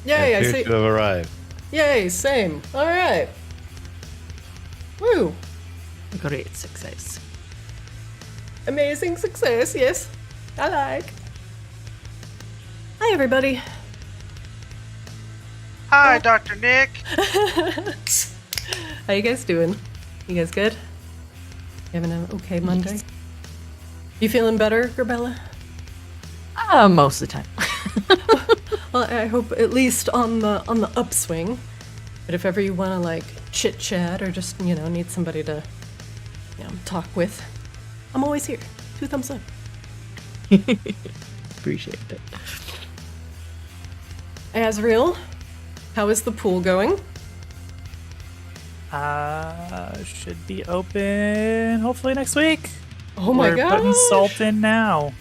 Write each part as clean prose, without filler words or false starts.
Yay, I appear see. to have arrived. Yay, same. All right. Woo. Great success. Amazing success, yes. I like. Hi, everybody. Hi, Dr. Nick. How you guys doing? You guys good? You having an okay Monday? You feeling better, Gabella? Most of the time. Well, I hope at least on the upswing. But if ever you want to like chit chat or just need somebody to talk with, I'm always here. 2 thumbs up. Appreciate it. Asriel, how is the pool going? Should be open hopefully next week. Oh my We're gosh. putting salt in now.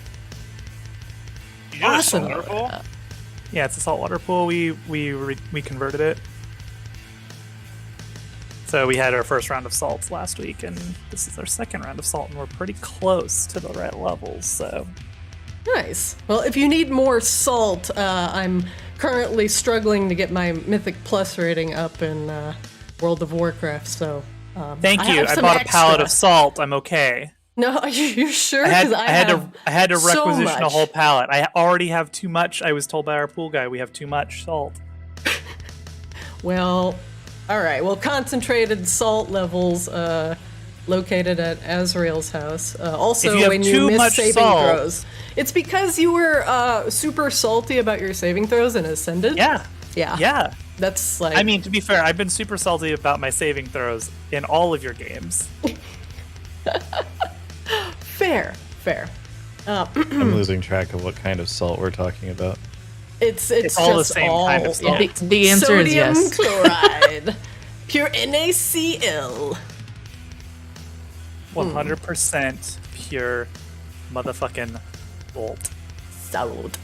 You did Awesome. a solar pool? Yeah, it's a saltwater pool. We converted it. So we had our first round of salts last week, and this is our second round of salt, and we're pretty close to the right levels. So Nice. Well, if you need more salt, I'm currently struggling to get my Mythic Plus rating up in World of Warcraft, so... thank you. have I some bought a pallet extra. of salt. I'm okay. No, are you sure? I had 'Cause I had to so requisition a much. whole pallet. I already have too much. I was told by our pool guy we have too much salt. Well, alright. Well, concentrated salt levels located at Azrael's house. Also, If you have when too you miss much saving salt- throws. It's because you were super salty about your saving throws and Ascended? Yeah. Yeah. Yeah. That's like... I mean, to be fair, I've been super salty about my saving throws in all of your games. Fair. I'm losing track of what kind of salt we're talking about. It's all the just same all, kind of salt. yeah. The answer is Sodium yes. chloride. Pure NaCl. 100% pure motherfucking salt. Salt.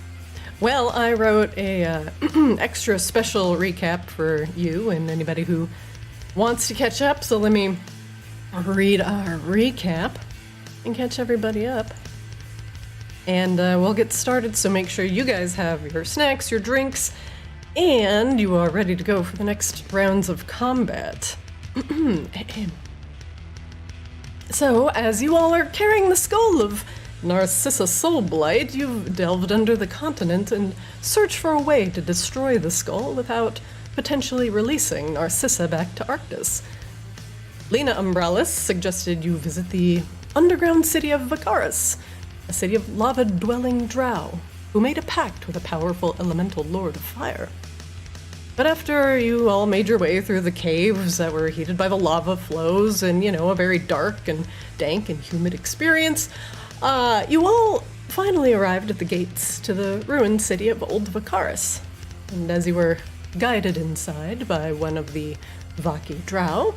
Well, I wrote a extra special recap for you and anybody who wants to catch up, so let me read our recap and catch everybody up. And we'll get started, so make sure you guys have your snacks, your drinks, and you are ready to go for the next rounds of combat. So, as you all are carrying the skull of Narcissa Soulblight, you've delved under the continent and searched for a way to destroy the skull without potentially releasing Narcissa back to Arctis. Lena Umbralis suggested you visit the underground city of Vacaris, a city of lava-dwelling drow, who made a pact with a powerful elemental lord of fire. But after you all made your way through the caves that were heated by the lava flows and, a very dark and dank and humid experience, you all finally arrived at the gates to the ruined city of Old Vacaris. And as you were guided inside by one of the Vaki drow,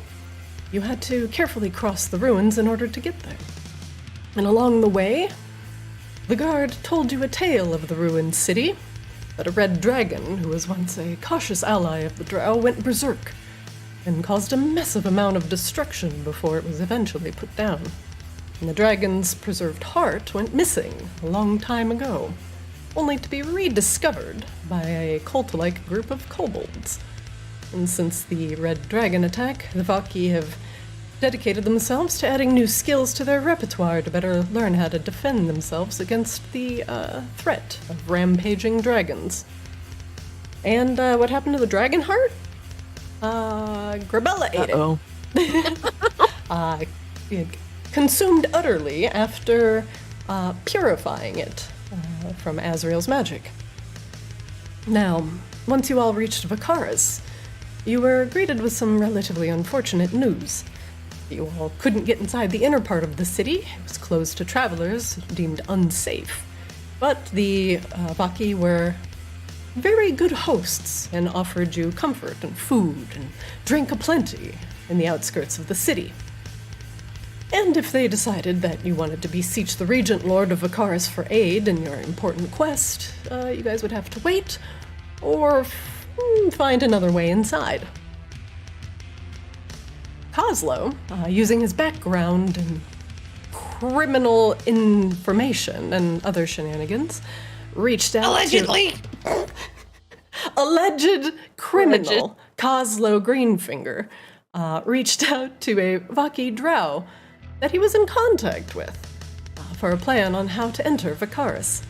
you had to carefully cross the ruins in order to get there. And along the way, the guard told you a tale of the ruined city, that a red dragon, who was once a cautious ally of the drow, went berserk and caused a massive amount of destruction before it was eventually put down. And the dragon's preserved heart went missing a long time ago, only to be rediscovered by a cult-like group of kobolds. And since the red dragon attack, the Vaki have dedicated themselves to adding new skills to their repertoire to better learn how to defend themselves against the threat of rampaging dragons. And what happened to the dragon heart? Grabella ate it. Consumed utterly after purifying it from Azrael's magic. Now, once you all reached Vacaris, you were greeted with some relatively unfortunate news. You all couldn't get inside the inner part of the city. It was closed to travelers, deemed unsafe. But the Vaki were very good hosts and offered you comfort and food and drink aplenty in the outskirts of the city. And if they decided that you wanted to beseech the Regent Lord of Vacaris for aid in your important quest, you guys would have to wait or find another way inside. Coslow, using his background in criminal information and other shenanigans, reached out Allegedly! alleged criminal Coslow Greenfinger reached out to a Vaki drow that he was in contact with for a plan on how to enter Vicaris.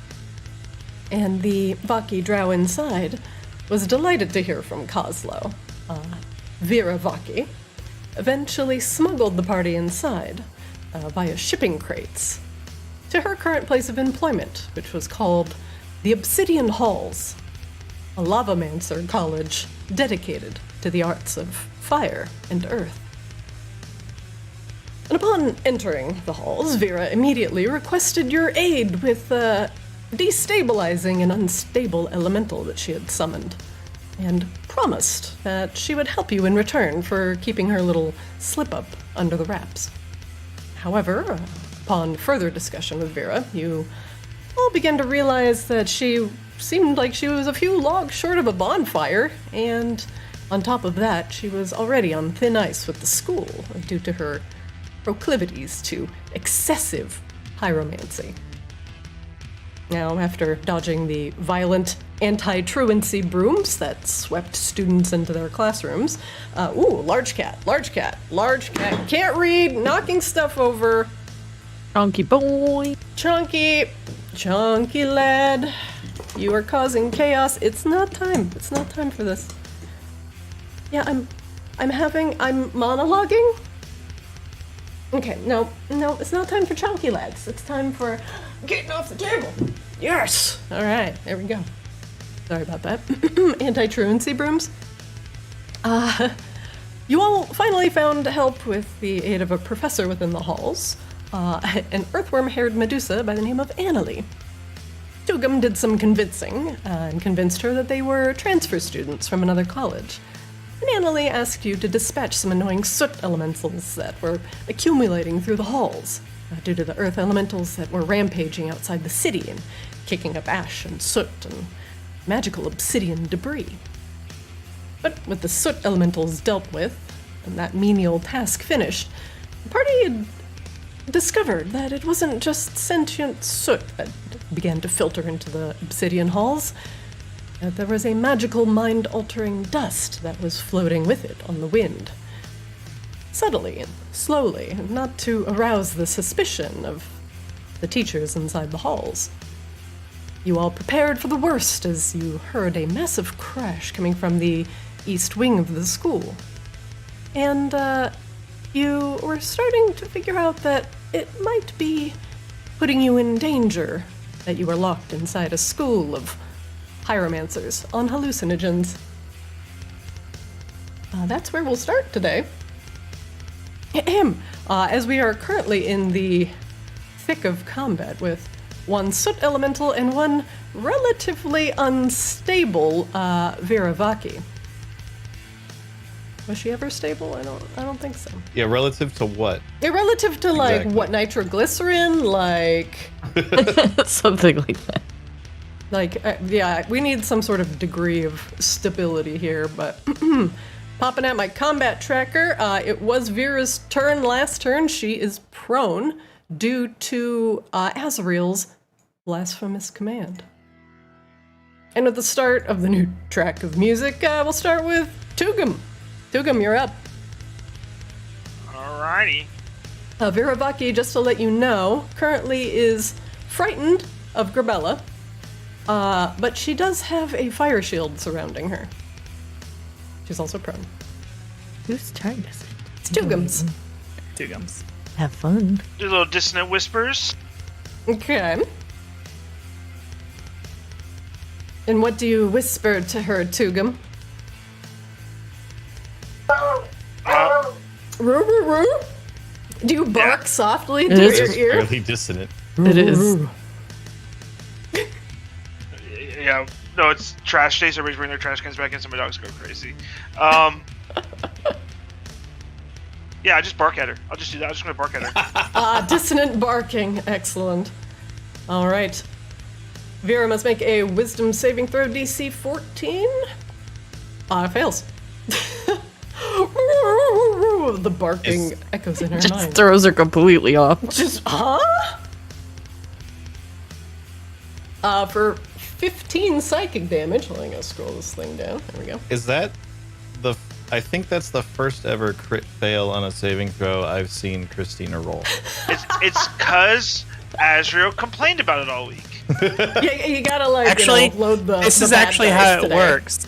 And the Vaki drow inside was delighted to hear from Coslow. Vera Vaki eventually smuggled the party inside via shipping crates to her current place of employment, which was called the Obsidian Halls, a lavamancer college dedicated to the arts of fire and earth. And upon entering the halls, Vera immediately requested your aid with destabilizing an unstable elemental that she had summoned, and promised that she would help you in return for keeping her little slip-up under the wraps. However, upon further discussion with Vera, you all began to realize that she seemed like she was a few logs short of a bonfire, and on top of that, she was already on thin ice with the school due to her proclivities to excessive pyromancy. Now, after dodging the violent anti-truancy brooms that swept students into their classrooms, large cat, can't read, knocking stuff over. Chunky boy. Chunky lad, you are causing chaos. It's not time for this. Yeah, I'm monologuing? Okay, no, it's not time for chunky lads. It's time for getting off the table. Yes! Alright, there we go. Sorry about that. Anti-truancy brooms. You all finally found help with the aid of a professor within the halls, an earthworm-haired Medusa by the name of Annalie. Tugum did some convincing, and convinced her that they were transfer students from another college. And Annalie asked you to dispatch some annoying soot elementals that were accumulating through the halls, due to the earth elementals that were rampaging outside the city and kicking up ash and soot and magical obsidian debris. But with the soot elementals dealt with, and that menial task finished, the party had discovered that it wasn't just sentient soot that began to filter into the Obsidian Halls, that there was a magical mind-altering dust that was floating with it on the wind. Subtly and slowly, not to arouse the suspicion of the teachers inside the halls. You all prepared for the worst as you heard a massive crash coming from the east wing of the school. And, you were starting to figure out that it might be putting you in danger, that you were locked inside a school of pyromancers on hallucinogens. That's where we'll start today. As we are currently in the thick of combat with one soot elemental and one relatively unstable Vera Vaki. Was she ever stable? I don't think so. Yeah, relative to what? Yeah, relative to Exactly. what, nitroglycerin, Something like that. we need some sort of degree of stability here, but popping at my combat tracker, it was Vera's turn last turn. She is prone due to Azrael's blasphemous command. And with the start of the new track of music, we'll start with Tugum. Tugum, you're up. Alrighty. Vera Vaki, just to let you know, currently is frightened of Grabella, but she does have a fire shield surrounding her. She's also prone. Whose turn is it? It's Tugum's. Tugums. Have fun. Do little dissonant whispers. Okay. And what do you whisper to her, Tugum? Roo, roo, roo? Do you bark softly to It your It's ear? fairly dissonant. It is. Yeah, no, it's trash day, so everybody's bringing their trash cans back in, so my dogs go crazy. Yeah, I just bark at her. I'll just do that. I'm just gonna bark at her. Dissonant barking. Excellent. All right. Vera must make a wisdom saving throw DC 14. Fails. The barking echoes in her Just mind. throws her completely off. Just, huh? For 15 psychic damage. Well, I'm going to scroll this thing down. There we go. Is that the? I think that's the first ever crit fail on a saving throw I've seen Christina roll. It's because Azrael complained about it all week. Yeah, you gotta like Actually, load the. This the is bad actually dice how it today. works.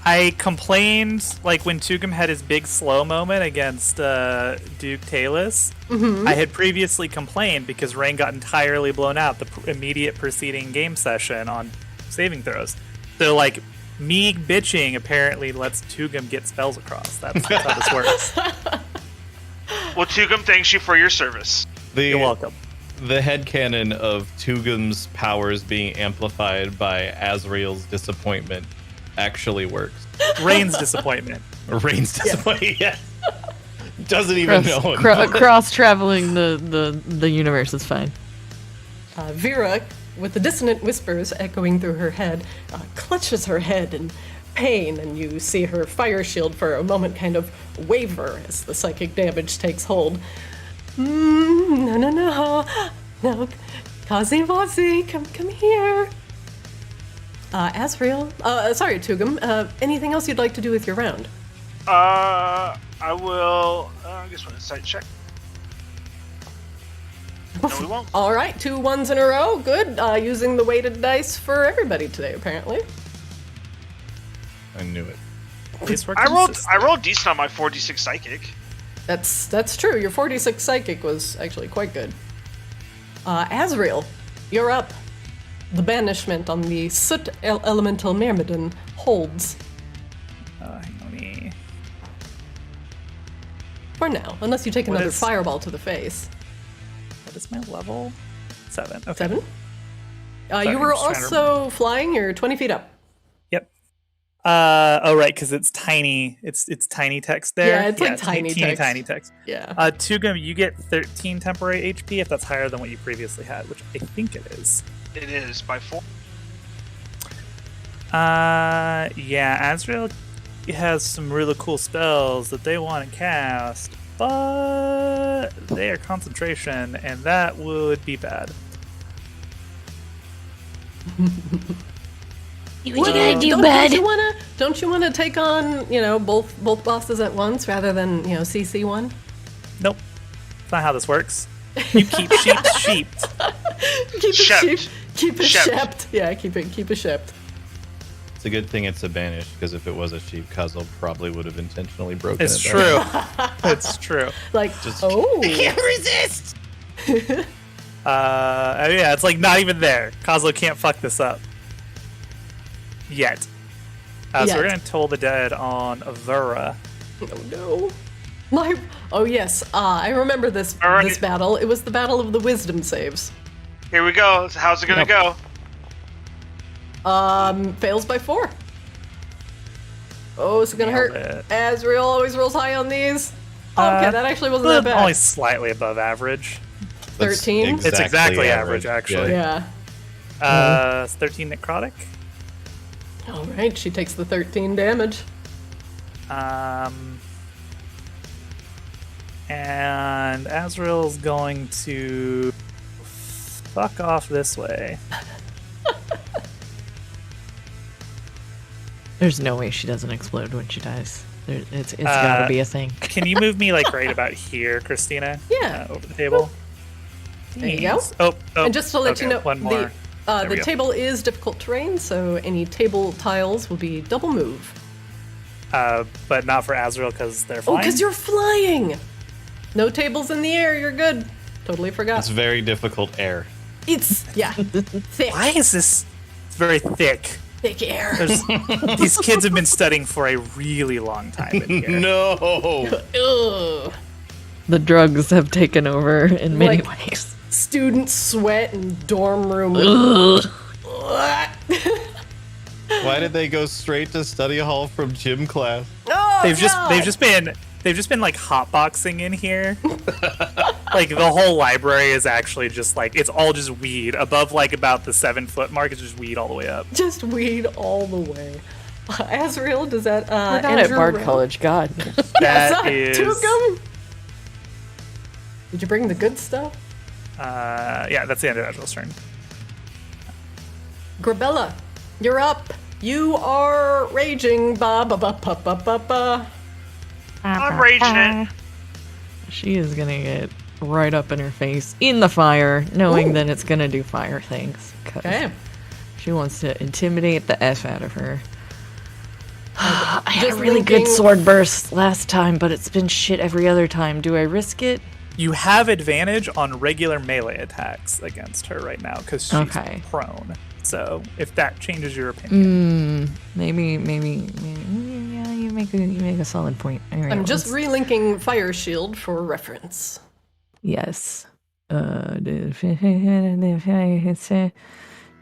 I complained like when Tugum had his big slow moment against Duke Talus. I had previously complained because Rain got entirely blown out the immediate preceding game session on saving throws. So like me bitching apparently lets Tugum get spells across. That's how this works. Well, Tugum thanks you for your service. You're welcome. The headcanon of Tugum's powers being amplified by Azrael's disappointment actually works. Rain's disappointment. Rain's disappointment, yes. Doesn't even know him. Cross traveling the universe is fine. Vera, with the dissonant whispers echoing through her head, clutches her head in pain, and you see her fire shield for a moment kind of waver as the psychic damage takes hold. No, Kazi Vazi, come here. Azrael, sorry, Tugum, anything else you'd like to do with your round? I will, I guess one insight check. No, we won't. All right, 2 1s in a row, good. Using the weighted dice for everybody today, apparently. I knew it. I rolled decent on my 4d6 psychic. That's true. Your 46 psychic was actually quite good. Azrael, you're up. The banishment on the Soot Elemental Myrmidon holds. Hang on me. For now, unless you take What another is- fireball to the face. What is my level? 7. Okay. 7? Sorry, You were I'm just trying to also flying. You're 20 feet up. Yep. Oh right, because it's tiny. It's tiny text there. Yeah, it's like tiny teeny text. tiny text. Yeah. Tugum, you get 13 temporary HP if that's higher than what you previously had, which I think it is. It is by 4. Yeah, Azrael has some really cool spells that they want to cast, but they are concentration, and that would be bad. What you gonna do, bud? Don't you wanna take on, both bosses at once rather than, CC one? Nope. That's not how this works. You keep sheep sheeped. Keep it Shept. sheep. Keep it Shept. shept. Yeah, keep it shept. It's a good thing it's a banish, because if it was a sheep, Kazel probably would have intentionally broken It's it. true. It's true. Like, Just- oh. resist! Yeah, it's like not even there. Kozlo can't fuck this up. Yet. So Yet. we're gonna toll the dead on Avura. Oh no. Oh yes, I remember this Alright. this battle. It was the battle of the wisdom saves. Here we go. So how's it gonna Yep. go? Fails by 4. Oh, it's gonna Nailed hurt. it. Azrael always rolls high on these. Okay, that actually wasn't that bad. Only slightly above average. That's 13? It's exactly average, actually. Yeah. Yeah. It's 13 necrotic. All right, she takes the 13 damage. And Azrael's going to fuck off this way. There's no way she doesn't explode when she dies. It's gotta be a thing. Can you move me like right about here, Christina? Yeah. Over the table. There you go. Thanks. Oh, And just to let you okay, know, one more. There we the go. table is difficult terrain, so any table tiles will be double move. But not for Azrael because they're Oh, flying. because you're flying! No tables in the air, you're good. Totally forgot. It's very difficult air. It's, yeah, thick, Why is this? It's very thick. thick air. These kids have been studying for a really long time in here. No! Ugh. The drugs have taken over in many Like- ways. Student sweat and dorm room. Ugh. Why did they go straight to study hall from gym class? Oh, They've God. just been like hotboxing in here. Like the whole library is actually just like it's all just weed. Above like about the 7-foot mark, it's just weed all the way up. Just weed all the way. Azrael, does that We're not end at your Bard round? College, God. That is Tukum? Did you bring the good stuff? yeah, that's the end of Azrael's turn. Grabella, you're up. You are raging. Ba ba ba ba ba ba ba. I'm raging it. She is gonna get right up in her face in the fire, knowing Ooh. that it's gonna do fire things. 'Cause Okay. she wants to intimidate the F out of her. I had a Just really good linking- sword burst last time, but it's been shit every other time. Do I risk it? You have advantage on regular melee attacks against her right now because she's Okay. prone. So if that changes your opinion, Maybe. Yeah, you make a solid point. All right, I'm just let's- relinking Fire Shield for reference. Yes.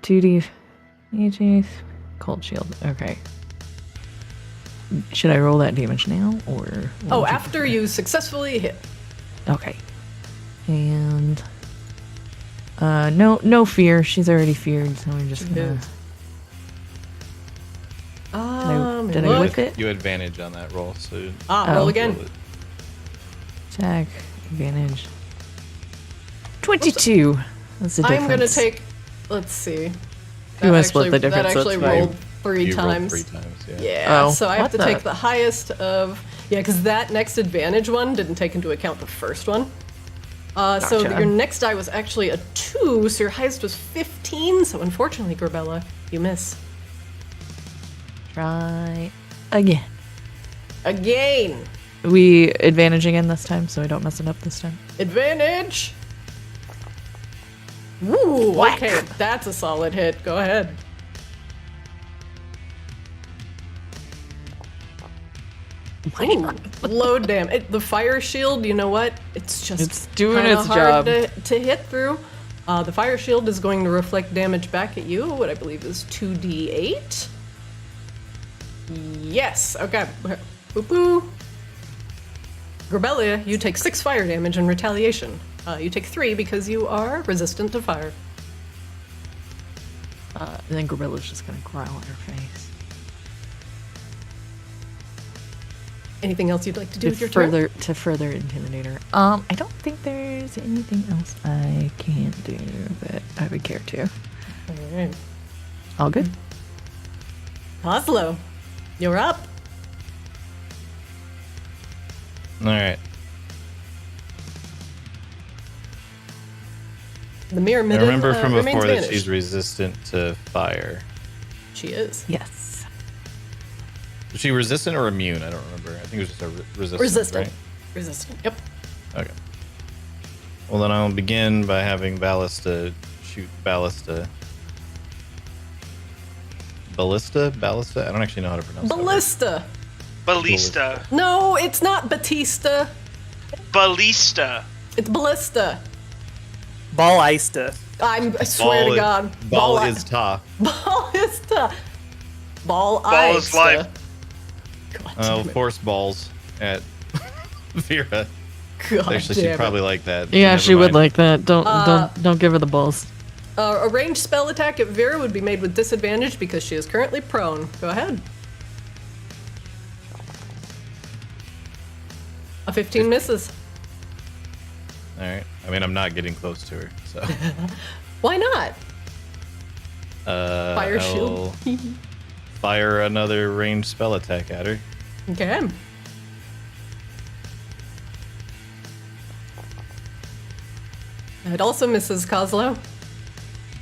2D cold shield. Okay. Should I roll that damage now or? Oh, after you successfully hit. Okay. And no fear. She's already feared, so we're just gonna. Did I look. whip it? You advantage on that roll, so Roll again. roll it. Attack advantage. 22. That's the difference. I'm gonna take. Let's see. You wanna split the That difference, actually that's fine. rolled three You rolled times. 3 times, yeah. Yeah, Oh, so I have what to the- take the highest of. Yeah, because that next advantage one didn't take into account the first one. So Gotcha. your next die was actually a 2, so your highest was 15. So unfortunately, Grabella, you miss. Try again. Again! We advantage again this time, so I don't mess it up this time. Advantage! Woo! Okay, that's a solid hit. Go ahead. Ooh, low damage. The fire shield, you know what? It's just It's doing kinda its hard job. to hit through. The fire shield is going to reflect damage back at you, what I believe is 2d8. Yes, okay. Boo boo. Grabella, you take 6 fire damage in retaliation. You take 3 because you are resistant to fire. And then Gorilla's just gonna growl at her face. Anything else you'd like to do with your To further intimidate her. I don't think there's anything else I can do that I would care to. turn? Alright. All good? Oslo, you're up. All right. The mirror I midden remember from remains before that vanished. she's resistant to fire. She is. Yes. Was she resistant or immune? I don't remember. I think it was just a resistant. Resistant. Right? Resistant. Yep. Okay. Well, then I'll begin by having Ballista shoot Ballista. Ballista? Ballista? I don't actually know how to pronounce that word. Ballista. Ballista. No, it's not Batista. Ballista. It's Ballista. Ballista. I swear to God. Ball is ta. Ballista. Ball is life. God I'll damn it. force balls at Vera. God Actually, damn she'd it. probably like that. Yeah, Never she would mind. like that. Don't give her the balls. A ranged spell attack at Vera would be made with disadvantage because she is currently prone. Go ahead. A 15 misses. All right. I mean, I'm not getting close to her, so. Why not? Fire I'll shield. fire another ranged spell attack at her. Okay. It also misses Kozlo.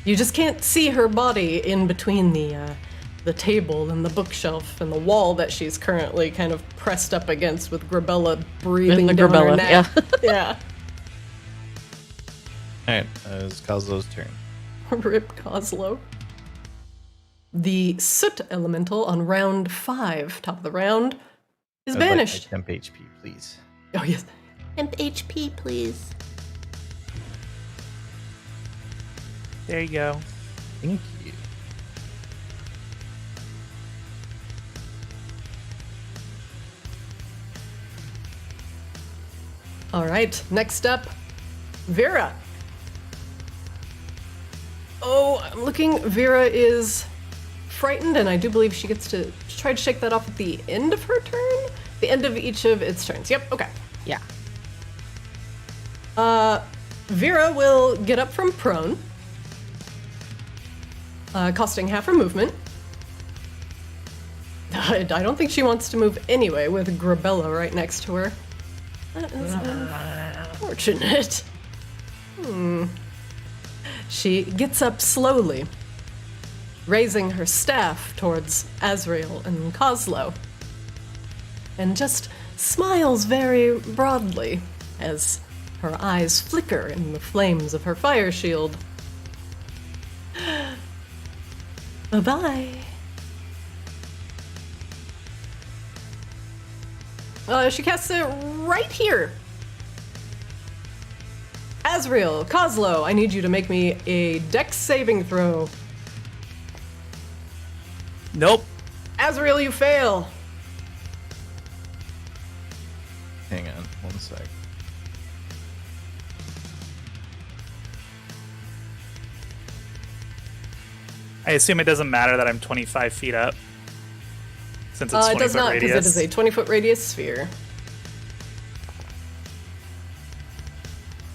You just can't see her body in between the table and the bookshelf and the wall that she's currently kind of pressed up against with Grabella breathing the down her Grabella, neck. Yeah. All right. It's Kozlo's turn. Rip Kozlo. The soot elemental on round 5, top of the round, is I'd like my banished. temp HP, please. Oh, yes. Temp HP, please. There you go. Thank you. All right, next up, Vera. Oh, I'm looking. Vera is frightened, and I do believe she gets to try to shake that off at the end of her turn. The end of each of its turns. Yep, okay. Yeah. Vera will get up from prone. costing half her movement. I don't think she wants to move anyway with Grabella right next to her. That is unfortunate. She gets up slowly, raising her staff towards Azrael and Kozlo, and just smiles very broadly as her eyes flicker in the flames of her fire shield. Bye-bye. She casts it right here. Azrael, Kozlo, I need you to make me a dex saving throw. Nope. Azrael, you fail. Hang on, one sec. I assume it doesn't matter that I'm 25 feet up. Since it's 20 It does foot not, because radius. it is a 20-foot radius sphere.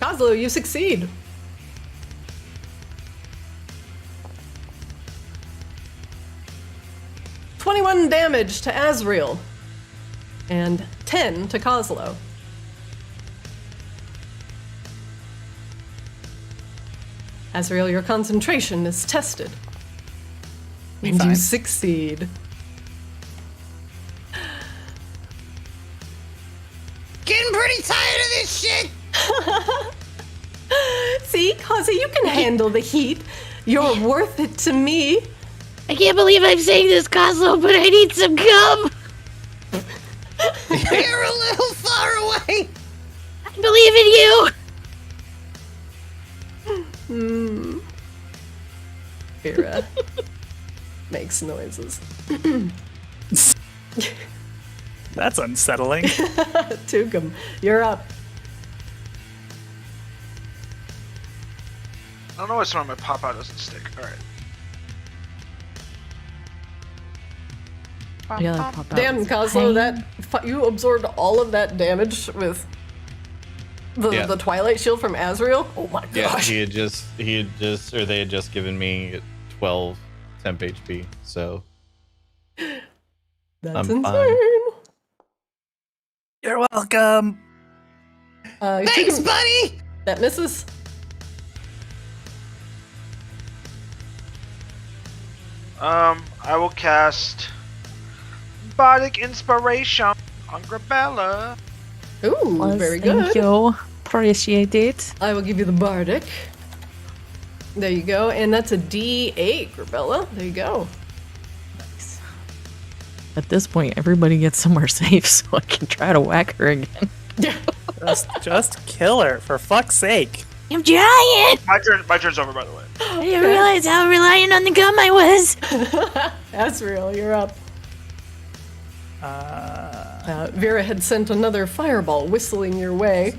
Kozlo, you succeed. "21 damage to Azrael, and 10 to Kozlo. Azrael, your concentration is tested. And you succeed. Getting pretty tired of this shit. See, Kozzy, you can handle the heat. You're worth it to me. I can't believe I'm saying this, Kozlo, but I need some gum. You're a little far away. I believe in you. Vera makes noises. That's unsettling. Tugum, you're up. I don't know why some of my pop-out doesn't stick. Alright. Yeah, that pop out. Damn, Kozlo, you absorbed all of that damage with the Twilight Shield from Azrael? Oh my Yeah, gosh. they had just given me 12 temp HP, so That's I'm insane. fine. You're welcome. Thanks, Tugum, buddy. that misses. I will cast Bardic Inspiration on Grabella. Ooh, Plus, very good. Thank you. Appreciate it. I will give you the Bardic. There you go, and that's a D8, Grabella. There you go. At this point, everybody gets somewhere safe so I can try to whack her again. Yeah. Just kill her, for fuck's sake. I'm trying. My turn's over, by the way. I didn't realize how reliant on the gum I was. Azrael, you're up. Vera had sent another fireball whistling your way.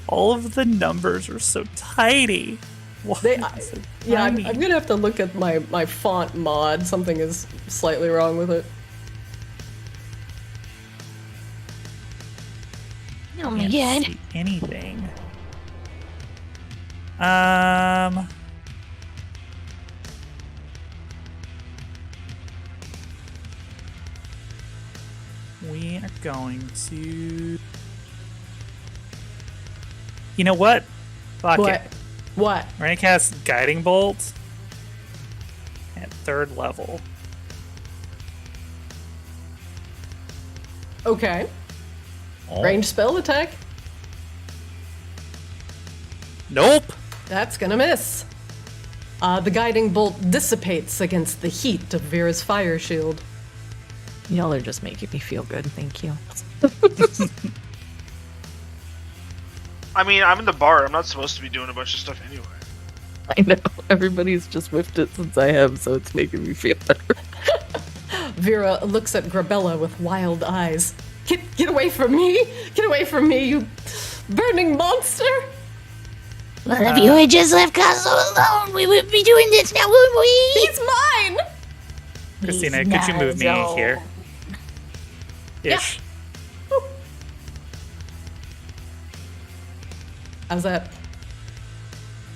All of the numbers are so tiny. Why is it I'm tiny? gonna have to look at my font mod. Something is slightly wrong with it. Oh my Can't god. see anything. We are going to. You know what? Fuck What? it. What? We're gonna cast Guiding Bolt at 3rd level. Okay. Oh, Range spell attack. Nope. That's gonna miss. The guiding bolt dissipates against the heat of Vera's fire shield. Y'all are just making me feel good. Thank you. I mean, I'm in the bar. I'm not supposed to be doing a bunch of stuff anyway. I know. Everybody's just whiffed it since I have, so it's making me feel better. Vera looks at Grabella with wild eyes. Get away from me! Get away from me, you burning monster! Well, if you had just left Kozlo alone, we wouldn't be doing this now, would we? He's mine! Christina, He's could you move me not here? Ish. How's that?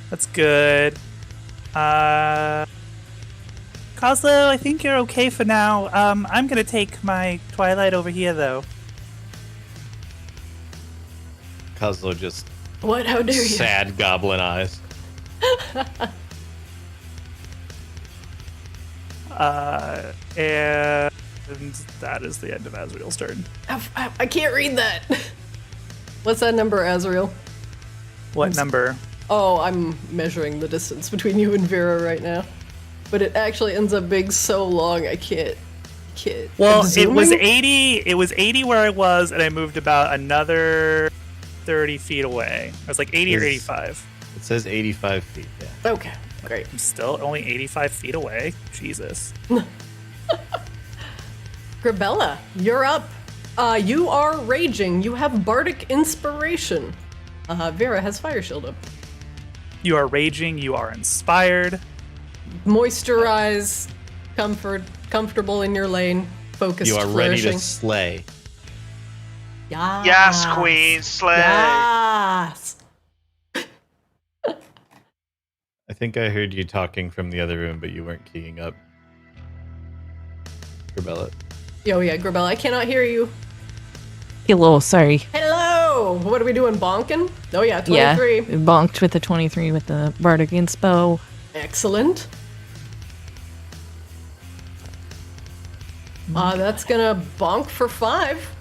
That's good. Coslo, I think you're okay for now. I'm gonna take my Twilight over here, though. Kozlo just What? How dare you? sad goblin eyes. And that is the end of Azrael's turn. I can't read that. What's that number, Azrael? What number? Oh, I'm measuring the distance between you and Vera right now. But it actually ends up being so long, I can't. Well, I'm it was zooming? 80. It was 80 where I was, and I moved about another 30 feet away. I was like 80 or 85. It says 85 feet. Yeah. Okay, great. I'm still only 85 feet away. Jesus. Grabella, you're up. You are raging. You have bardic inspiration. Vera has fire shield up. You are raging. You are inspired. Moisturize, comfortable in your lane, focused, You are ready flourishing. to slay. Yes. Yes, queen, slay. Yes. I think I heard you talking from the other room, but you weren't keying up. Grabella. Oh yeah, Grabella, I cannot hear you. Hello, sorry. Hello. What are we doing? Bonking? Oh yeah, 23. Yeah, bonked with the 23 with the Bardic Inspo. Excellent. That's gonna bonk for 5.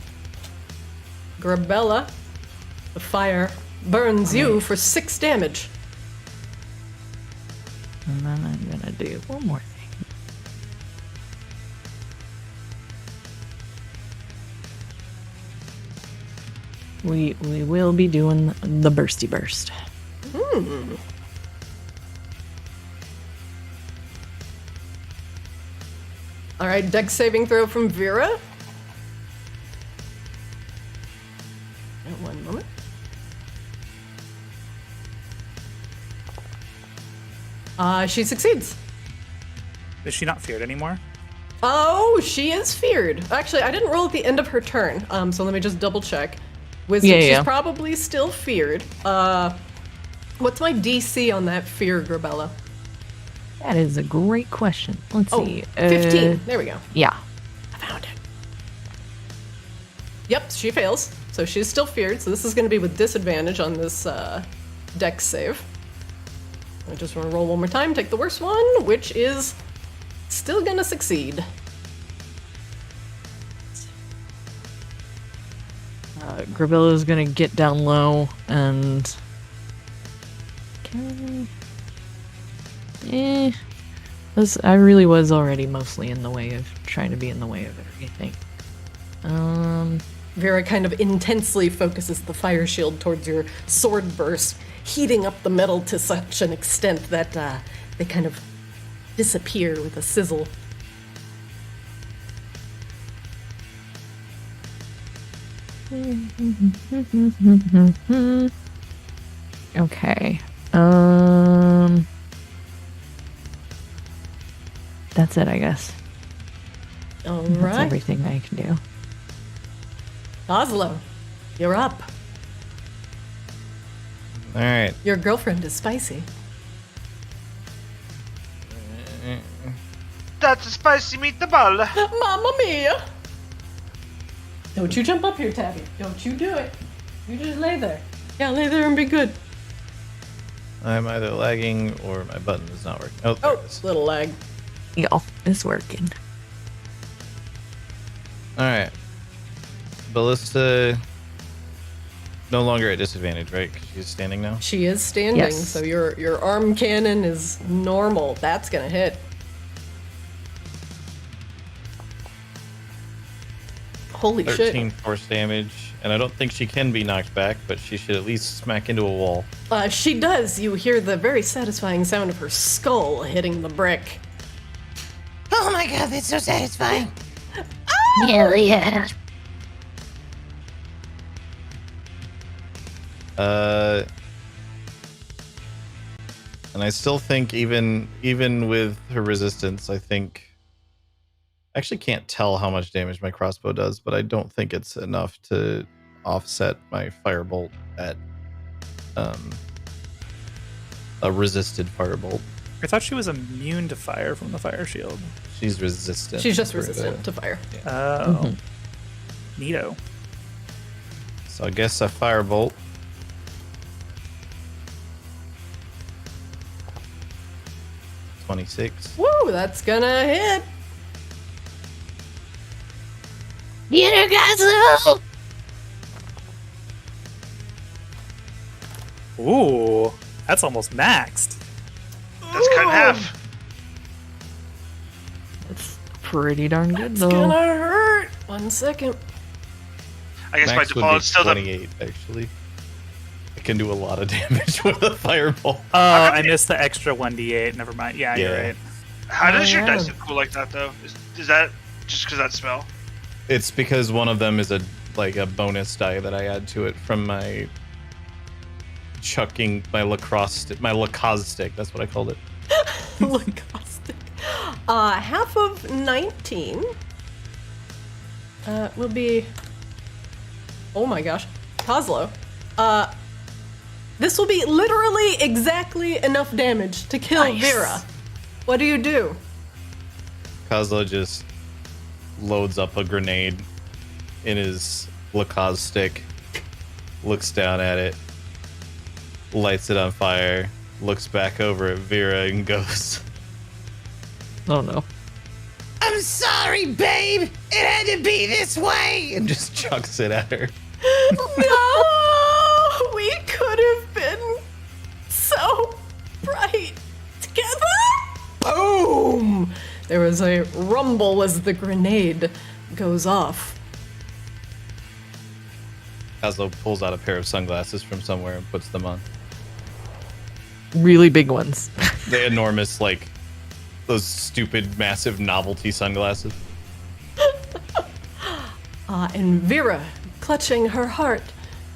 Grabella, the fire burns you for 6 damage. And then I'm gonna do one more thing. We will be doing the bursty burst. All right, dex saving throw from Vera. One moment. She succeeds. Is she not feared anymore? Oh, she is feared. Actually, I didn't roll at the end of her turn, so let me just double check. Wisdom, Yeah, she's yeah. probably still feared. What's my DC on that fear, Grabella? That is a great question. Let's Oh, see. 15. There we go. Yeah. I found it. Yep, she fails. So she's still feared. So this is going to be with disadvantage on this dex save. I just want to roll one more time, take the worst one, which is still going to succeed. Grabella's gonna get down low and. I really was already mostly in the way of trying to be in the way of everything. Vera kind of intensely focuses the fire shield towards your sword burst, heating up the metal to such an extent that they kind of disappear with a sizzle. Okay. That's it, I guess. All That's right. everything I can do. Oslo, you're up. All right. Your girlfriend is spicy. That's a spicy meatball. Mamma mia! Don't you jump up here, Tabby. Don't you do it. You just lay there. Yeah, lay there and be good. I'm either lagging or my button is not working. Oh, there Oh, it is. little lag. Y'all, it's working. All right. Ballista no longer at disadvantage, right? 'Cause she's standing now. She is standing, Yes. so your arm cannon is normal. That's gonna hit. Holy 13 force damage, and I don't think she can be knocked back, but she should at least smack into a wall. shit. She does. You hear the very satisfying sound of her skull hitting the brick. Oh my god, that's so satisfying. Hell yeah. And I still think even with her resistance, I think I actually can't tell how much damage my crossbow does, but I don't think it's enough to offset my firebolt at a resisted firebolt. I thought she was immune to fire from the fire shield. She's resistant. She's just for resistant to fire. Oh. Neato. So I guess a firebolt. $26. Woo, that's gonna hit. Get her, Gonzo! Ooh, that's almost maxed. That's cut in half. It's pretty darn good, It's though. gonna hurt. 1 second. I guess by Max would default, be it's still the 28, actually. It can do a lot of damage with a firebolt. Oh, I missed the extra 1d8. Never mind. Yeah, you're Yeah. right. How does your yeah. dice look cool like that though? Is that just because that spell? It's because one of them is a bonus die that I add to it from my chucking my lacrosse stick. That's what I called it. Lacoste. Half of 19 will be. Oh my gosh, Kozlo. This will be literally exactly enough damage to kill Vera. What do you do? Kozlo just loads up a grenade in his lacrosse stick, looks down at it, lights it on fire, looks back over at Vera and goes, Oh no. I'm sorry, babe. It had to be this way. and just chucks it at her. No, we could have been so bright together. Boom! There was a rumble as the grenade goes off. Kozlo pulls out a pair of sunglasses from somewhere and puts them on. Really big ones. The enormous, those stupid, massive novelty sunglasses. And Vera, clutching her heart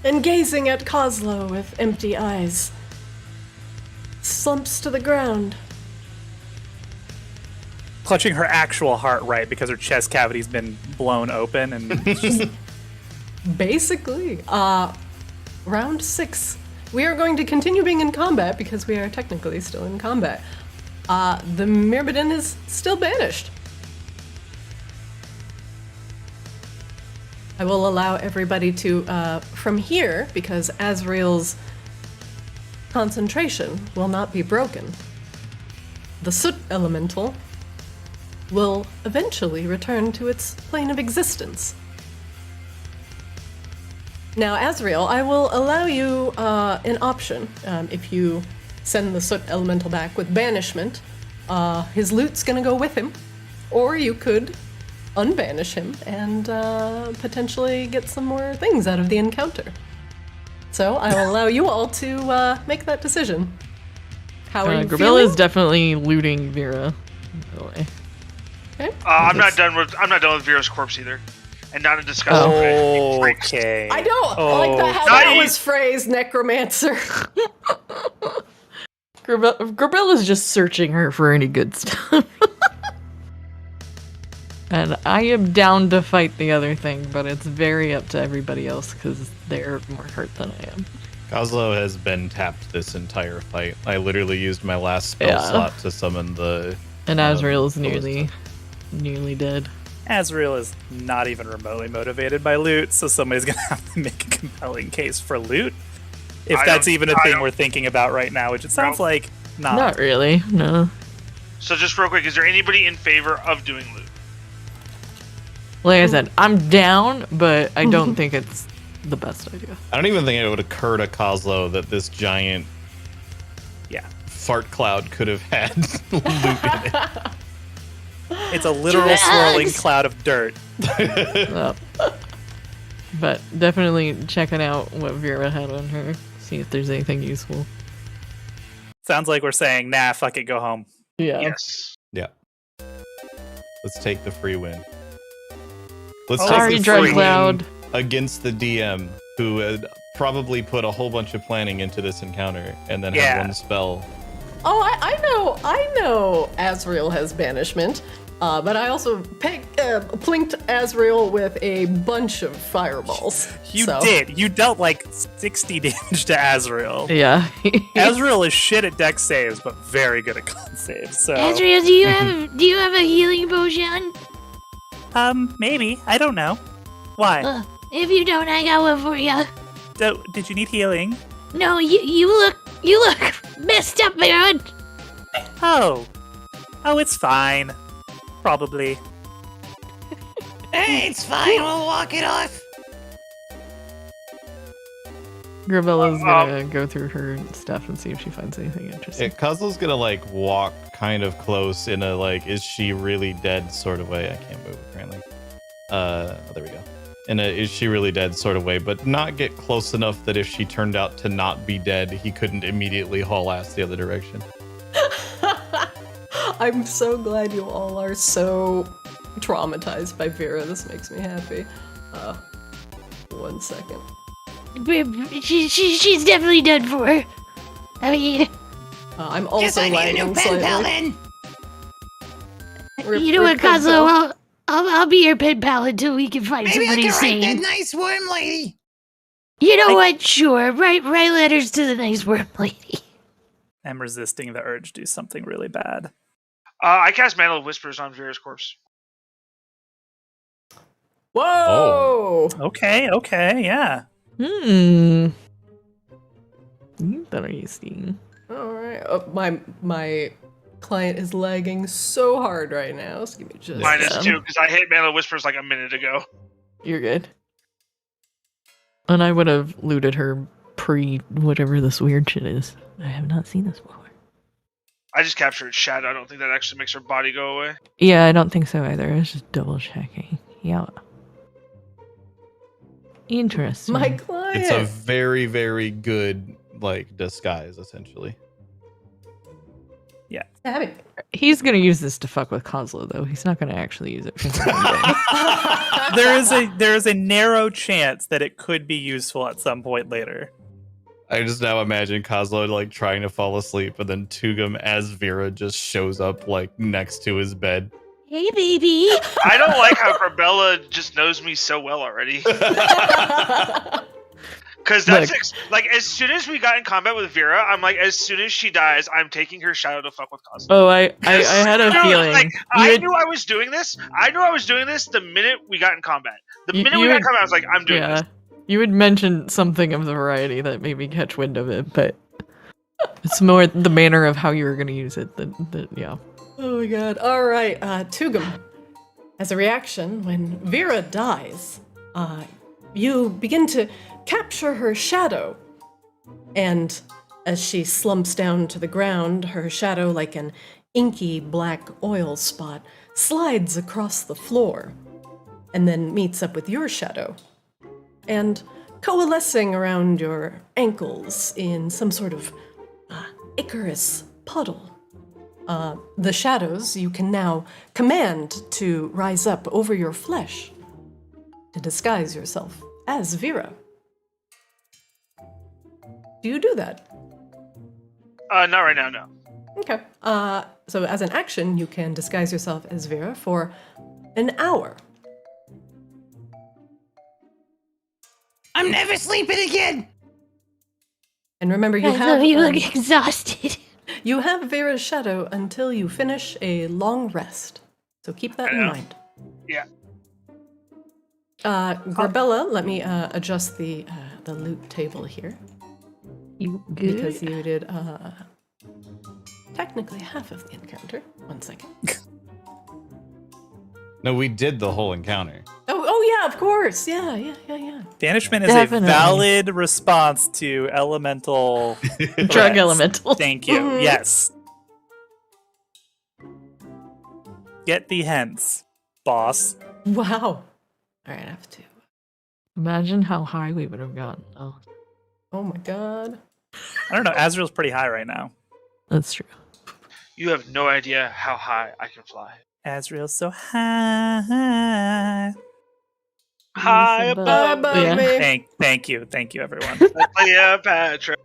and gazing at Kozlo with empty eyes, slumps to the ground. Clutching her actual heart, right? Because her chest cavity's been blown open and it's just Basically, round 6. We are going to continue being in combat because we are technically still in combat. The Myrmidon is still banished. I will allow everybody to, from here, because Azrael's concentration will not be broken. The Soot Elemental will eventually return to its plane of existence. Now, Azrael, I will allow you an option. If you send the Soot Elemental back with banishment, his loot's gonna go with him. Or you could unbanish him and potentially get some more things out of the encounter. So I will allow you all to make that decision. How are you Grabella feeling? is definitely looting Vera. By the way. Okay. I'm not done with Vera's corpse either, and not in disgusting way. okay. I don't like that how Nice. that was phrased, necromancer. Grabella's just searching her for any good stuff. And I am down to fight the other thing, but it's very up to everybody else because they're more hurt than I am. Kozlo has been tapped this entire fight. I literally used my last spell slot to summon the... And Azrael is ballista. nearly dead. Azrael is not even remotely motivated by loot, so somebody's gonna have to make a compelling case for loot. If I that's don't- even a I thing don't- we're thinking about right now, which it sounds Nope. like not. Not really, no. So just real quick, is there anybody in favor of doing loot? Like I said, I'm down, but I don't think it's the best idea. I don't even think it would occur to Kozlo that this giant Yeah. fart cloud could have had loot in it. It's a literal Drugs. swirling cloud of dirt. But definitely checking out what Vera had on her, see if there's anything useful. Sounds like we're saying, nah, fuck it, go home. Yeah. Yes. Yeah. Let's take the free win. Let's Oh, take Sorry, the Dread free Cloud. win against the DM, who had probably put a whole bunch of planning into this encounter and then Yeah. had one spell I know Azrael has banishment, but I also plinked Azrael with a bunch of fireballs. You did. You dealt like 60 damage to Azrael. Yeah. Azrael is shit at dex saves, but very good at con saves. So Azrael, do you have a healing potion? maybe. I don't know. Why? If you don't, I got one for you. Did you need healing? No, you look messed up, man. Oh, it's fine. Probably. Hey, it's fine. We'll walk it off. Grabella's gonna go through her stuff and see if she finds anything interesting. Kozlo's gonna like walk kind of close in a like, is she really dead sort of way. I can't move apparently. There we go. In a is she really dead sort of way, but not get close enough that if she turned out to not be dead, he couldn't immediately haul ass the other direction. I'm so glad you all are so traumatized by Vera. This makes me happy. 1 second. She's definitely done for. I mean, I'm Guess also I need a lagging new pen pal slightly. then. you know what, Kazuo? I'll be your pen pal until we can find Maybe I somebody can write that sane. nice worm lady. You know what? Sure. Write letters to the nice worm lady. I'm resisting the urge to do something really bad. I cast Mantle of Whispers on Vera's corpse. Whoa! Okay, yeah. Interesting. Alright. My client is lagging so hard right now. So give me just -2, because I hit Mantle of Whispers like a minute ago. You're good. And I would have looted her pre whatever this weird shit is. I have not seen this before. I just captured Shadow. I don't think that actually makes her body go away. Yeah, I don't think so either. I was just double checking. Yeah. Interesting. my client. It's a very, very good like disguise, essentially. Happy. He's gonna use this to fuck with Kozlo, though. He's not gonna actually use it for anything. There is a narrow chance that it could be useful at some point later. I just now imagine Kozlo like trying to fall asleep, and then Tugum as Vera just shows up like next to his bed. Hey, baby. I don't like how Corbella just knows me so well already. Because that's like as soon as we got in combat with Vera, I'm like, as soon as she dies, I'm taking her Shadow to fuck with Cosmo. Oh, I had a feeling. Like, I knew I was doing this. I knew I was doing this the minute we got in combat. The minute we got in combat, I was like, I'm doing this. You would mention something of the variety that made me catch wind of it, but it's more the manner of how you were going to use it that yeah. Oh my god. Alright, Tugum. As a reaction, when Vera dies, you begin to capture her shadow. And as she slumps down to the ground, her shadow, like an inky black oil spot, slides across the floor and then meets up with your shadow. And coalescing around your ankles in some sort of Icarus puddle. The shadows you can now command to rise up over your flesh to disguise yourself as Vera. Do you do that? Not right now, no. Okay. So as an action, you can disguise yourself as Vera for an hour. I'm never sleeping again. And remember, you You look exhausted. You have Vera's shadow until you finish a long rest. So keep that in mind. Yeah. Grabella, let me adjust the loot table here. You good? Because you did technically half of the encounter. 1 second. No, we did the whole encounter. Oh yeah, of course. Yeah. Banishment is Definitely. a valid response to elemental Drug threats. elemental. Thank you. Mhm. Yes. Get thee hence, boss. Wow. All right, I have to. Imagine how high we would have gotten. Oh, Oh my god. I don't know. Azrael's pretty high right now. that's true. You have no idea how high I can fly. Azrael's so high. High above Yeah. me. Thank you, everyone. Cleopatra.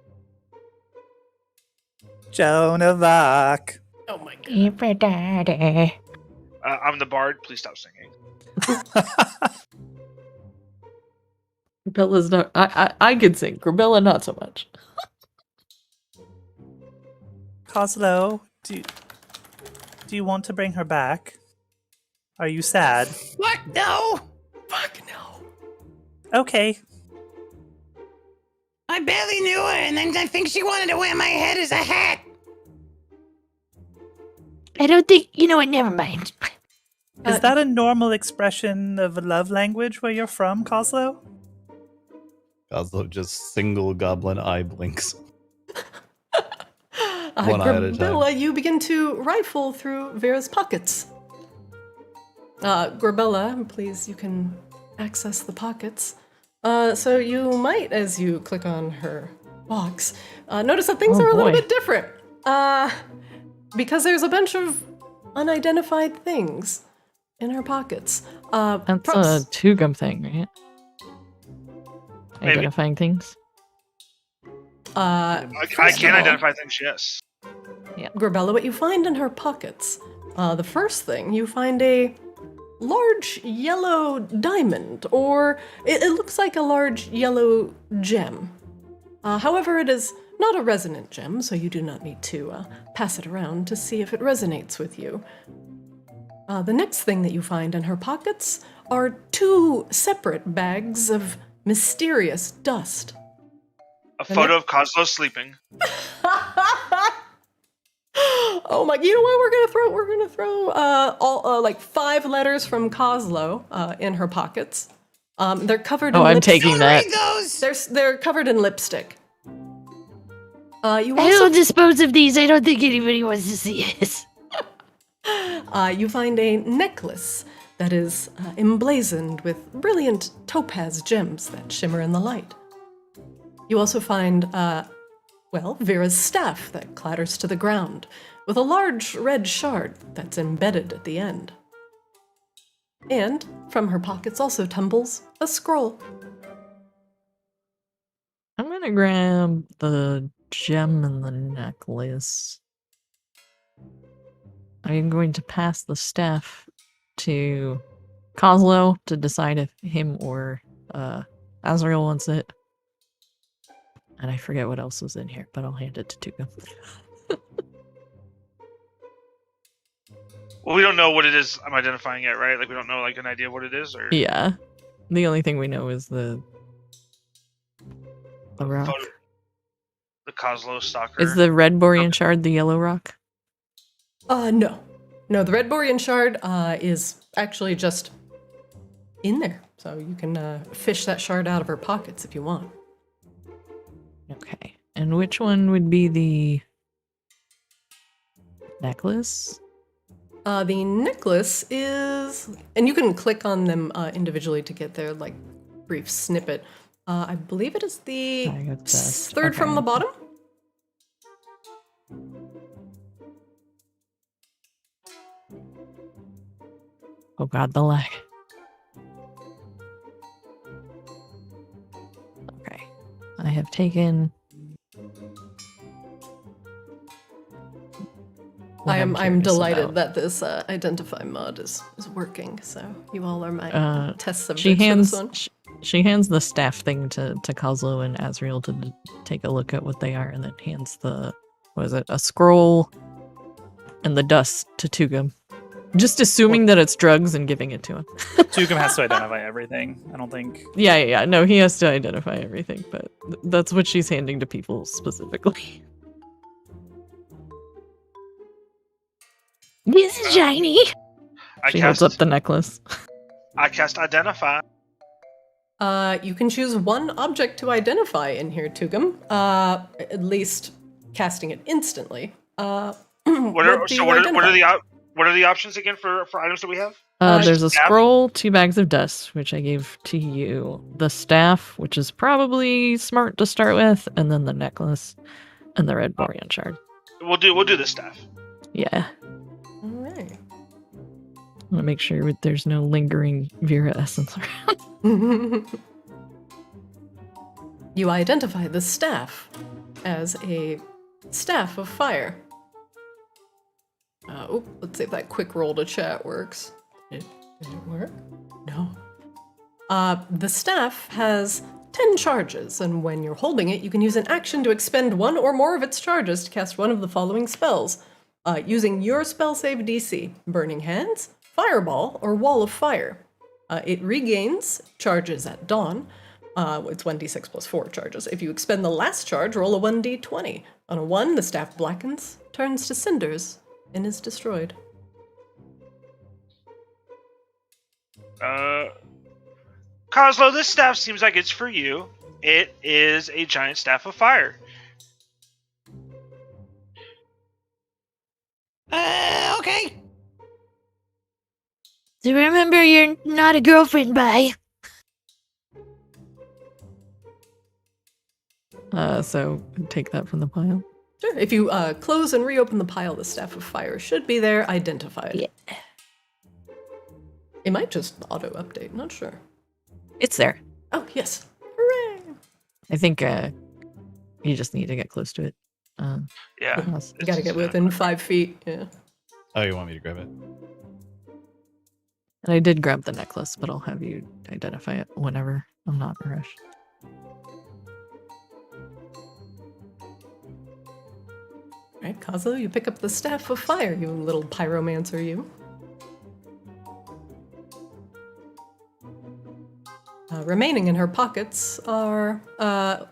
Joan of Arc. Oh my god. I'm the bard. Please stop singing. Grabella's not. I could sing. Grabella, not so much. Coslow, do you want to bring her back? Are you sad? Fuck no! Fuck no. Okay. I barely knew her, and then I think she wanted to wear my head as a hat. I don't think. You know what? Never mind. Is that a normal expression of a love language where you're from, Coslow? Oslo just single goblin eye blinks. One eye at a time. Grabella, you begin to rifle through Vera's pockets. Grabella, please, you can access the pockets. So you might, as you click on her box, notice that things Oh, are a little boy. bit different. Because there's a bunch of unidentified things in her pockets. That's a props- Tugum thing, right? Maybe. Identifying things. I first can of all, identify things. Yes. Grabella, what you find in her pockets, the first thing, you find a large yellow diamond, or it looks like a large yellow gem. However, it is not a resonant gem, so you do not need to pass it around to see if it resonates with you. The next thing that you find in her pockets are 2 separate bags of mysterious dust. A photo of Coslow sleeping. Oh my! You know what? We're gonna throw all like 5 letters from Coslow in her pockets. They're covered. Oh, in I'm lipstick. taking Don't that. read those! They're covered in lipstick. You I also will dispose of these. I don't think anybody wants to see this. you find a necklace that is emblazoned with brilliant topaz gems that shimmer in the light. You also find, Vera's staff that clatters to the ground, with a large red shard that's embedded at the end. And from her pockets also tumbles a scroll. I'm gonna grab the gem in the necklace. I'm going to pass the staff to Coslow to decide if him or Azrael wants it. And I forget what else was in here, but I'll hand it to Tuga. Well, we don't know what it is I'm identifying yet, right? Like, we don't know, like, an idea of what it is, or... Yeah. The only thing we know is the rock. Photo- The Coslow stalker. Is the red Borean shard the yellow rock? No. No, the red Borean shard is actually just in there. So you can fish that shard out of her pockets if you want. Okay. And which one would be the necklace? The necklace is, and you can click on them individually to get their like brief snippet. I believe it is the I got that. third from Okay. the bottom. Oh god, the lag. Okay. I have taken. what I'm curious delighted about. that this identify mod is working. So you all are my test subjects She for hands this one. she hands the staff thing to Coslow and Azrael to take a look at what they are, and then hands the a scroll and the dust to Tugum. Just assuming that it's drugs and giving it to him. Tugum has to identify everything. I don't think. Yeah. No, he has to identify everything, but that's what she's handing to people specifically. This is shiny. She holds up the necklace. I cast Identify. You can choose one object to identify in here, Tugum. At least casting it instantly. What What are do you identify? what are the options again for items that we have? There's a staff? scroll, 2 bags of dust, which I gave to you. The staff, which is probably smart to start with, and then the necklace and the red Borean shard. We'll do the staff. Yeah. All right. I want to make sure there's no lingering Vera essence around. You identify the staff as a Staff of Fire. Let's see if that quick roll to chat works. Did it work? No. The staff has 10 charges, and when you're holding it, you can use an action to expend one or more of its charges to cast one of the following spells, using your spell save DC: Burning Hands, Fireball, or Wall of Fire. It regains charges at dawn. It's 1d6 plus 4 charges. If you expend the last charge, roll a 1d20. On a 1, the staff blackens, turns to cinders, and is destroyed. Coslow, this staff seems like it's for you. It is a giant staff of fire. Okay. So remember, you're not a girlfriend, bye. So take that from the pile. Sure. If you close and reopen the pile, the Staff of Fire should be there, identified. Yeah. It might just auto-update, not sure. It's there. Oh, yes. Hooray! I think you just need to get close to it. Yeah. Yes. You gotta get within 5 feet, yeah. Oh, you want me to grab it? And I did grab the necklace, but I'll have you identify it whenever. I'm not in a rush. Right, Kazo, you pick up the Staff of Fire, you little pyromancer, you. Remaining in her pockets are, the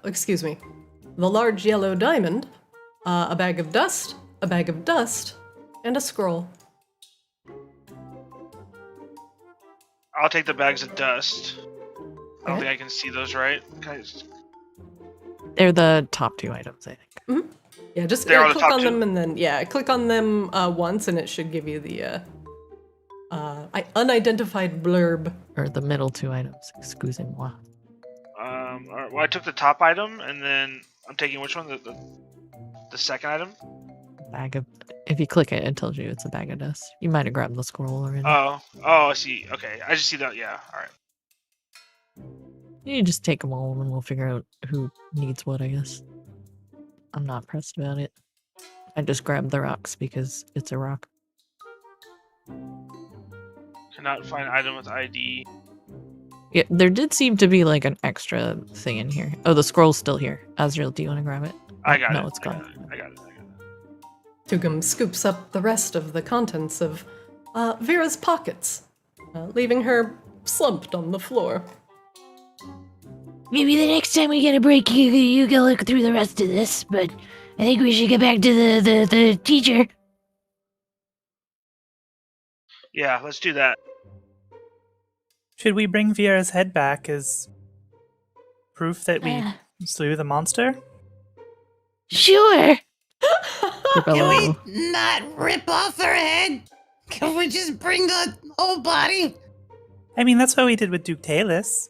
large yellow diamond, a bag of dust, and a scroll. I'll take the bags of dust. I don't think I can see those, right? They're the top 2 items, I think. Yeah, just They're on the click top on 2? them and then, click on them once and it should give you the unidentified blurb. Or the middle 2 items, excusez-moi. Alright, well, I took the top item, and then I'm taking which one? The second item? Bag of... If you click it, it tells you it's a bag of dust. You might have grabbed the scroll already. Oh, I see. Okay, I just see that. Yeah, alright. You just take them all and we'll figure out who needs what, I guess. I'm not pressed about it. I just grabbed the rocks because it's a rock. Cannot find item with ID. Yeah, there did seem to be like an extra thing in here. Oh, the scroll's still here. Azrael, do you want to grab it? I got it. No, it's gone. I got it. Tugum scoops up the rest of the contents of Vera's pockets, leaving her slumped on the floor. Maybe the next time we get a break, you can look through the rest of this, but I think we should get back to the teacher. Yeah, let's do that. Should we bring Vera's head back as proof that we slew the monster? Sure. Can we not rip off her head? Can we just bring the whole body? I mean, that's what we did with Duke Talus.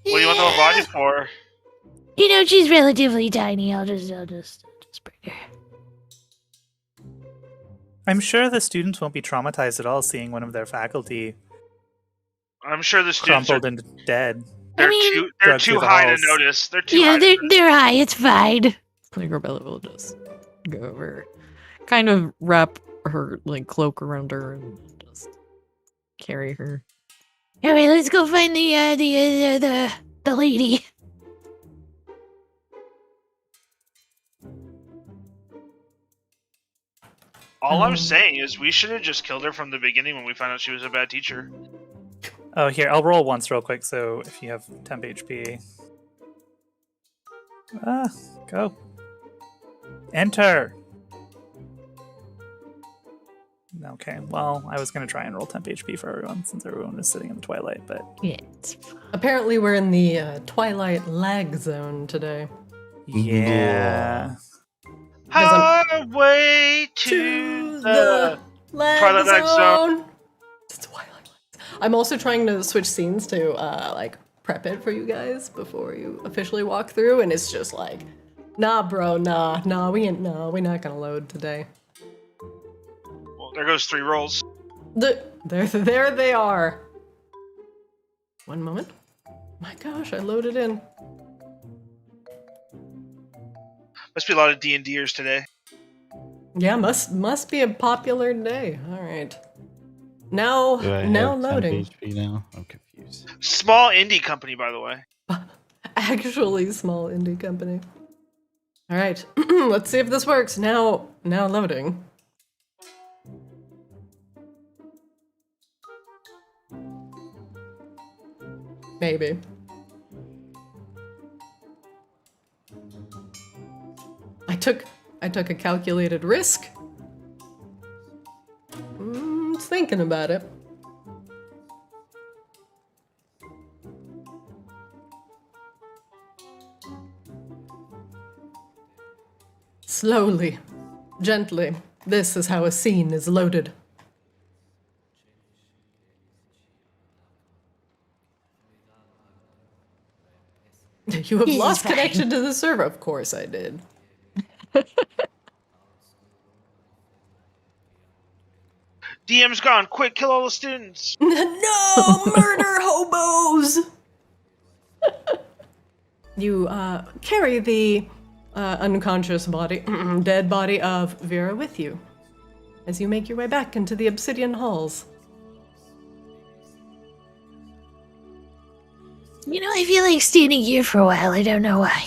What do you want the whole body for? You know, she's relatively tiny. I'll just bring her. I'm sure the students won't be traumatized at all seeing one of their faculty I'm sure the students crumpled and dead. they're drugged too through the high to halls. notice. They're too high. They're high. It's fine. Grabella will just go over, kind of wrap her like cloak around her and just carry her. All right, let's go find the lady. All I'm saying is we should have just killed her from the beginning when we found out she was a bad teacher. Oh, here, I'll roll once real quick, so if you have temp HP. Go. Enter! Okay, well, I was going to try and roll temp HP for everyone, since everyone was sitting in the twilight, but... Yeah, it's fine. Apparently we're in the Twilight lag zone today. Yeah. Highway to the Twilight lag zone. It's Twilight lag zone. I'm also trying to switch scenes to like prep it for you guys before you officially walk through, and it's just like, nah, bro, nah, we're not gonna load today. Well, there goes 3 rolls. There they are. One moment. My gosh, I loaded in. Must be a lot of D&Ders today. Yeah, must be a popular day. All right. Now Do I now have loading. 10 HP now? I'm confused. Small indie company, by the way. Actually small indie company. All right. Let's see if this works. Now loading. Maybe. I took a calculated risk. It's thinking about it. Slowly, gently. This is how a scene is loaded. You have This is lost fine. connection to the server. Of course I did. DM's gone. Quick, kill all the students. No! Murder hobos! You carry the unconscious body, dead body of Vera with you as you make your way back into the Obsidian Halls. You know, I feel like standing here for a while. I don't know why.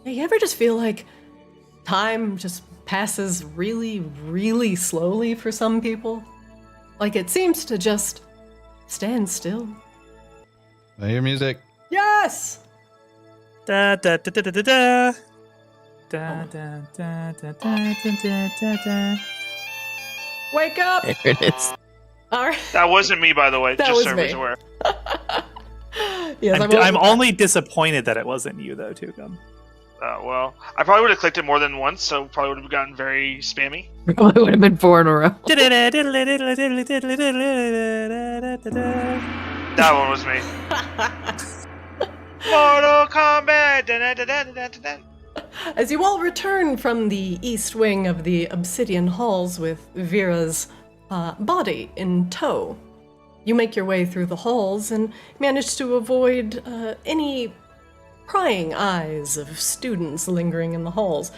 You ever just feel like time just passes really, really slowly for some people? Like it seems to just stand still. I hear music. Yes! Da da da da da da da. Da da da da da da da da. Wake up! There it is. All right. That wasn't me, by the way. That just was so everybody's me. aware. Yes, I'm only disappointed that it wasn't you, though, Tugum. Well, I probably would have clicked it more than once, so probably would have gotten very spammy. Probably would have been 4 in a row. That one was me. Mortal Kombat! Da-da-da-da-da-da-da. As you all return from the east wing of the Obsidian Halls with Vera's body in tow, you make your way through the halls and manage to avoid any prying eyes of students lingering in the halls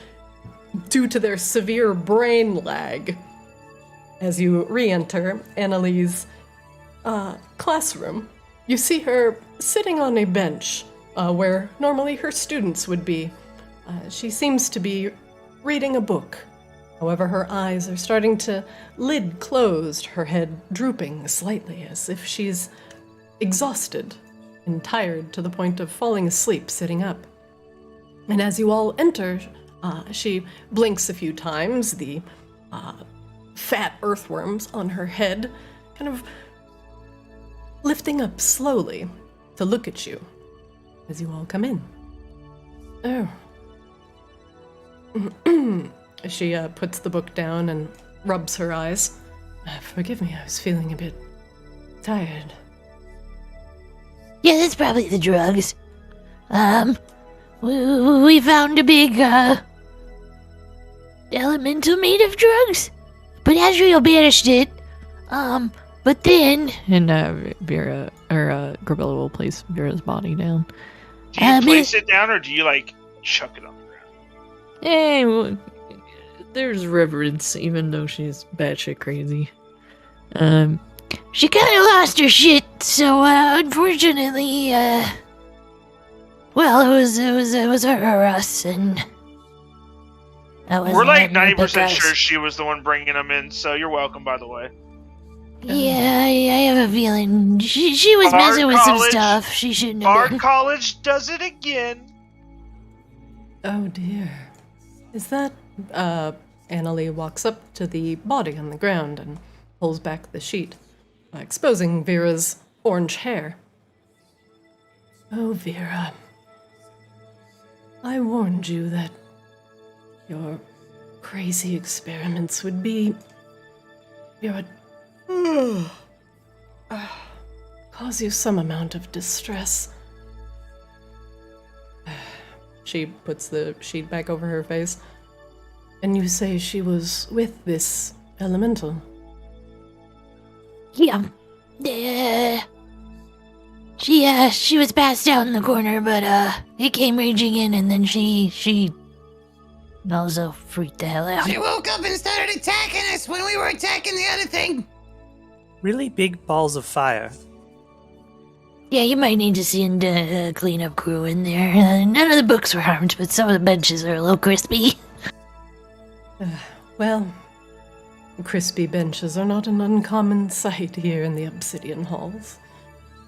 due to their severe brain lag. As you re-enter Annalie's classroom, you see her sitting on a bench where normally her students would be. She seems to be reading a book. However, her eyes are starting to lid closed, her head drooping slightly as if she's exhausted and tired to the point of falling asleep sitting up. And as you all enter, she blinks a few times, the fat earthworms on her head kind of lifting up slowly to look at you as you all come in. Oh. She puts the book down and rubs her eyes. Forgive me, I was feeling a bit tired. Yeah, that's probably the drugs. We found a big, elemental made of drugs, but Asriel banished it. But then... And Vera, or Grabella will place Vera's body down. Do you place it down, or do you, like, chuck it on the ground? Well, there's reverence, even though she's batshit crazy. She kind of lost her shit, so, unfortunately, well, it was her or us, and... We're like 90% sure she was the one bringing them in, so you're welcome, by the way. Yeah, I have a feeling she was Bard messing with some College- stuff she shouldn't have Bard done. College does it again. Oh dear. Is that... Annalie walks up to the body on the ground and pulls back the sheet, exposing Vera's orange hair. Oh, Vera. I warned you that your crazy experiments would be... cause you some amount of distress. She puts the sheet back over her face. And you say she was with this elemental? Yeah. She was passed out in the corner, but it came raging in, and then she also freaked the hell out. She woke up and started attacking us when we were attacking the other thing. Really big balls of fire. Yeah, you might need to send a cleanup crew in there. None of the books were harmed, but some of the benches are a little crispy. Well, crispy benches are not an uncommon sight here in the Obsidian Halls.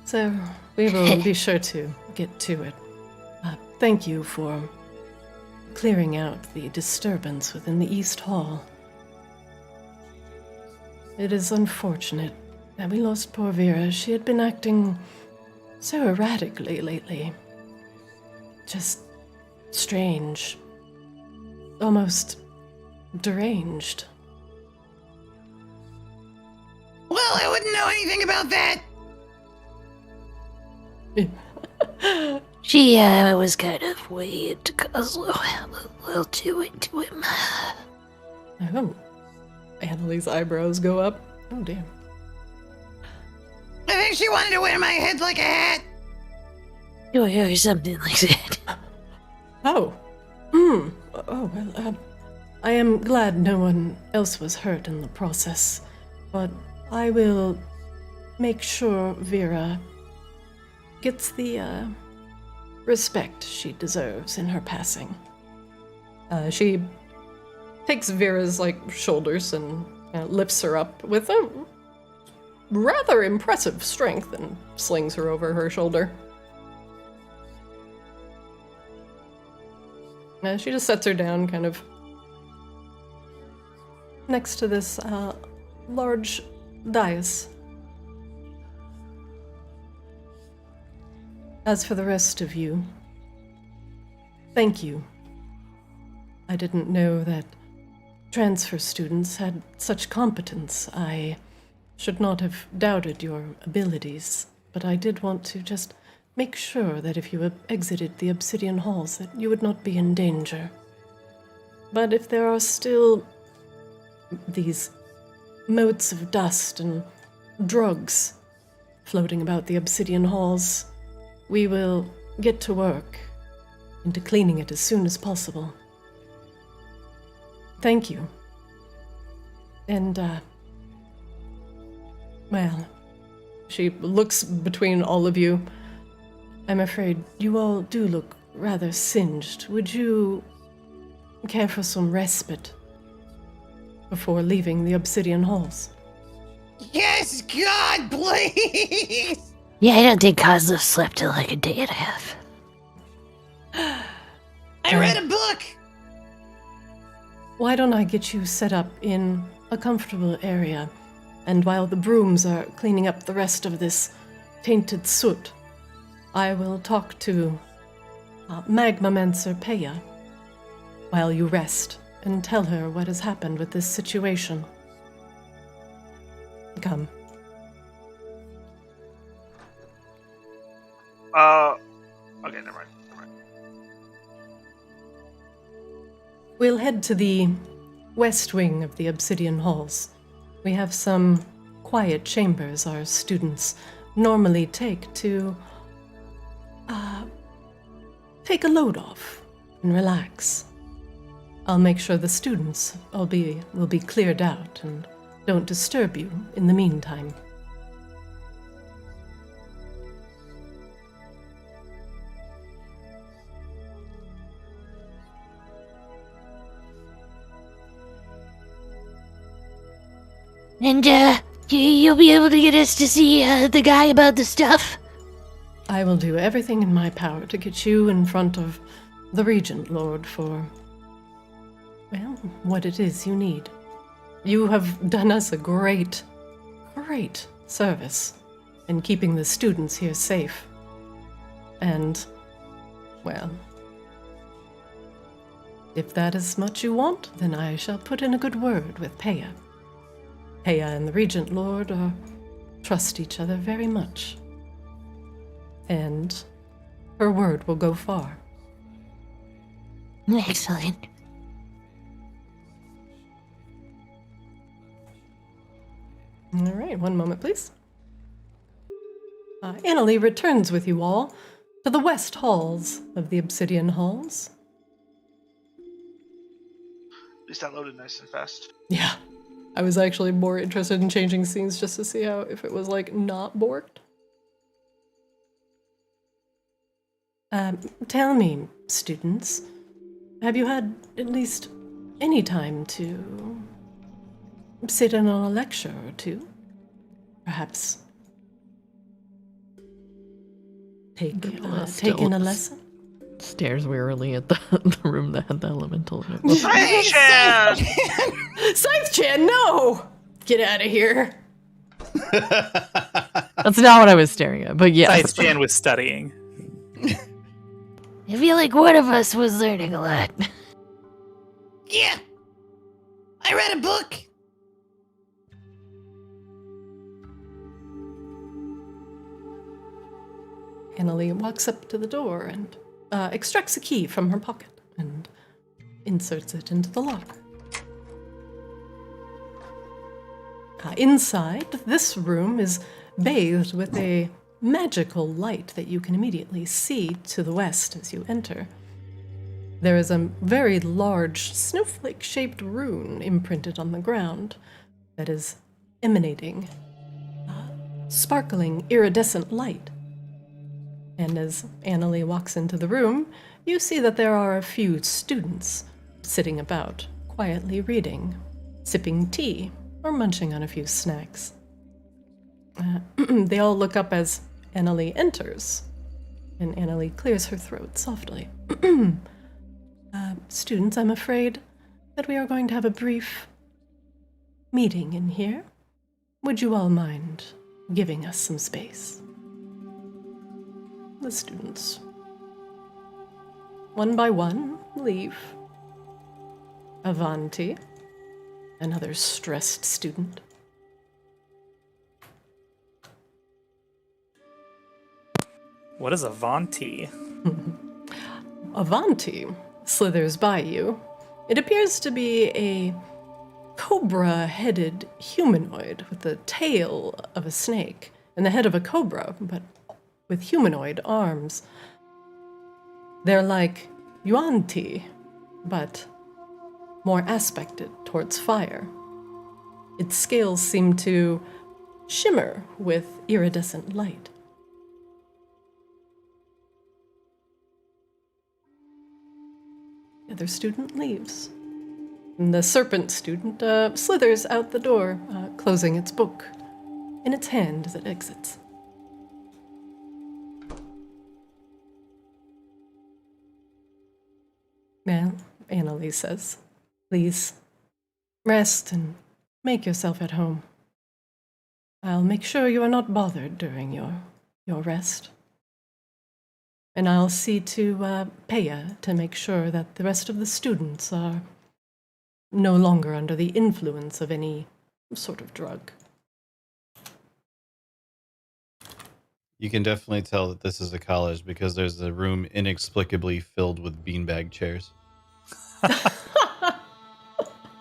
So, we will be sure to get to it. Thank you for clearing out the disturbance within the East Hall. It is unfortunate that we lost poor Vera. She had been acting so erratically lately. Just strange. Almost deranged. Well, I wouldn't know anything about that. She was kind of way into Coslow, a little too into him. Oh. Annalie's eyebrows go up. Oh, dear. I think she wanted to wear my head like a hat. Or something like that. Oh. Oh, well, I am glad no one else was hurt in the process, but I will make sure Vera gets the respect she deserves in her passing. She takes Vera's shoulders and lifts her up with a rather impressive strength and slings her over her shoulder. She just sets her down kind of next to this large dais. As for the rest of you, thank you. I didn't know that transfer students had such competence. I should not have doubted your abilities, but I did want to just make sure that if you exited the Obsidian Halls that you would not be in danger. But if there are still these motes of dust and drugs floating about the Obsidian Halls, we will get to work into cleaning it as soon as possible. Thank you. And, well, she looks between all of you. I'm afraid you all do look rather singed. Would you care for some respite before leaving the Obsidian Halls? Yes, God, please. Yeah, I don't think Coslow slept in like a day and a half. I read a book. Why don't I get you set up in a comfortable area, and while the brooms are cleaning up the rest of this tainted soot, I will talk to Magmamancer Peya while you rest and tell her what has happened with this situation. Come. Okay, never mind. We'll head to the west wing of the Obsidian Halls. We have some quiet chambers our students normally take to take a load off and relax. I'll make sure the students will be cleared out and don't disturb you in the meantime. And, you'll be able to get us to see, the guy about the stuff? I will do everything in my power to get you in front of the Regent Lord for, well, what it is you need. You have done us a great service in keeping the students here safe. And, well, if that is much you want, then I shall put in a good word with Peya. Peya and the Regent Lord trust each other very much. And her word will go far. Excellent. All right, one moment, please. Annalie returns with you all to the west halls of the Obsidian Halls. At least that loaded nice and fast. Yeah. I was actually more interested in changing scenes just to see how, if it was, like, not borked. Tell me, students, have you had at least any time to sit in on a lecture or two? Perhaps take in a lesson? Stares wearily at the room that had the elemental in it. Scythe-chan! Scythe-chan, no! Get out of here. That's not what I was staring at, but yeah. Scythe-chan was studying. I feel like one of us was learning a lot. Yeah. I read a book. Annalie walks up to the door and extracts a key from her pocket and inserts it into the lock. Inside, this room is bathed with a magical light that you can immediately see to the west as you enter. There is a very large snowflake-shaped rune imprinted on the ground that is emanating sparkling, iridescent light. And as Annalie walks into the room, you see that there are a few students sitting about, quietly reading, sipping tea, or munching on a few snacks. They all look up as Annalie enters, and Annalie clears her throat softly. Students, I'm afraid that we are going to have a brief meeting in here. Would you all mind giving us some space? The students, one by one, leave. Avanti, another stressed student. What is Avanti? Avanti slithers by you. It appears to be a cobra-headed humanoid with the tail of a snake and the head of a cobra, but with humanoid arms. They're like Yuan-Ti, but more aspected towards fire. Its scales seem to shimmer with iridescent light. The other student leaves. And the serpent student slithers out the door, closing its book in its hand as it exits. Well, Annalie says, please rest and make yourself at home. I'll make sure you are not bothered during your rest. And I'll see to Peya to make sure that the rest of the students are no longer under the influence of any sort of drug. You can definitely tell that this is a college because there's a room inexplicably filled with beanbag chairs.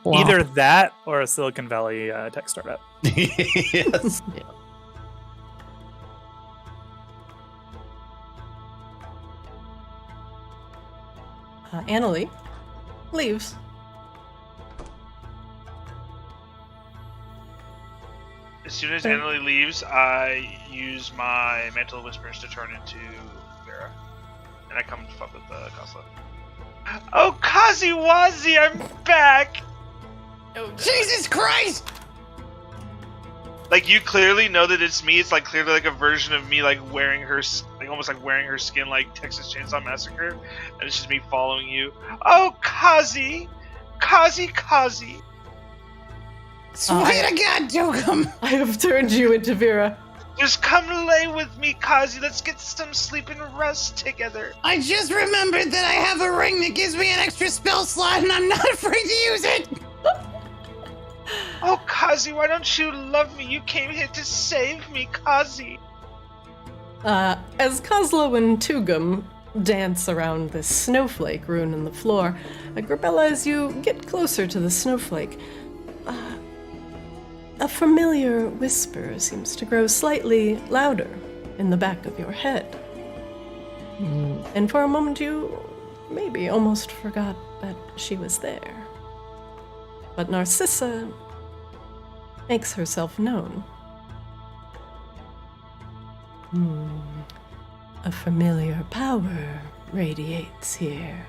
Wow. Either that or a Silicon Valley tech startup. Yes. Yeah. Annalie leaves. As soon as Annalie leaves, I use my Mantle Whispers to turn into Vera. And I come to fuck with Kozlo. Oh, Kaziwazi, I'm back! Jesus Christ! Like, you clearly know that it's me. It's, like, clearly, like, a version of me, like, wearing her, like, almost like wearing her skin, like Texas Chainsaw Massacre. And it's just me following you. Oh, Kazi! Kazi! Swear to God, Jokum! I have turned you into Vera. Just come lay with me, Kazi. Let's get some sleep and rest together. I just remembered that I have a ring that gives me an extra spell slot and I'm not afraid to use it! Oh, Kazi, why don't you love me? You came here to save me, Kazi. As Kozlo and Tugum dance around this snowflake rune in the floor, Grabella, as you get closer to the snowflake, a familiar whisper seems to grow slightly louder in the back of your head. Mm, And for a moment you maybe almost forgot that she was there. But Narcissa makes herself known. A familiar power radiates here.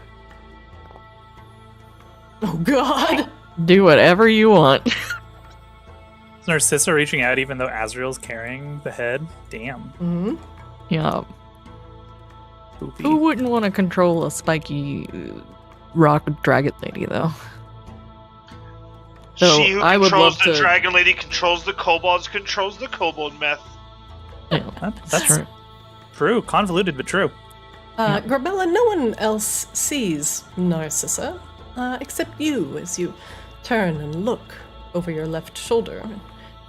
Oh God! do whatever you want. Is Narcissa reaching out even though Azrael's carrying the head? Damn. Hmm? Yeah. Poopy. Who wouldn't want to control a spiky rock dragon lady, though? So She who I would controls love the to. dragon lady controls the kobolds, controls the kobold meth. Yeah, That's true. true. Convoluted, but true. Grabella, no one else sees Narcissa, except you as you turn and look over your left shoulder.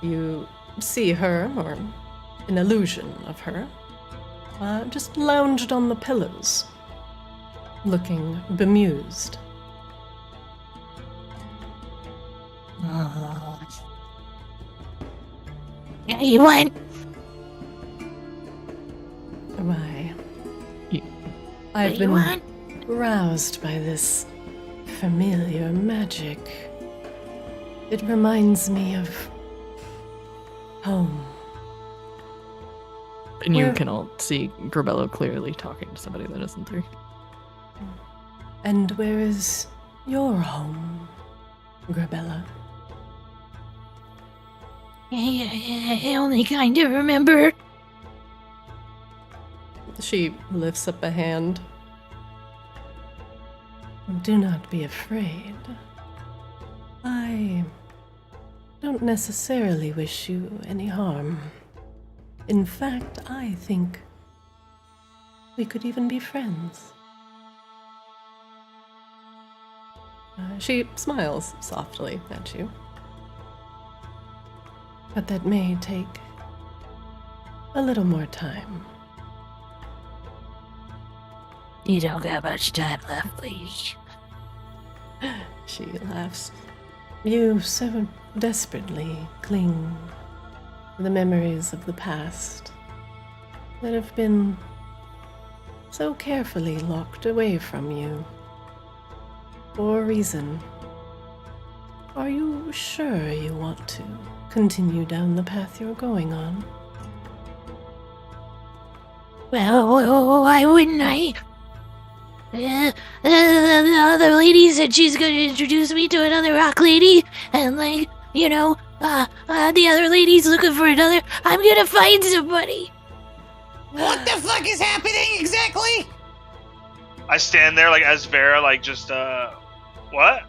You see her, or an illusion of her, just lounged on the pillows, looking bemused. Yeah, you won. Why? You- I've You been won. roused by this familiar magic. It reminds me of home. And you Where- can all see Grabello clearly talking to somebody that isn't there. And where is your home, Grabella? I only kind of remember. She lifts up a hand. Do not be afraid. I don't necessarily wish you any harm. In fact, I think we could even be friends. She smiles softly at you. But that may take a little more time. You don't got much time left, please. She laughs. You so desperately cling to the memories of the past that have been so carefully locked away from you. For a reason. Are you sure you want to continue down the path you're going on? Well, why wouldn't I? The other lady said she's gonna introduce me to another rock lady, and the other lady's looking for another. I'm gonna find somebody. What the fuck is happening exactly? I stand there like as Vera, like just what?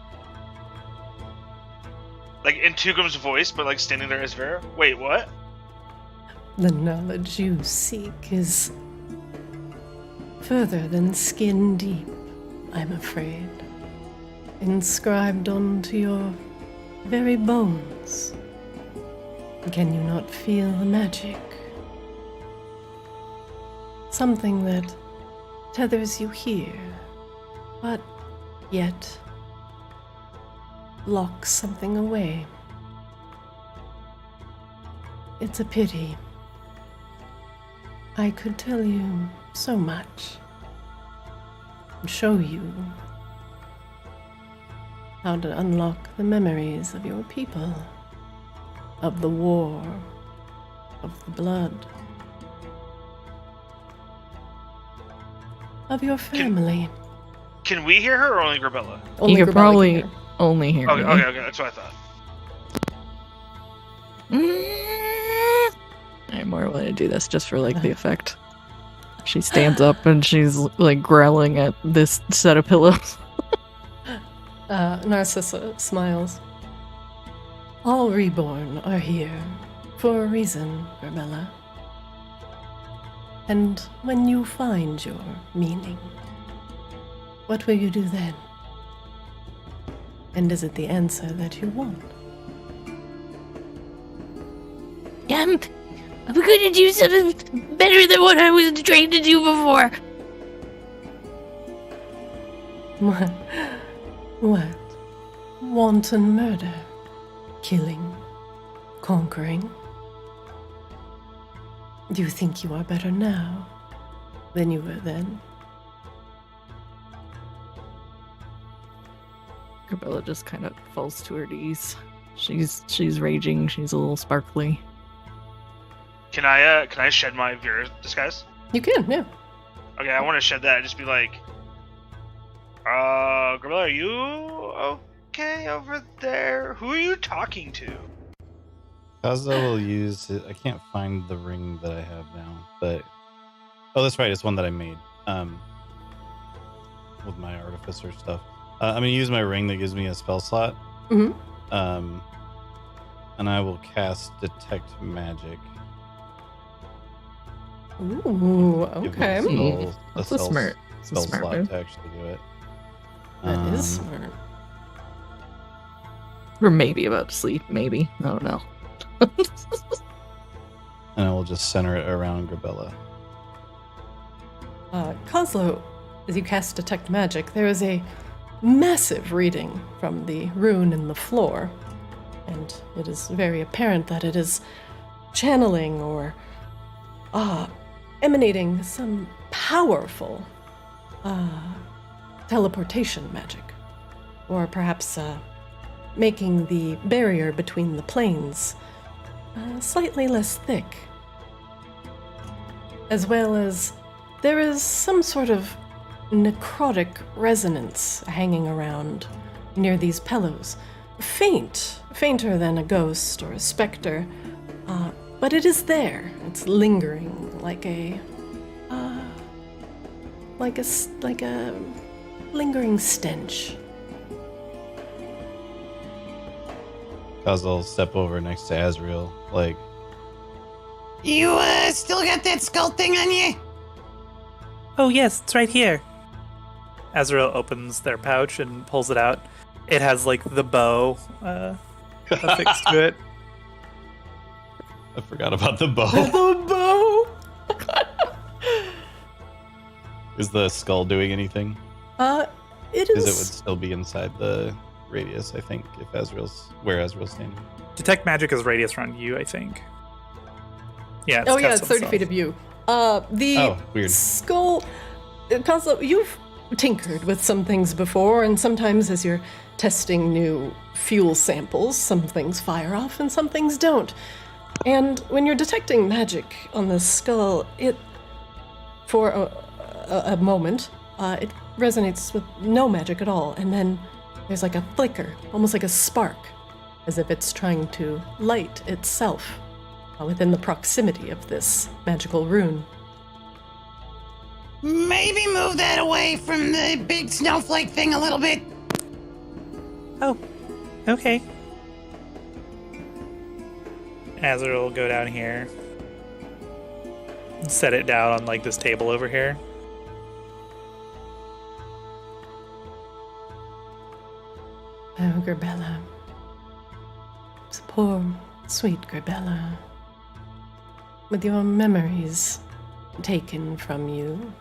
Like in Tugum's voice, but like standing there as Vera. Wait, what? The knowledge you seek is further than skin deep, I'm afraid. Inscribed onto your very bones. Can you not feel the magic? Something that tethers you here, but yet locks something away. It's a pity. I could tell you so much, and show you how to unlock the memories of your people, of the war, of the blood, of your family. Can we hear her or only Grabella? Only You could Grabella probably can hear. only hear Okay, me. okay, that's what I thought. I'm more willing to do this just for like the effect. She stands up and she's like growling at this set of pillows. Narcissa smiles. All reborn are here for a reason, Grabella. And when you find your meaning, what will you do then? And is it the answer that you want? I'm gonna do something better than what I was trained to do before. What? Wanton murder? Killing? Conquering? Do you think you are better now than you were then? Gabella just kind of falls to her knees. She's raging. She's a little sparkly. Can I shed my Vera disguise? You can, yeah. Okay, I want to shed that and just be like, Gabella, are you okay over there? Who are you talking to? Kazuo will use it. I can't find the ring that I have now, but that's right. It's one that I made with my artificer stuff. I'm gonna use my ring that gives me a spell slot. Mm-hmm. And I will cast Detect Magic. Ooh, Give me okay. That's a smart slot move. to actually do it. That is smart. We're maybe about to sleep. Maybe. I don't know. And I will just center it around Grabella. Kozlo, as you cast Detect Magic, there is a massive reading from the rune in the floor, and it is very apparent that it is channeling or emanating some powerful teleportation magic, or perhaps making the barrier between the planes slightly less thick, as well as there is some sort of necrotic resonance hanging around near these pillows. Fainter than a ghost or a specter, but it is there. It's lingering like a lingering stench. Kazuo will step over next to Azriel, like, You still got that skull thing on you? Oh yes, it's right here. Azrael opens their pouch and pulls it out. It has like the bow affixed to it. I forgot about the bow. The bow. Is the skull doing anything? It Because it would is. still be inside the radius, I think, if where Azrael's standing. Detect magic is radius around you, I think. Yeah. Oh yeah, it's cast 30 on feet of you. The Weird. skull. Kozlo, you've tinkered with some things before, and sometimes as you're testing new fuel samples, some things fire off and some things don't. And when you're detecting magic on the skull, it, for a moment, it resonates with no magic at all, and then there's like a flicker, almost like a spark, as if it's trying to light itself within the proximity of this magical rune. Maybe move that away from the big snowflake thing a little bit. Oh, okay. Azrael will go down here. And set it down on like this table over here. Oh, Gerbella. It's poor, sweet Gerbella. With your memories taken from you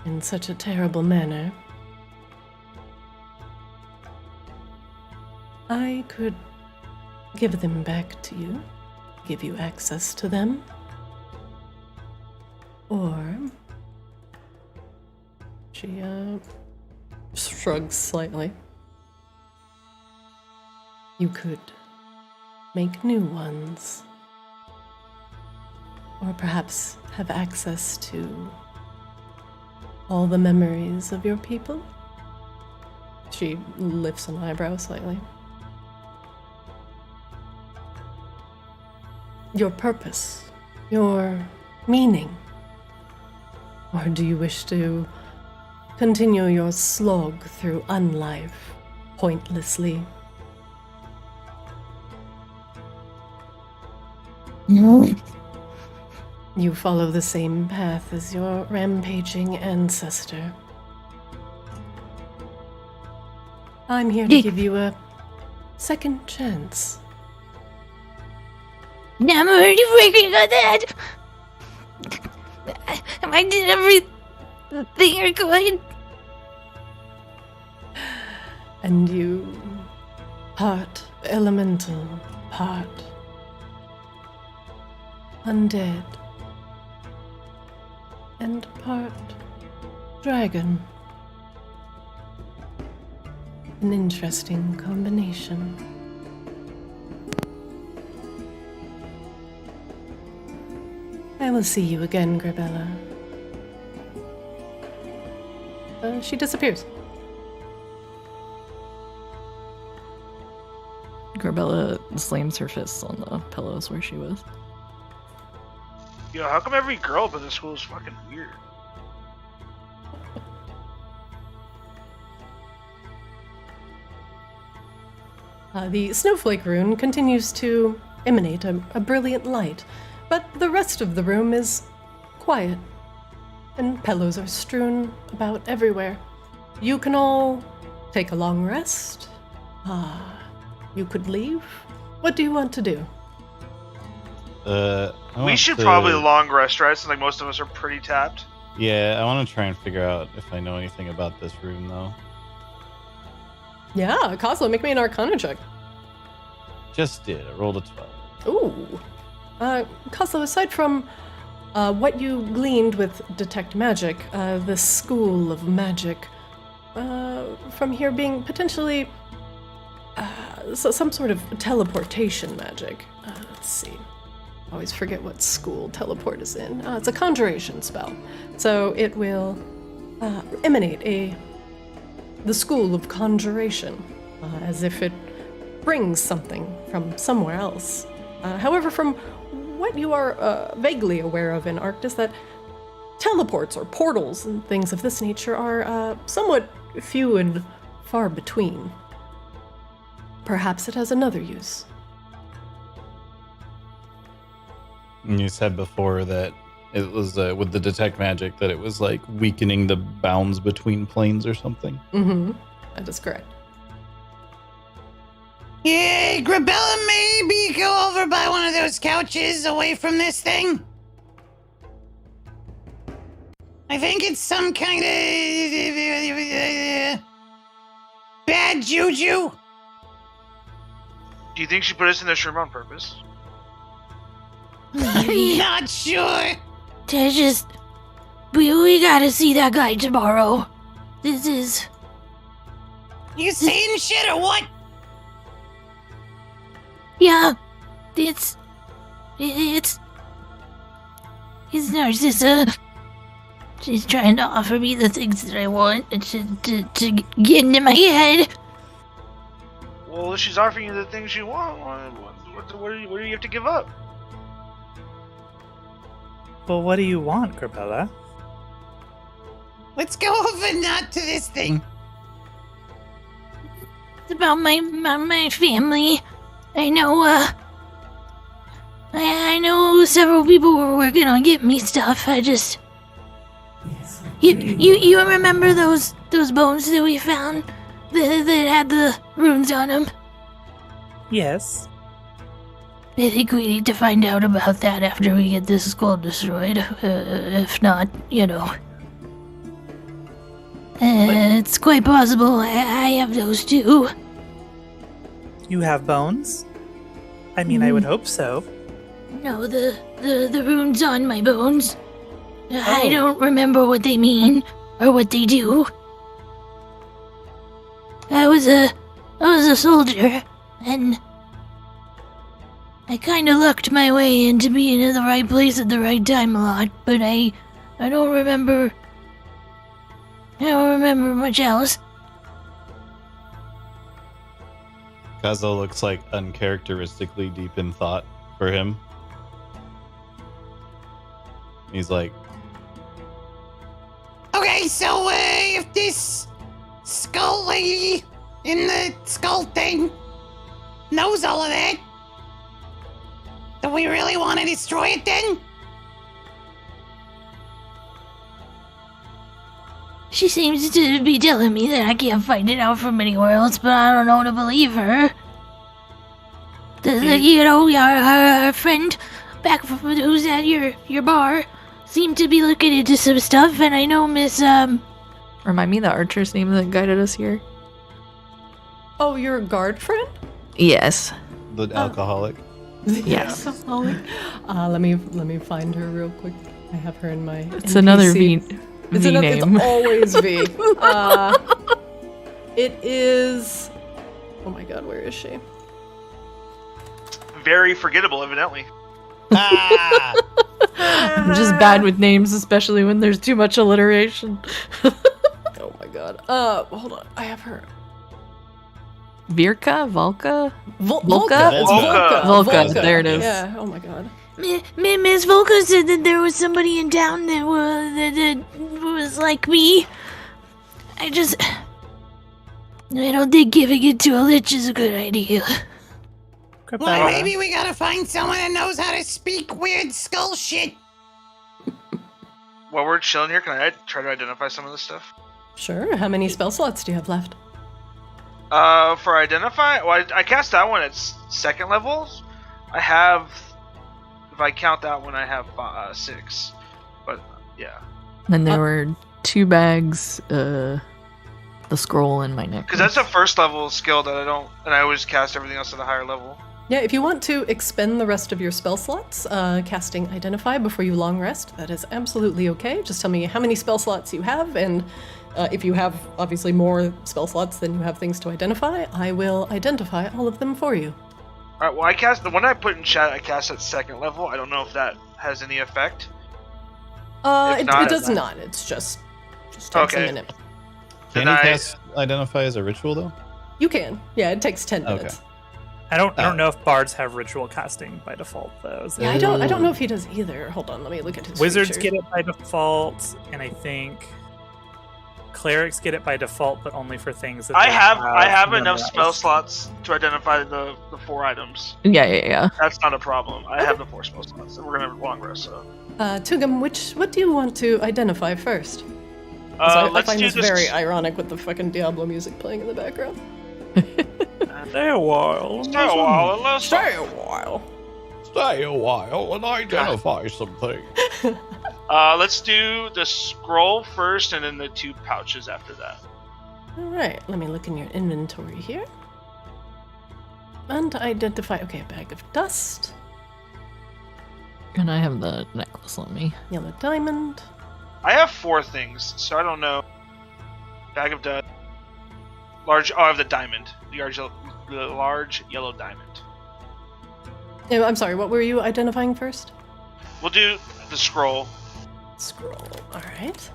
in such a terrible manner, I could give them back to you, give you access to them, or she shrugs slightly. You could make new ones, or perhaps have access to all the memories of your people. She lifts an eyebrow slightly. Your purpose, your meaning. Or do you wish to continue your slog through unlife pointlessly? You follow the same path as your rampaging ancestor. I'm here to give you a second chance. Now I'm already breaking on that. I did everything you're going. And you, part elemental, part undead, and part dragon. An interesting combination. I will see you again, Grabella. She disappears. Grabella slams her fists on the pillows where she was. Yo, how come every girl up in this school is fucking weird? The snowflake rune continues to emanate a brilliant light, but the rest of the room is quiet, and pillows are strewn about everywhere. You can all take a long rest. You could leave. What do you want to do? We should probably long rest, right? Since like most of us are pretty tapped. Yeah, I want to try and figure out if I know anything about this room, though. Yeah, Kozlo, make me an Arcana check. Just did. I rolled a 12. Ooh. Kozlo, aside from what you gleaned with Detect Magic, the school of magic, from here being potentially some sort of teleportation magic. Let's see. I always forget what school teleport is in. It's a conjuration spell. So it will emanate the school of conjuration, as if it brings something from somewhere else. However, from what you are vaguely aware of in Arctis, that teleports or portals and things of this nature are somewhat few and far between. Perhaps it has another use. You said before that it was with the detect magic that it was like weakening the bounds between planes or something. Mm-hmm. That is correct. Yeah, Grabella, maybe go over by one of those couches away from this thing. I think it's some kind of bad juju. Do you think she put us in this room on purpose? I'm not sure. We gotta see that guy tomorrow. This is... You saying shit or what? Yeah, it's Narcissa. She's trying to offer me the things that I want to get into my head. Well, if she's offering you the things you want, what do you have to give up? Well, what do you want, Grabella? Let's go over not to this thing. It's about my family. I know, I know several people were working on getting me stuff. I just... You remember those bones that we found? That had the runes on them? Yes. I think we need to find out about that after we get this skull destroyed. If not, you know... it's quite possible I have those too. You have bones? I mean, I would hope so. No, the runes on my bones. I don't remember what they mean or what they do. I was a soldier, and I kind of lucked my way into being in the right place at the right time a lot, but I don't remember. I don't remember much else. Kazo looks like uncharacteristically deep in thought for him. He's like, Okay, so if this skull lady in the skull thing knows all of that, do we really want to destroy it then? She seems to be telling me that I can't find it out from anywhere else, but I don't know to believe her. You know, our friend back from who's at your bar seemed to be looking into some stuff, and I know Miss Remind me the archer's name that guided us here. Oh, your guard friend? Yes. the alcoholic. Yes. Let me find her real quick. I have her in my. It's another V, It's, v name. It's always V. It is. Oh my god, where is she? Very forgettable, evidently. Ah! I'm just bad with names, especially when there's too much alliteration. Oh my god. Hold on. I have her. Virka? Volka? Volka. It's Volka. Volka, there it is. Yeah. Oh my god. Miss Volko said that there was somebody in town that was like me. I don't think giving it to a lich is a good idea. Well, maybe we gotta find someone that knows how to speak weird skull shit. While we're chilling here, can I try to identify some of this stuff? Sure. How many spell slots do you have left? For identify, well, I cast that one at second levels. I have, if I count that one, I have 6. But yeah. And there were 2 bags, the scroll, and my necklace. Because that's a first level skill that I don't, and I always cast everything else at a higher level. Yeah, if you want to expend the rest of your spell slots, casting Identify before you long rest, that is absolutely okay. Just tell me how many spell slots you have, and if you have obviously more spell slots than you have things to identify, I will identify all of them for you. Alright, well, I cast, the one I put in chat, I cast at second level. I don't know if that has any effect. It does not. It's just takes a minute. Can you cast Identify as a ritual, though? You can. Yeah, it takes 10 minutes. Okay. I don't know if bards have ritual casting by default though. So Yeah, I don't know if he does either. Hold on, let me look at his Wizards features. get it by default, and I think clerics get it by default, but only for things that I have enough memorized. spell slots to identify the 4 items. Yeah. That's not a problem. I have the 4 spell slots, and we're gonna have a long rest. So. Tugum, what do you want to identify first? I Let's find do this this. very ironic with the fucking Diablo music playing in the background. Stay a while. Stay a while and let's Stay a while. Stay a while and identify something. Let's do the scroll first, and then the 2 pouches after that. All right, let me look in your inventory here. And identify, okay, a bag of dust, And I have the necklace on me. yellow diamond. I have 4 things, so I don't know. Bag of dust. I have the diamond. The large yellow diamond. I'm sorry, what were you identifying first? We'll do the scroll. Scroll, all right.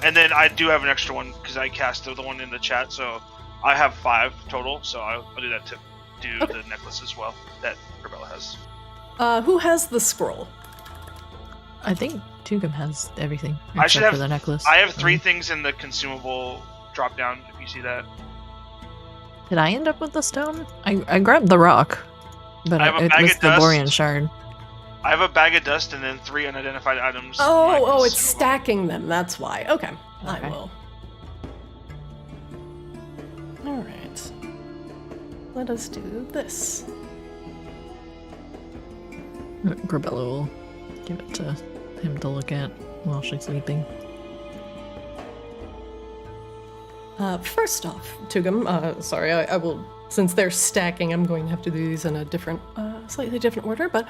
And then I do have an extra one because I cast the one in the chat, so I have 5 total. So I'll do that to do the necklace as well that Rebella has. Who has the scroll? I think Tugum has everything. I should except have for the necklace. I have 3 things in the consumable drop down. If you see that, Did I end up with the stone? I grabbed the rock, but I have a it bag was of the dust. Borean shard. I have a bag of dust and then 3 unidentified items. in my Oh, it's consumable. stacking them, that's why. Okay, I Okay. will. All right. Let us do this. Grabella will give it to him to look at while she's sleeping. First off, Tugum, sorry, I will, since they're stacking, I'm going to have to do these in a different, slightly different order, but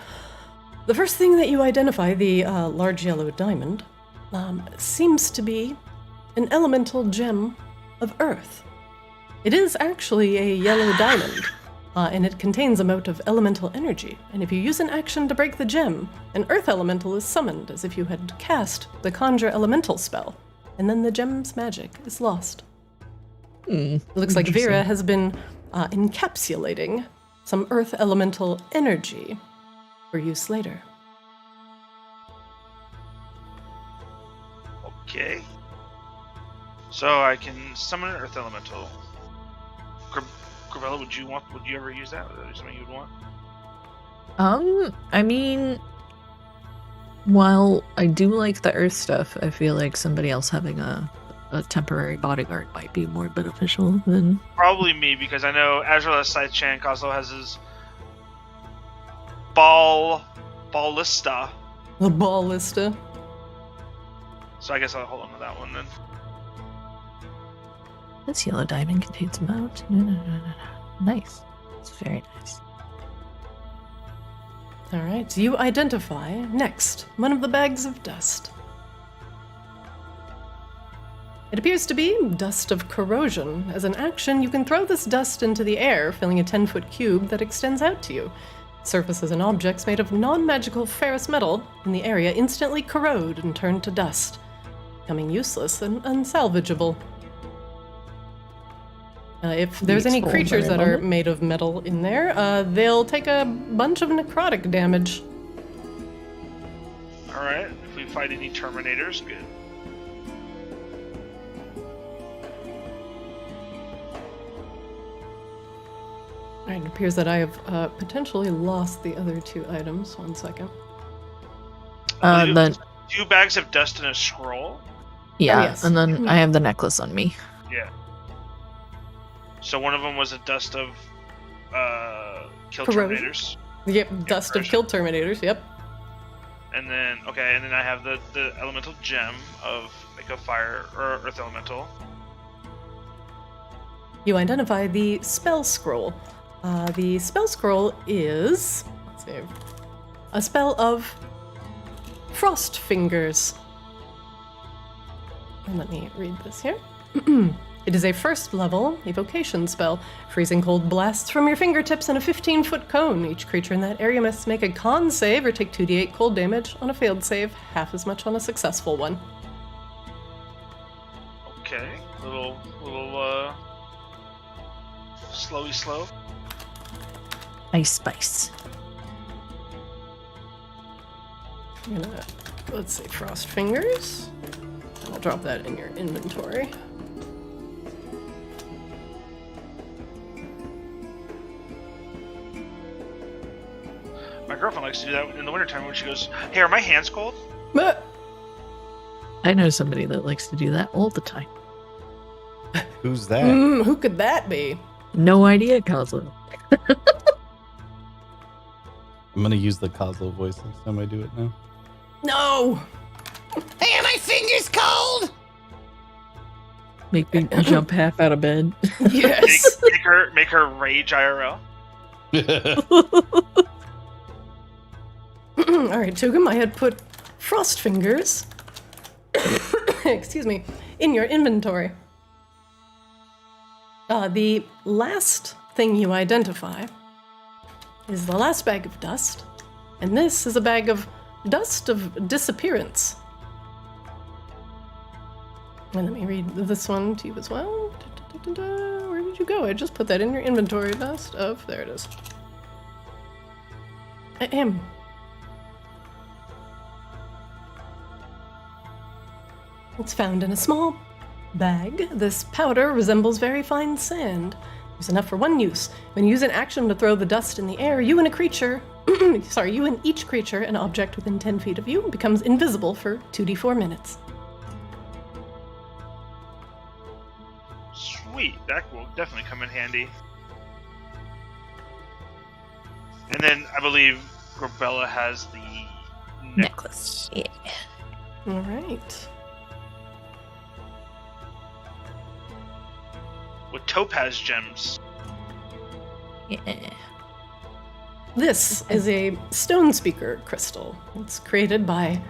the first thing that you identify, the large yellow diamond, seems to be an elemental gem of earth. It is actually a yellow diamond, and it contains a mote of elemental energy, and if you use an action to break the gem, an earth elemental is summoned as if you had cast the conjure elemental spell, and then the gem's magic is lost. It looks like Vera has been encapsulating some earth elemental energy for use later. Okay. So I can summon an earth elemental. Gravella, would you ever use that? Is that something you would want? I mean, while I do like the earth stuff, I feel like somebody else having a temporary bodyguard might be more beneficial than... Probably me, because I know Azrael Scythe-chan Kozlo has his ballista. The ballista. So I guess I'll hold on to that one then. This yellow diamond contains moat. No. Nice. It's very nice. All right, you identify next one of the bags of dust. It appears to be dust of corrosion. As an action, you can throw this dust into the air, filling a 10-foot cube that extends out to you. Surfaces and objects made of non-magical ferrous metal in the area instantly corrode and turn to dust, becoming useless and unsalvageable. If there's any creatures that are made of metal in there, they'll take a bunch of necrotic damage. Alright, if we fight any Terminators, good. Alright, it appears that I have potentially lost the other two items. 1 second. Then 2 bags of dust and a scroll? yeah, Oh, yes. and then I have the necklace on me. Yeah. So one of them was a dust of kill Corrosion. Terminators. Yep, dust of kill Terminators, yep. And then I have the elemental gem of like a fire or earth elemental. You identify the spell scroll. The spell scroll is, let's see, a spell of Frost Fingers. And let me read this here. It is a first level evocation spell. Freezing cold blasts from your fingertips in a 15-foot cone. Each creature in that area must make a con save or take 2d8 cold damage on a failed save, half as much on a successful one. Okay, little slowy slow. Ice spice. I'm gonna, let's see, Frost Fingers. I'll drop that in your inventory. My girlfriend likes to do that in the wintertime when she goes, "Hey, are my hands cold?" But I know somebody that likes to do that all the time. Who's that? who could that be? No idea, Kazu. I'm gonna use the Kozlo voice next time I do it now. No! Hey, are my fingers cold? Make me jump half out of bed. Yes! make her rage IRL. Alright, Tugum, I had put Frost Fingers, excuse me, in your inventory. The last thing you identify is the last bag of dust, and this is a bag of dust of disappearance. And let me read this one to you as well. Where did you go? I just put that in your inventory. Dust of... There it is. Ahem. It's found in a small bag. This powder resembles very fine sand. There's enough for one use. When you use an action to throw the dust in the air, you and a creature... sorry, you and each creature, an object within 10 feet of you, becomes invisible for 2d4 minutes. Sweet, that will definitely come in handy. And then I believe Grabella has the Necklace. Yeah. Alright. with topaz gems. Yeah. This is a stone speaker crystal. It's created by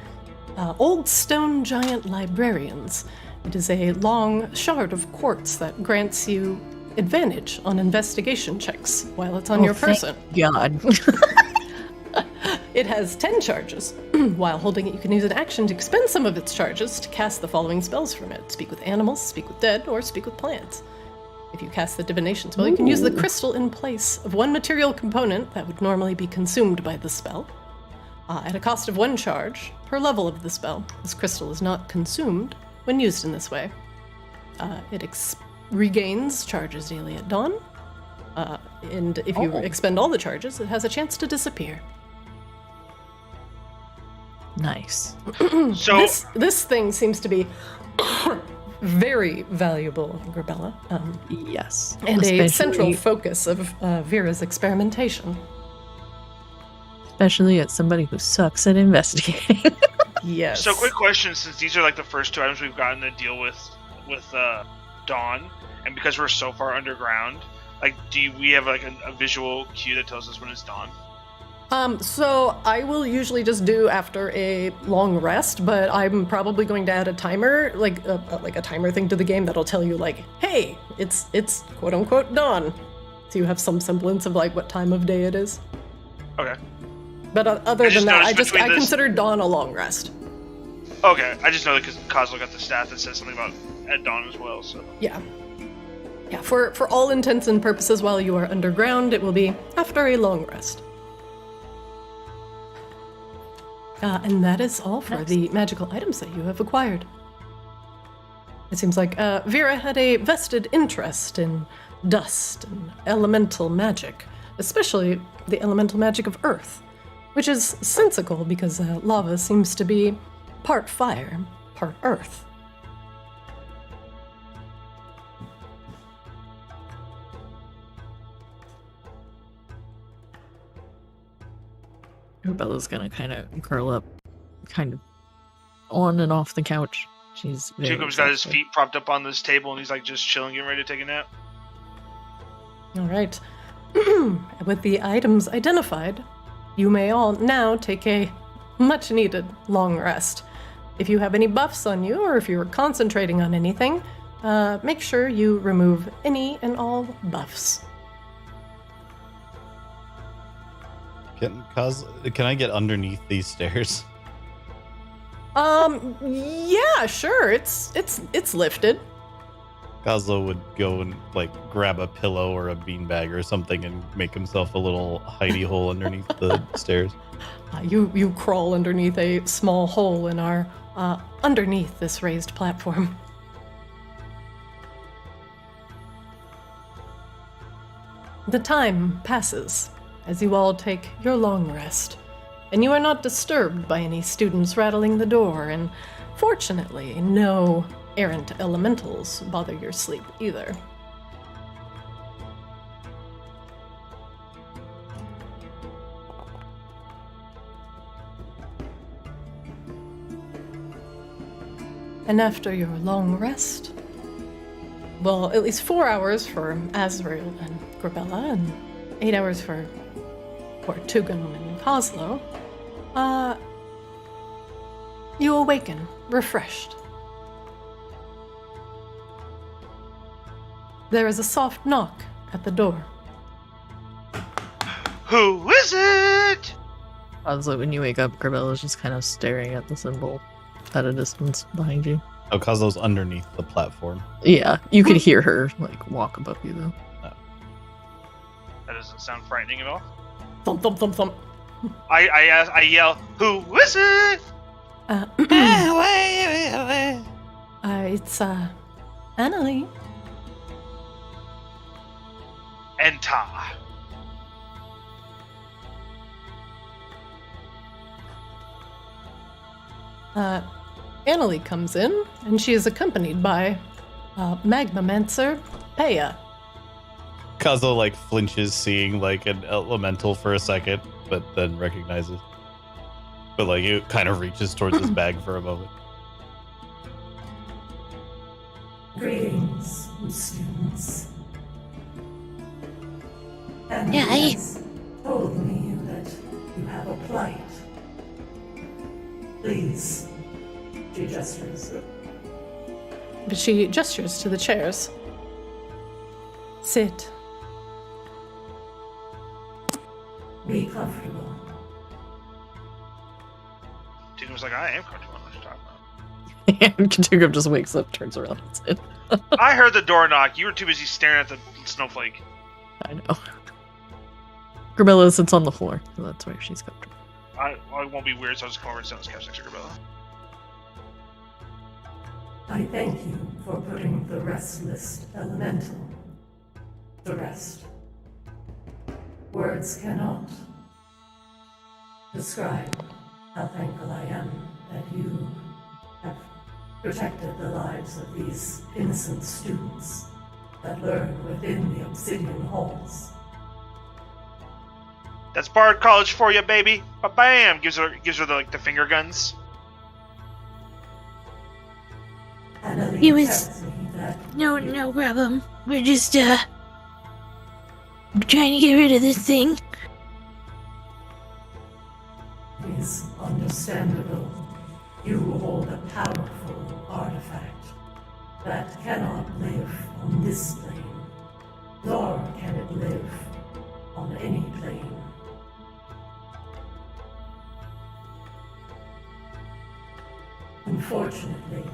old stone giant librarians. It is a long shard of quartz that grants you advantage on investigation checks while it's on your person. God. It has 10 charges. While holding it, you can use an action to expend some of its charges to cast the following spells from it. Speak with animals, speak with dead, or speak with plants. If you cast the divination spell, you can use the crystal in place of one material component that would normally be consumed by the spell. At a cost of 1 charge per level of the spell, this crystal is not consumed when used in this way. It regains charges daily at dawn, and if you expend all the charges, it has a chance to disappear. Nice. So This thing seems to be very valuable, Grabella, Yes. and a Especially- central focus of Vera's experimentation. Especially at somebody who sucks at investigating. Yes. So, quick question: since these are like the first 2 items we've gotten to deal with Dawn, and because we're so far underground, like, we have like a visual cue that tells us when it's dawn? So I will usually just do after a long rest, but I'm probably going to add a timer, like a timer thing to the game that'll tell you like, hey, it's quote unquote dawn. So you have some semblance of like what time of day it is. Okay. But other than that, I noticed between this- consider dawn a long rest. Okay, I just know that because Kozlo got the stat that says something about at dawn as well, so. Yeah. Yeah, for all intents and purposes, while you are underground, it will be after a long rest. And that is all for the magical items that you have acquired. It seems like Vera had a vested interest in dust and elemental magic, especially the elemental magic of earth, which is sensical because lava seems to be part fire, part earth. Bella's gonna kind of curl up, kind of on and off the couch. She's very Jacob's got his exhausted. feet propped up on this table and he's like just chilling, getting ready to take a nap. All right. With the items identified, you may all now take a much-needed long rest. If you have any buffs on you, or if you are concentrating on anything, make sure you remove any and all buffs. Can I get underneath these stairs? Yeah, sure. It's lifted. Kozlo would go and like grab a pillow or a beanbag or something and make himself a little hidey hole underneath the stairs. You crawl underneath a small hole in our underneath this raised platform. The time passes as you all take your long rest, and you are not disturbed by any students rattling the door, and fortunately, no errant elementals bother your sleep either. And after your long rest, well, at least 4 hours for Azrael and Grabella, and 8 hours for Tugum and Kozlo, you awaken, refreshed. There is a soft knock at the door. Who is it? Also, when you wake up, Grabella's just kind of staring at the symbol at a distance behind you. Oh, Kozlo's underneath the platform. Yeah, you could hear her like walk above you though. That doesn't sound frightening at all. Thump, thump, thump, thump. I yell, who is it? It's Annalie. Enter. Annalie comes in, and she is accompanied by Magmamancer Peya. Kozlo like flinches seeing like an elemental for a second, but then recognizes. But like it kind of reaches towards his bag for a moment. Greetings, students. And Yeah, has told me that you have a plight. Please, she gestures. But she gestures to the chairs. Sit. Be comfortable. Tigum was like, I am comfortable. What you talking about? And Tugum just wakes up, turns around, and says, I heard the door knock. You were too busy staring at the snowflake. I know. Grabella sits on the floor, so that's where she's comfortable. I won't be weird, so I'll just come over and sit on this couch next to Grabella. I thank you for putting the restless elemental to rest. Words cannot describe how thankful I am that you have protected the lives of these innocent students that learn within the Obsidian Halls. That's Bard College for you, baby. Ba-bam! Gives her the finger guns. Annalie He was- tells me that No problem. We're just, trying to get rid of this thing. understandable. You hold a powerful artifact that cannot live on this plane, nor can it live on any plane. Unfortunately,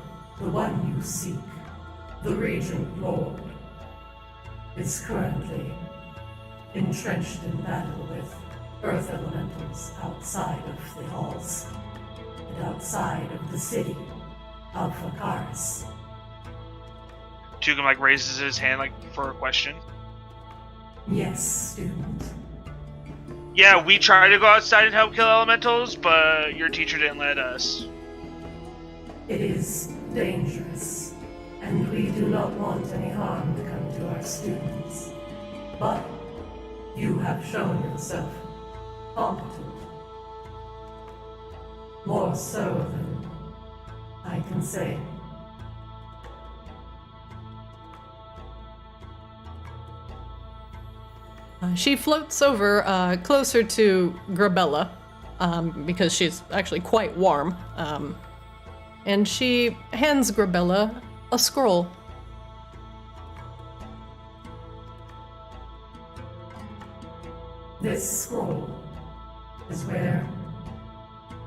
the one you seek, the Regent Lord, is currently entrenched in battle with Earth Elementals outside of the halls and outside of the city of Arctis. Tugum raises his hand for a question. Yes, student. Yeah, we tried to go outside and help kill elementals, but your teacher didn't let us. It is dangerous, and we do not want any harm to come to our students. But you have shown yourself competent. More so than I can say. She floats over closer to Grabella, because she's actually quite warm. And she hands Grabella a scroll. This scroll is where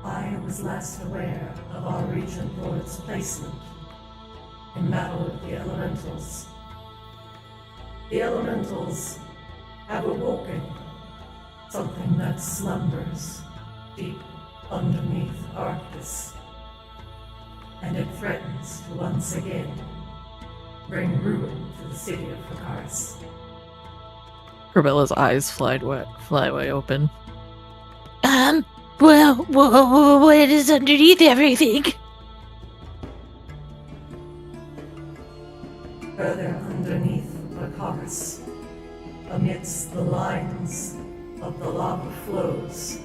I was last aware of our Regent Lord's placement in battle with the Elementals. The Elementals have awoken something that slumbers deep underneath Arctis, and it threatens to once again bring ruin to the city of Arctis. Grabella's eyes fly wide open. Well, what is underneath everything? Further underneath Arctis, amidst the lines of the lava flows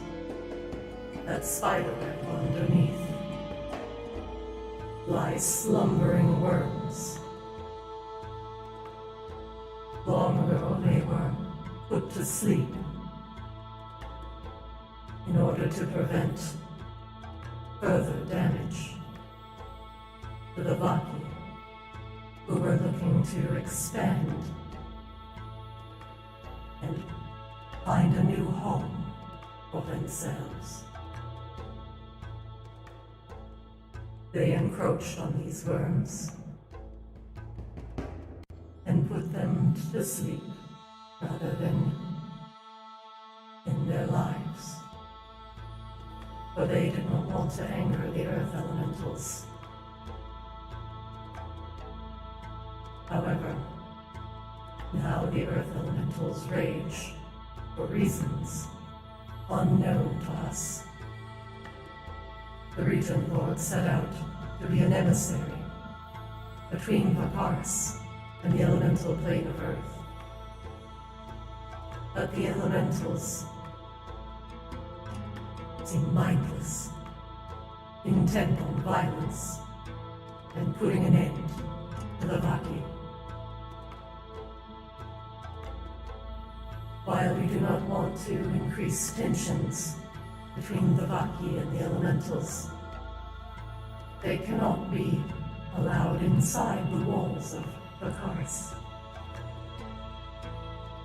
that spiderweb underneath, lie slumbering worms. Long ago they were put to sleep in order to prevent further damage to the Vaki, who were looking to expand and find a new home for themselves. They encroached on these worms and put them to sleep rather than in their lives. For they did not want to anger the Earth Elementals. However, now the Earth Elementals rage for reasons unknown to us. The Regent Lord set out to be an emissary between Arctis and the elemental plane of Earth. But the elementals seem mindless, intent on violence and putting an end to the Vaki. While we do not want to increase tensions between the Vaki and the elementals, they cannot be allowed inside the walls of Arctis.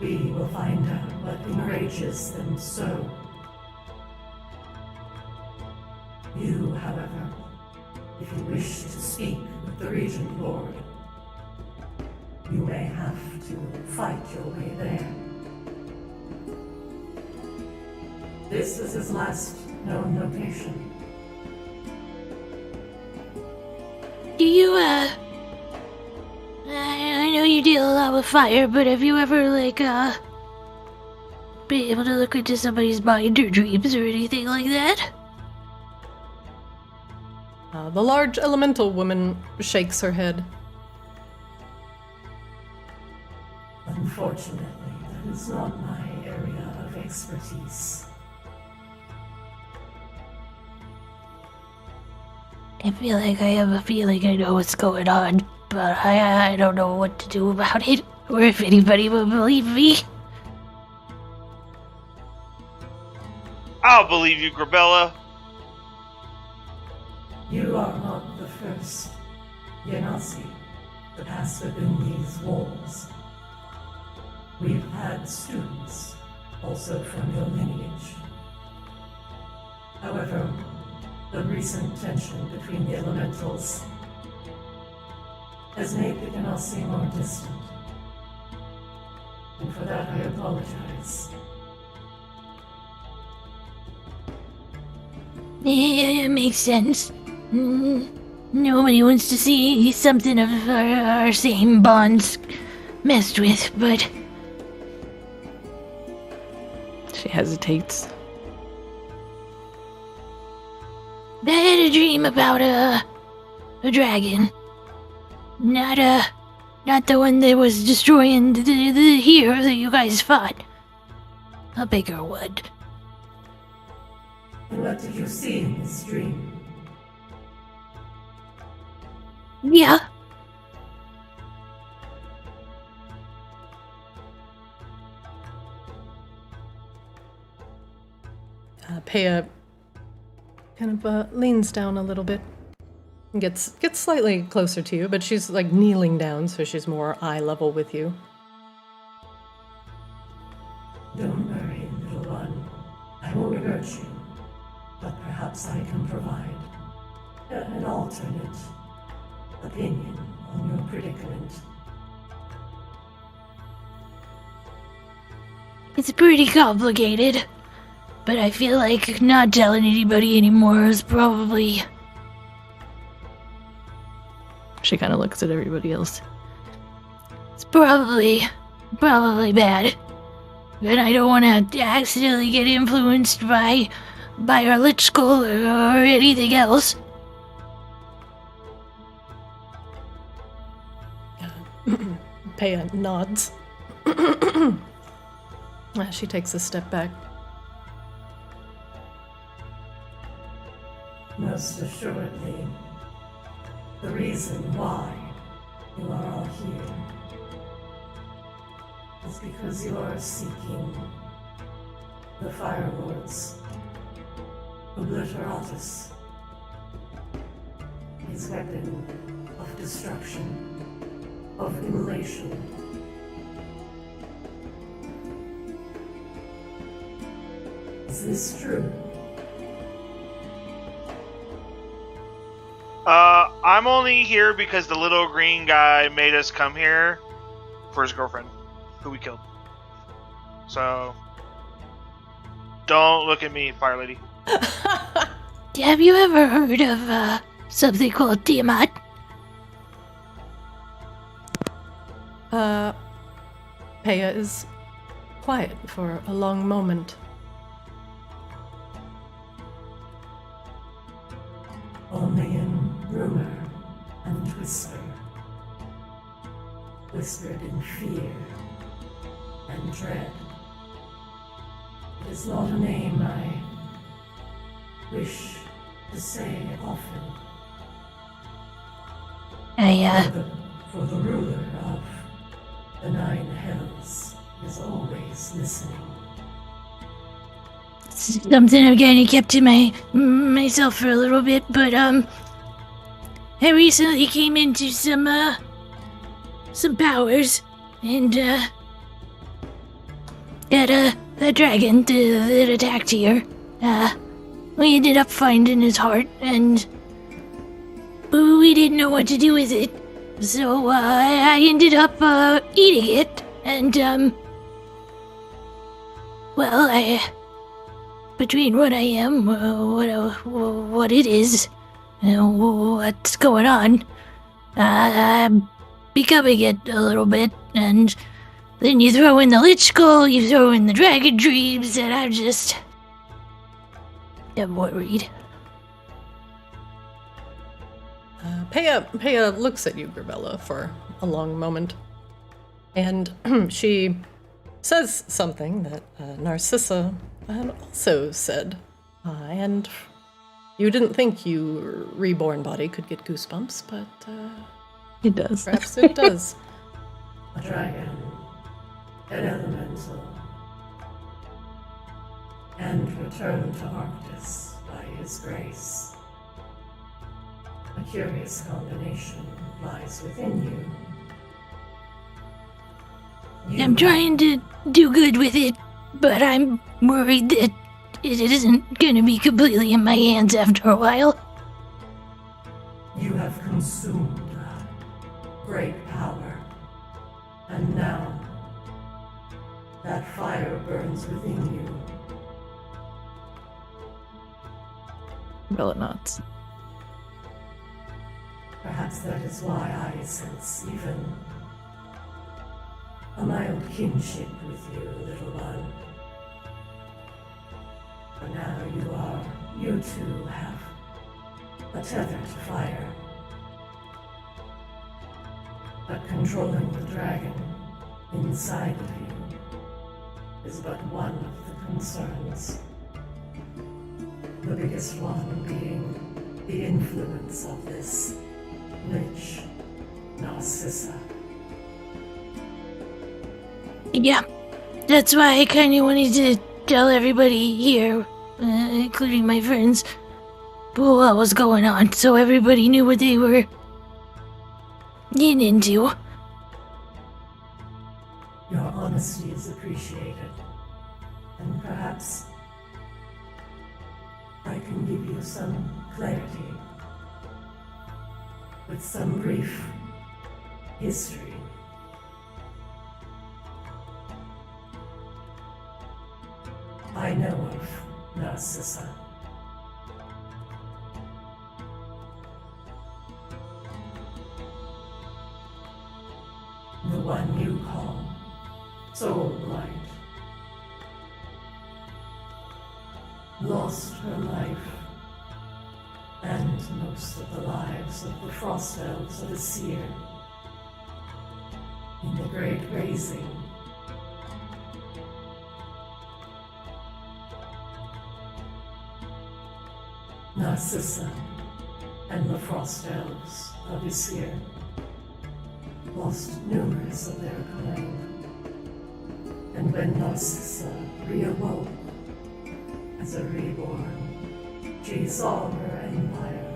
We will find out what enrages them so. You, however, if you wish to speak with the Regent Lord, you may have to fight your way there. This is his last known location. Do you, I know you deal a lot with fire, but have you ever, been able to look into somebody's mind or dreams or anything like that? The large elemental woman shakes her head. Unfortunately, that is not my area of expertise. I feel like I have a feeling I know what's going on, but I don't know what to do about it, or if anybody will believe me. I'll believe you, Grabella. first, Yanasi, to pass within these walls. We've had students, also from your lineage. However, the recent tension between the elementals has made the Yanasi more distant. And for that I apologize. Yeah, it makes sense. Nobody wants to see something of our same bonds messed with, but She hesitates. I had a dream about a dragon. Not the one that was destroying the hero that you guys fought. A bigger one. And what did you see in this dream? Yeah. Peya kind of leans down a little bit and gets slightly closer to you, but she's like kneeling down, so she's more eye level with you. Don't worry, little one. I won't hurt you, but perhaps I can provide an alternate opinion on your predicament. It's pretty complicated, but I feel like not telling anybody anymore is probably... She kind of looks at everybody else. It's probably bad. And I don't want to accidentally get influenced by our lich skull or anything else. Peya nods. She takes a step back. Most assuredly, the reason why you are all here is because you are seeking the Fire Lord's obliteratus, his weapon of destruction, of immolation. Is this true? I'm only here because the little green guy made us come here for his girlfriend, who we killed. So, don't look at me, Fire Lady. Have you ever heard of something called Tiamat? Peya is quiet for a long moment. Only in rumor and whisper. Whispered in fear and dread. It is not a name I wish to say often. For the ruler of the 9 hells is always listening. It's something I've kind of kept to myself for a little bit, but I recently came into some powers, and got a dragon that attacked here. We ended up finding his heart, and we didn't know what to do with it. So I ended up eating it, and between what I am, what it is, what's going on, I'm becoming it a little bit, and then you throw in the lich skull, you throw in the dragon dreams, and I'm worried. Peya looks at you, Grabella, for a long moment, and she says something that Narcissa had also said, and you didn't think your reborn body could get goosebumps, but It does. perhaps it does. A dragon, an elemental, and returned to Arctis by his grace. A curious combination lies within you. I'm trying to do good with it, but I'm worried that it isn't gonna be completely in my hands after a while. You have consumed great power, and now that fire burns within you. Will it not? Perhaps that is why I sense even a mild kinship with you, little one. For now you two have a tether to fire. But controlling the dragon inside of you is but one of the concerns. The biggest one being the influence of this lich Narcissa. Yeah, that's why I kinda wanted to tell everybody here, including my friends, what was going on, so everybody knew what they were getting into. Your honesty is appreciated, and perhaps I can give you some clarity with some brief history. I know of Narcissa. The one you call Soul Blight. Lost her life, and most of the lives of the Frost Elves of the Seer in the Great Raising. Narcissa and the Frost Elves of the Seer lost numerous of their kind, and when Narcissa reawoke as a reborn, she saw her empire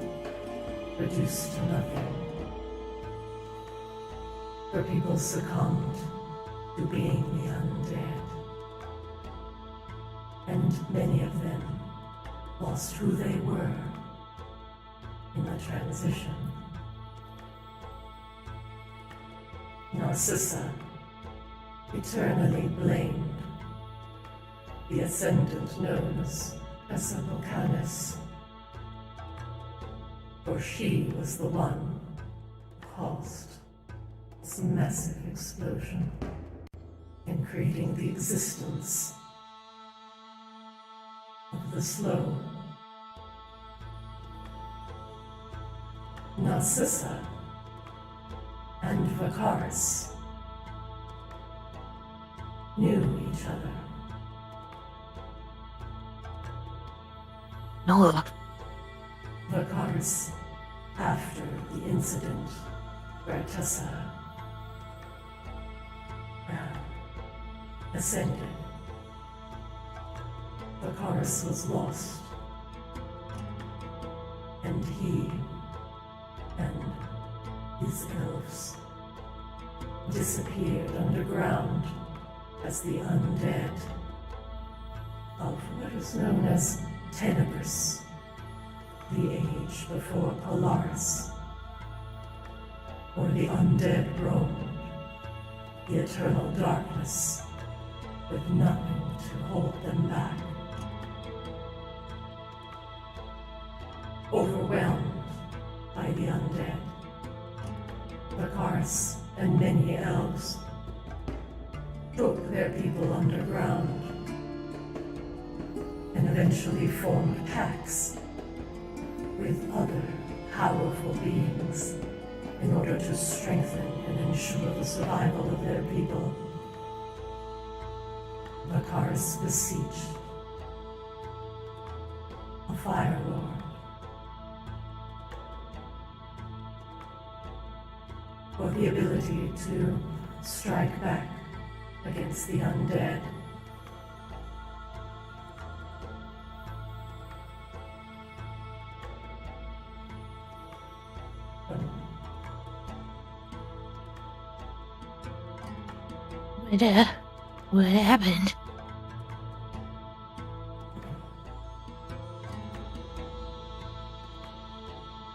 reduced to nothing. Her people succumbed to being the undead, and many of them lost who they were in the transition. Narcissa eternally blamed the ascendant known as Kaamos, for she was the one who caused this massive explosion in creating the existence of the slow. Narcissa and Vakaris knew each other. No, Vakaris, after the incident where Tessa ascended, Vakaris was lost, and he and his elves disappeared underground as the undead of what is known as Tenebris, the age before Polaris, or the undead roamed the eternal darkness with nothing to hold them back. Overwhelmed by the undead, Vakaris and many elves took their people underground and eventually formed pacts with other powerful beings in order to strengthen and ensure the survival of their people. Vakaris beseeched a Fire Lord for the ability to strike back against the undead. What happened?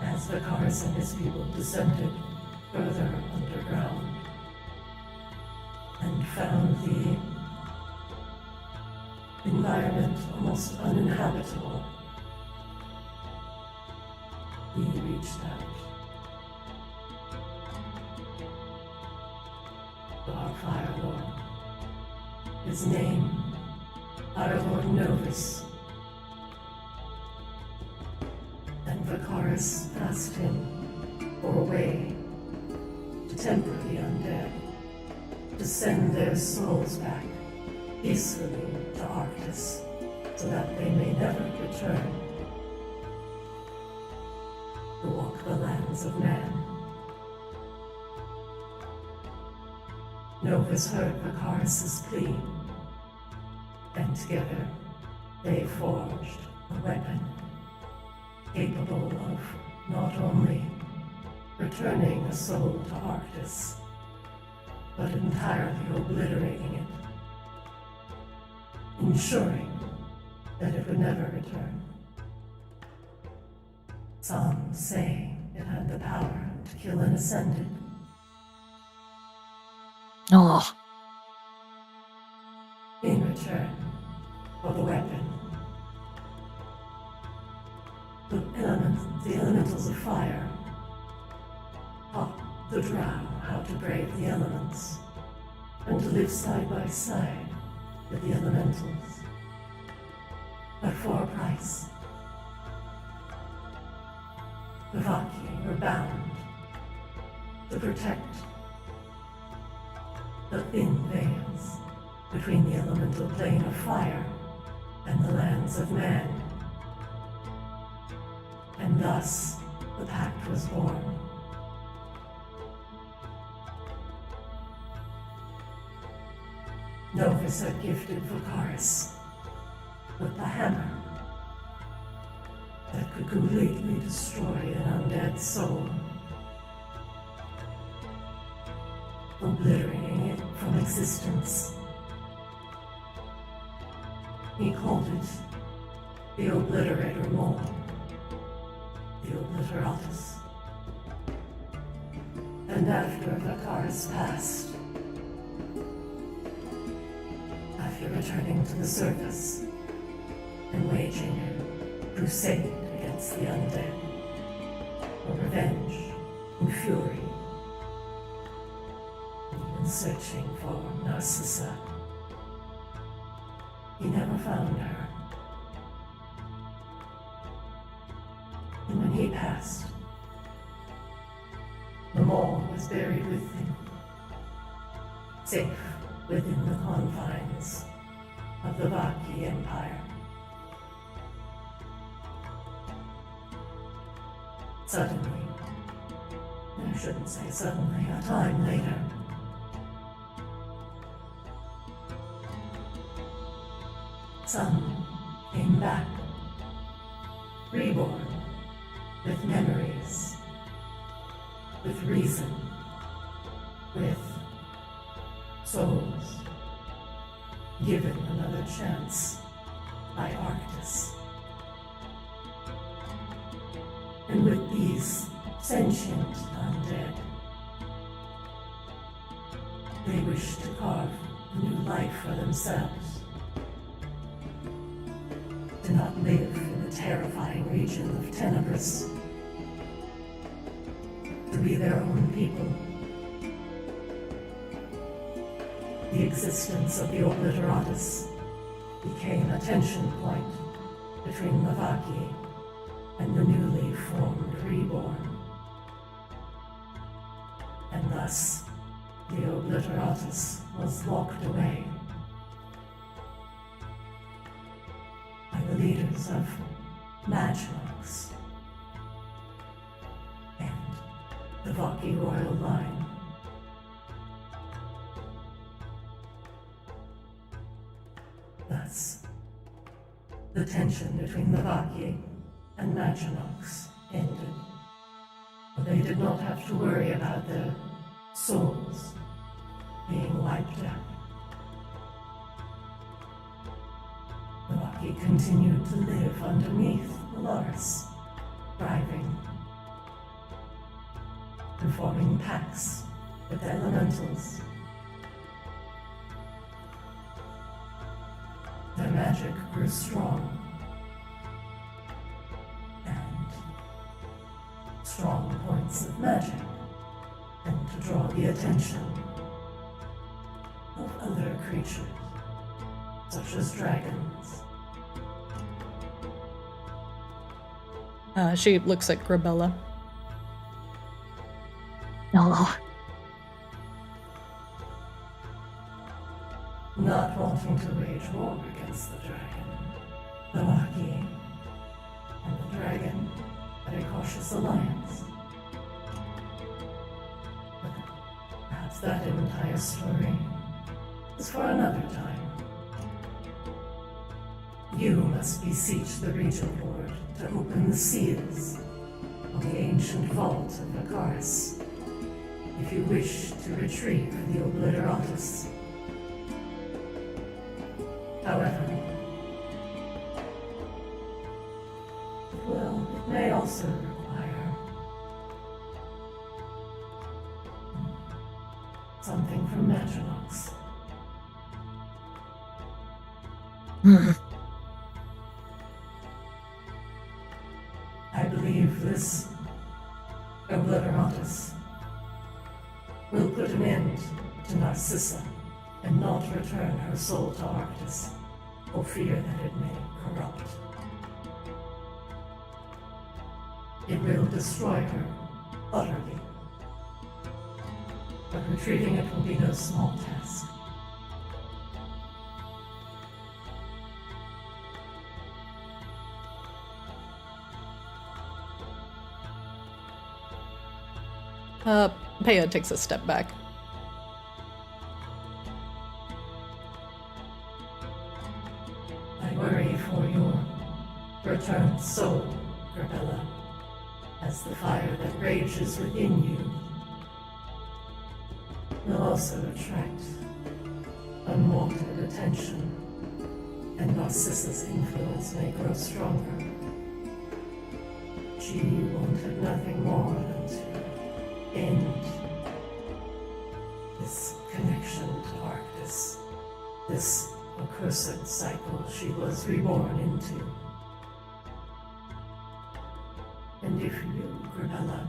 As Vakaris and his people descended further underground and found the environment almost uninhabitable, he reached out to our Fire Lord. His name, our Lord Novus. And Vakaris asked him for a way to temper the undead, to send their souls back peacefully to Arctis, so that they may never return to walk the lands of man. Novus heard Vakaris' plea, and together they forged a weapon capable of not only returning a soul to Arctis, but entirely obliterating it, ensuring that it would never return. Some say it had the power to kill an ascended. Oh, In return for the weapon, the elementals of fire taught the drow how to brave the elements and to live side by side with the elementals, but for a price. The Vaki were bound to protect the thin veils between the elemental plane of fire and the lands of man. And thus, the pact was born. Novus had gifted Vakaris with the hammer that could completely destroy an undead soul, obliterating it from existence. He called it the Obliterator Mold, the Obliteratus. And after Vakaris passed, after returning to the surface and waging a crusade against the undead, for revenge and fury, even searching for Narcissa, he never found her. And when he passed, the mole was buried with him, safe within the confines of the Vaki Empire. Suddenly, I shouldn't say suddenly, a time later, some came back, reborn, with memories, with reason, with souls, given another chance by Arctis. And with these sentient undead, they wish to carve a new life for themselves, to not live in the terrifying region of Tenebris, to be their own people. The existence of the Obliteratus became a tension point between the Vaki and the newly formed Reborn. And thus, the Obliteratus was locked away by the leaders of Maginox and the Vaki royal line. Thus, the tension between the Vaki and Maginox ended. But they did not have to worry about their souls being wiped out. he continued to live underneath Polaris, thriving, and forming pacts with elementals. Their magic grew strong, and strong points of magic tend to draw the attention of other creatures, such as dragons. She looks at Grabella. No. Not wanting to wage war against the dragon, the Marquis and the dragon had a cautious alliance. But perhaps that entire story is for another time. You must beseech the Regent Lord to open the seals of the ancient vault of Arctis if you wish to retrieve the Obliteratus. However, it may also require something from Matrinox. I believe this Obliteratus will put an end to Narcissa and not return her soul to Arctis, for fear that it may corrupt. It will destroy her utterly, but retrieving it will be no small task. Peya takes a step back. I worry for your returned soul, Grabella, as the fire that rages within you will also attract unwanted attention, and Narcissa's influence may grow stronger. She wanted nothing more than to end this connection to Arctis, this accursed cycle she was reborn into. And if you, Grabella,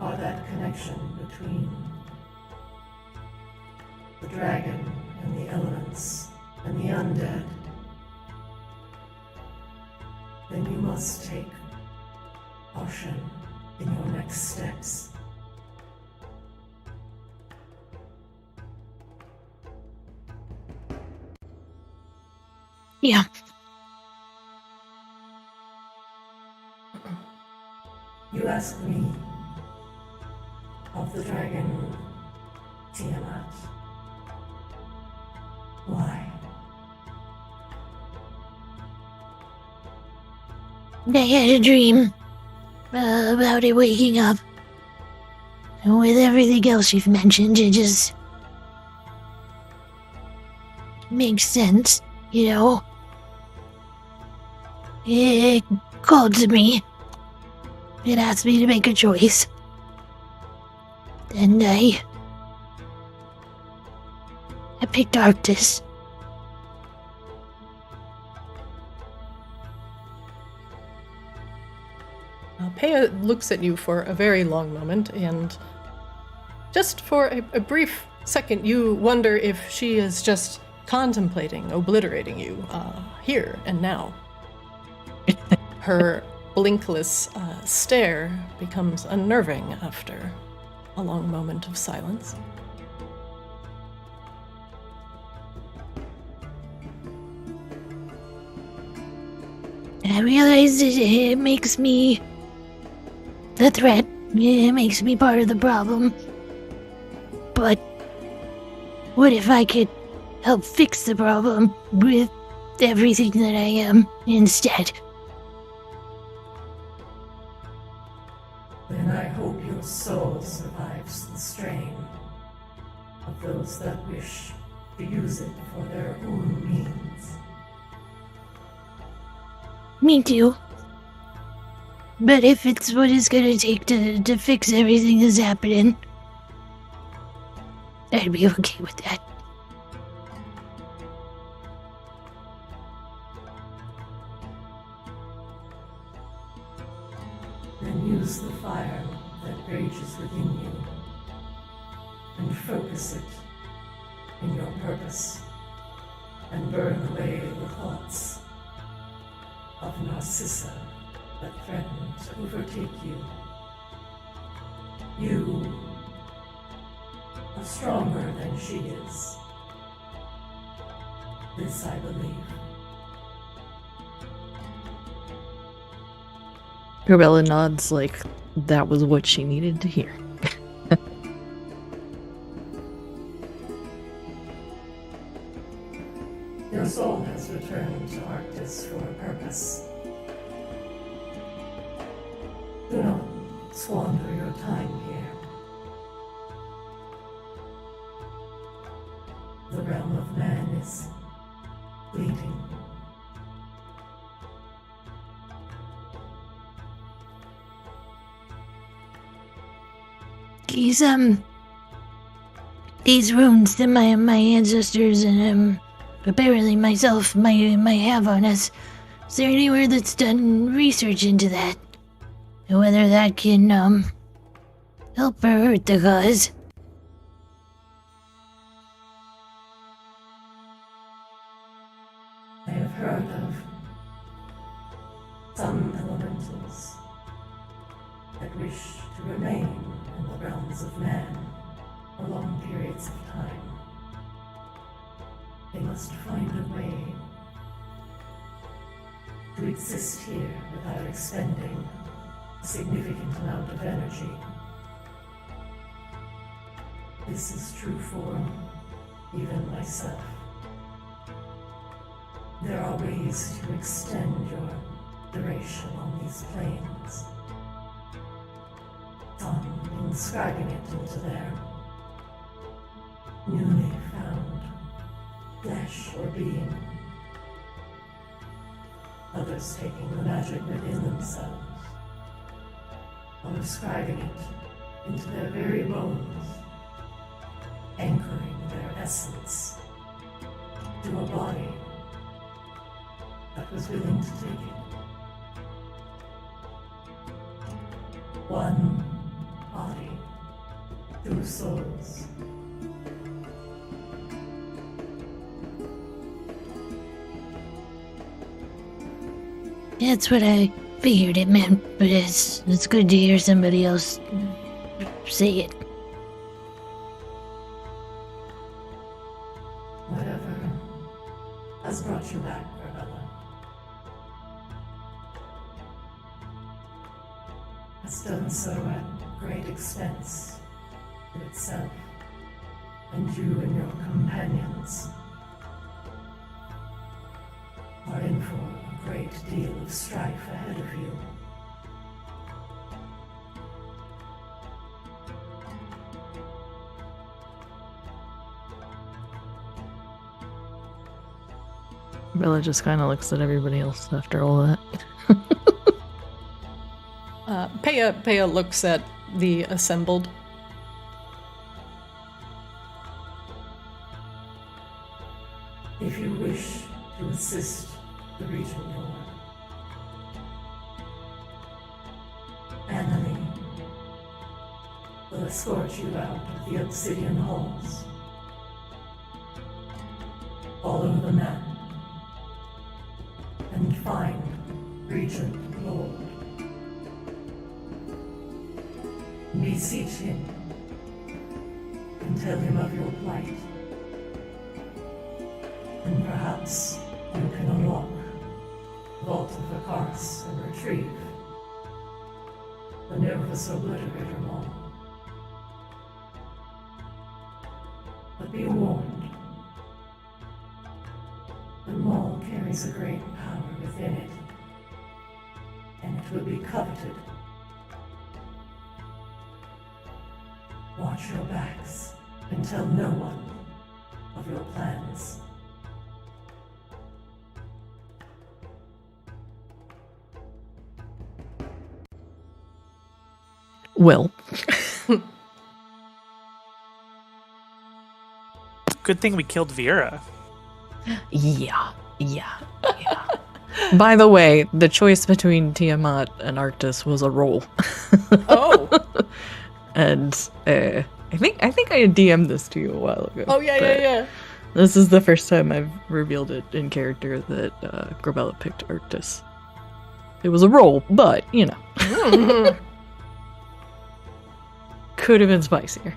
are that connection between the dragon and the elements and the undead, then you must take caution in your next steps. Yeah. You asked me of the dragon Tiamat. Why? I had a dream about it waking up. And with everything else you've mentioned, it just makes sense, you know? It called to me. It asked me to make a choice. And I picked Arctis. Peya looks at you for a very long moment, and just for a brief second, you wonder if she is just contemplating obliterating you here and now. Her blinkless stare becomes unnerving after a long moment of silence. I realize it makes me the threat. It makes me part of the problem. But what if I could help fix the problem with everything that I am instead? Then I hope your soul survives the strain of those that wish to use it for their own means. Me too. But if it's what it's gonna take to fix everything that's happening, I'd be okay with that. Then use the fire that rages within you and focus it in your purpose and burn away the thoughts of Narcissa that threaten to overtake you. You are stronger than she is. This I believe. Corbella nods like that was what she needed to hear. Your soul has returned to Arctis for a purpose. Do not squander your time here. The realm of man is fleeting. These runes that my ancestors and apparently myself might have on us. Is there anywhere that's done research into that? And whether that can help or hurt the cause? I have heard of some elementals that wish to remain in the realms of man for long periods of time. They must find a way to exist here without expending a significant amount of energy. This is true for even myself. There are ways to extend your duration on these planes. Some inscribing it into their newly found flesh or being. Others taking the magic within themselves, or inscribing it into their very bones, anchoring their essence to a body that was willing to take it. One body, two souls. That's what I figured it meant, but it's good to hear somebody else say it. Whatever has brought you back, Arabella, has done so at great expense to itself and you and your companions are in for a great deal of strife ahead of you. Bella just kind of looks at everybody else after all that. Peya looks at the assembled. If you wish to assist the Regent Lord, Annalie will escort you out of the Obsidian Halls. Follow the map and find Regent Lord. Beseech him and tell him of your plight. And perhaps you can unlock Vault of the Cars and retrieve the Nervous Obliterator Maul. But be warned, the Maul carries a great power within it, and it will be coveted. Watch your backs and tell no one of your plans. Well, Good thing we killed Vera. yeah. By the way, the choice between Tiamat and Arctis was a roll. Oh. And I think I had DM'd this to you a while ago. Oh, yeah, but yeah. This is the first time I've revealed it in character that Grabella picked Arctis. It was a roll, but, you know. Could have been spicier.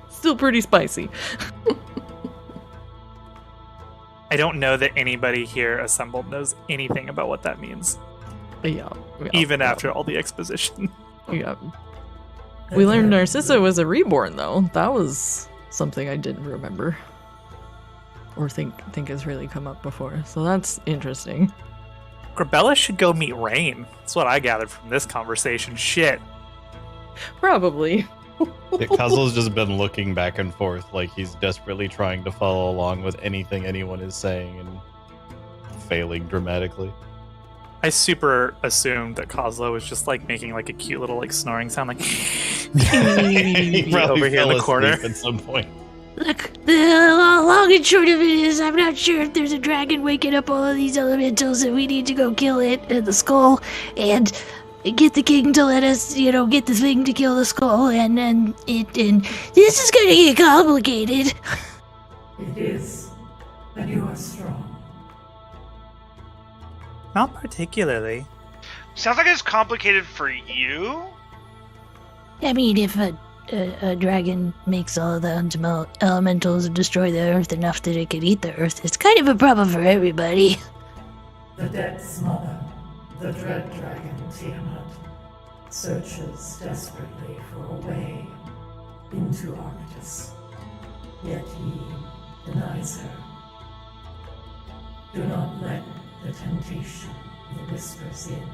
Still pretty spicy. I don't know that anybody here assembled knows anything about what that means, Yeah. even after all the exposition. Yeah. We learned Narcissa was a reborn, though. That was something I didn't remember. Or think has really come up before. So that's interesting. Grabella should go meet Rain. That's what I gathered from this conversation. Shit. Probably. Kazu's just been looking back and forth like he's desperately trying to follow along with anything anyone is saying and failing dramatically. I super assumed that Kozlo was just like making like a cute little like snoring sound like He probably over here in fell the corner. asleep at some point. Look, the long and short of it is, I'm not sure if there's a dragon waking up all of these elementals, and we need to go kill it and the skull, and get the king to let us, get the thing to kill the skull, and this is gonna get complicated. It is, but you are strong. Not particularly. Sounds like it's complicated for you. I mean, if a dragon makes all of the elementals destroy the earth enough that it could eat the earth, it's kind of a problem for everybody. The Depths Mother, the dread dragon Tiamat, searches desperately for a way into Arctis, yet he denies her. Do not let the temptation the whispers in,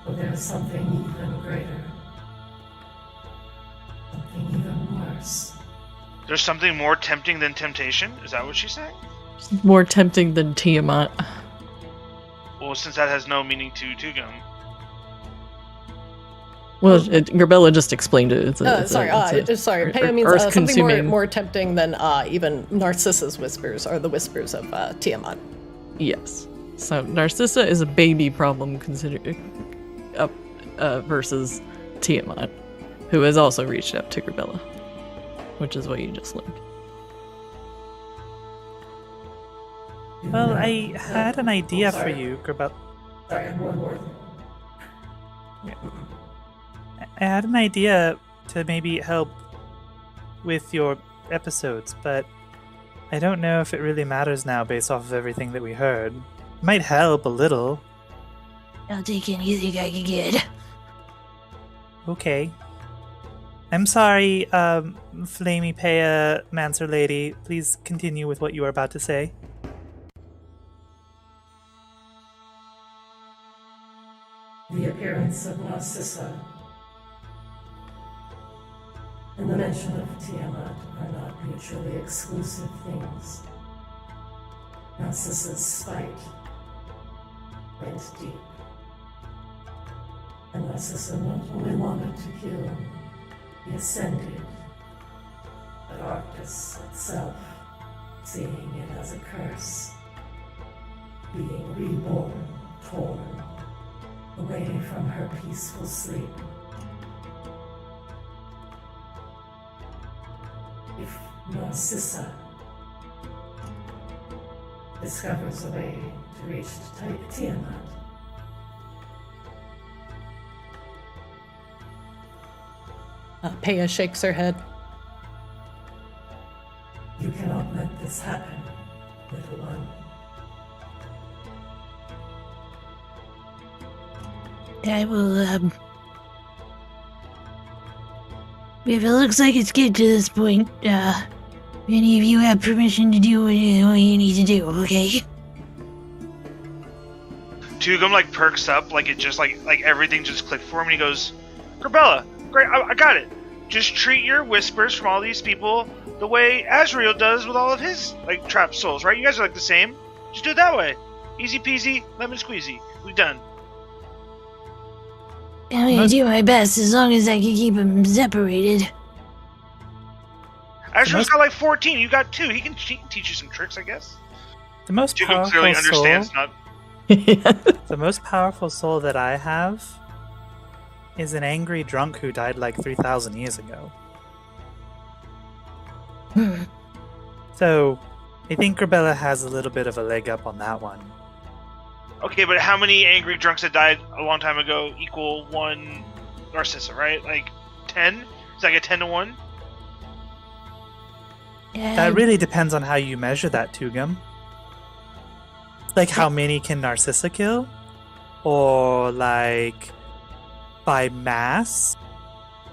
for there is something even greater, something even worse. There's something more tempting than temptation? Is that what she's saying? More tempting than Tiamat. Well, since that has no meaning to Tugum. Well, Grabella just explained it. It's Sorry, Paya means something more tempting than even Narcissa's whispers, or the whispers of Tiamat. Yes. So Narcissa is a baby problem versus Tiamat, who has also reached out to Grabella, which is what you just learned. Well, I had an idea for you, Grabella. Sorry, one more. I had an idea to maybe help with your episodes, but I don't know if it really matters now based off of everything that we heard. It might help a little. I'll take anything I can get. Okay. I'm sorry, Flamey Paya Mancer Lady. Please continue with what you were about to say. The appearance of Narcissa and the mention of Tiamat are not mutually exclusive things. Narcissa's spite went deep, and Narcissa not only wanted to kill, he ascended, but Arctis itself, seeing it as a curse, being reborn, torn away from her peaceful sleep. If Narcissa discovers a way to reach Tiamat, Paya shakes her head. you cannot let this happen, little one. I will, if it looks like it's getting to this point, any of you have permission to do what you need to do, okay? Tugum like perks up, like it just like everything just clicked for him, and he goes, "Grabella, great, I got it. Just treat your whispers from all these people the way Azrael does with all of his like trapped souls, right? You guys are like the same. Just do it that way. Easy peasy, lemon squeezy. We done." I'm gonna do my best as long as I can keep them separated. Asher's got like 14. You got 2. He can teach you some tricks, I guess. The most Tugum powerful clearly soul. understands not. The most powerful soul that I have is an angry drunk who died like 3,000 years ago. So, I think Grabella has a little bit of a leg up on that one. Okay, but how many angry drunks that died a long time ago equal 1 Narcissa, right? Like 10? It's like a 10 to 1? That really depends on how you measure that, Tugum. Like, how many can Narcissa kill? Or, like, by mass?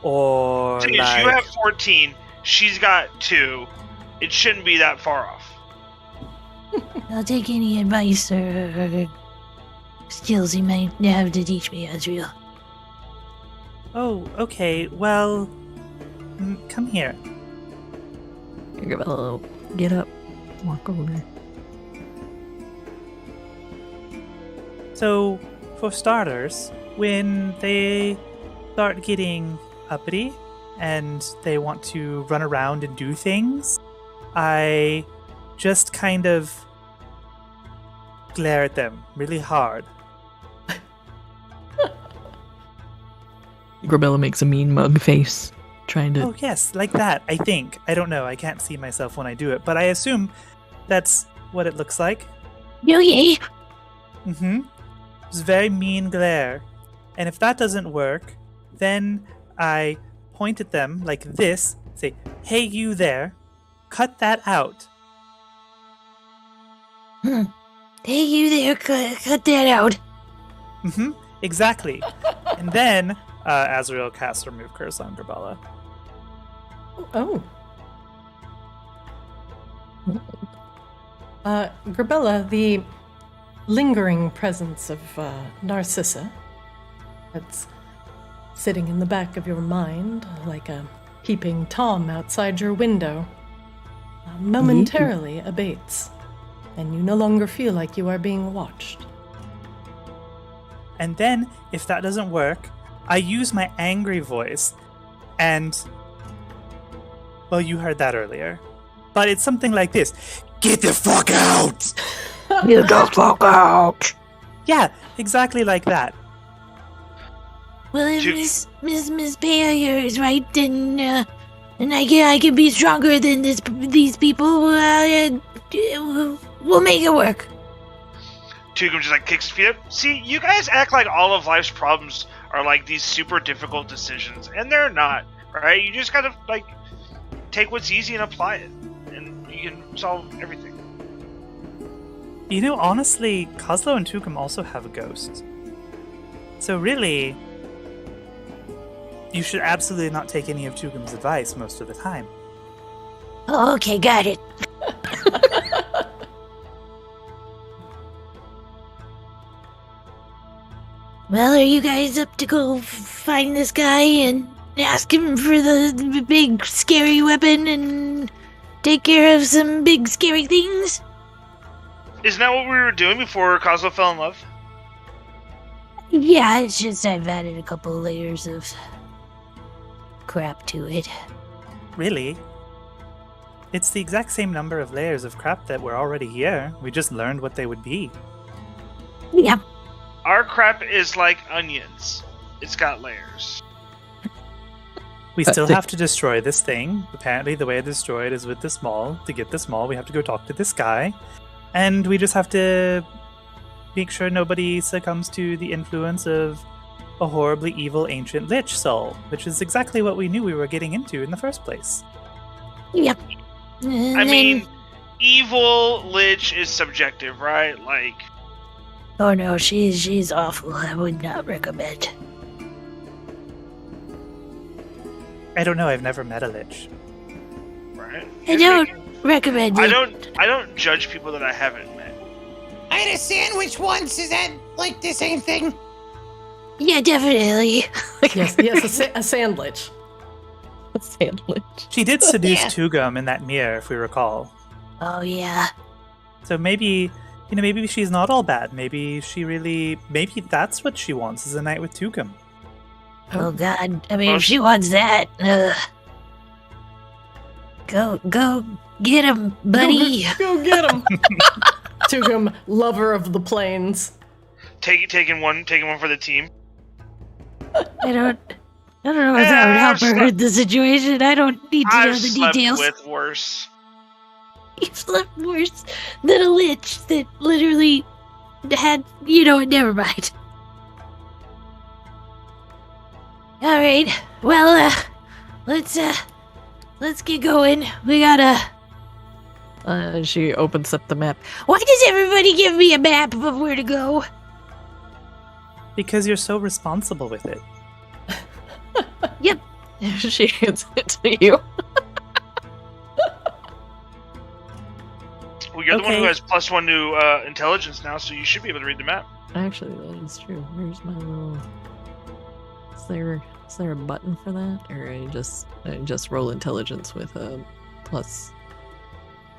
Or, So like... you have 14, she's got 2. It shouldn't be that far off. I'll take any advice or skills you might have to teach me, Azriel. Oh, okay, well... come here. Grabella, get up. Walk over. So, for starters, when they start getting uppity and they want to run around and do things, I just kind of glare at them really hard. Grabella makes a mean mug face, trying to... Oh, yes, like that, I think. I don't know, I can't see myself when I do it, but I assume that's what it looks like. Okay. Mm-hmm. It's a very mean glare. And if that doesn't work, then I point at them like this, say, "Hey, you there, cut that out." Hey, you there, cut that out. Mm-hmm, exactly. And then Azrael casts Remove Curse on Grabella. Oh. Grabella, the lingering presence of Narcissa that's sitting in the back of your mind like a peeping Tom outside your window momentarily abates, and you no longer feel like you are being watched. And then, if that doesn't work, I use my angry voice and... Well, you heard that earlier. But it's something like this. Get the fuck out! Get the fuck out! Yeah, exactly like that. Well, if Miss Bayer is right, then I can be stronger than these people. We'll make it work. Tugum just like kicks his feet up. See, you guys act like all of life's problems are like these super difficult decisions, and they're not, right? You just gotta like take what's easy and apply it, and you can solve everything. You know, honestly, Kozlo and Tugum also have a ghost. So really, you should absolutely not take any of Tugum's advice most of the time. Oh, okay, got it. Well, are you guys up to go find this guy and ask him for the big scary weapon and take care of some big scary things? Isn't that what we were doing before Kozlo fell in love? Yeah, it's just I've added a couple layers of crap to it. Really? It's the exact same number of layers of crap that were already here. We just learned what they would be. Yeah. Our crap is like onions. It's got layers. We still have to destroy this thing. Apparently the way to destroy it is with this mall. To get this mall, we have to go talk to this guy. And we just have to make sure nobody succumbs to the influence of a horribly evil ancient lich soul, which is exactly what we knew we were getting into in the first place. Yep. I mean, evil lich is subjective, right? Like, oh no, she's awful. I would not recommend. I don't know, I've never met a lich. right? I don't recommend it. I don't judge people that I haven't met. I had a sandwich once. Is that like the same thing? Yeah, definitely. Yes, a sandwich. A sandwich. She did seduce Yeah. Tugum in that mirror, if we recall. Oh yeah. So maybe, maybe she's not all bad. Maybe that's what she wants, is a night with Tugum. Oh God! I mean, if she wants that, go get him, buddy. Go get him. Tugum, lover of the plains. Taking one for the team. I don't know if that would help her in the situation. I don't need to know I've the slept details. with worse. You've slept worse than a lich that literally had, never mind. All right, well, let's get going. We gotta. She opens up the map. Why does everybody give me a map of where to go? Because you're so responsible with it. Yep. She hands it to you. Well, you're the one who Okay. has +1 to intelligence now, so you should be able to read the map. Actually, that is true. Where's my little? Is there a button for that, or I just roll intelligence with a plus?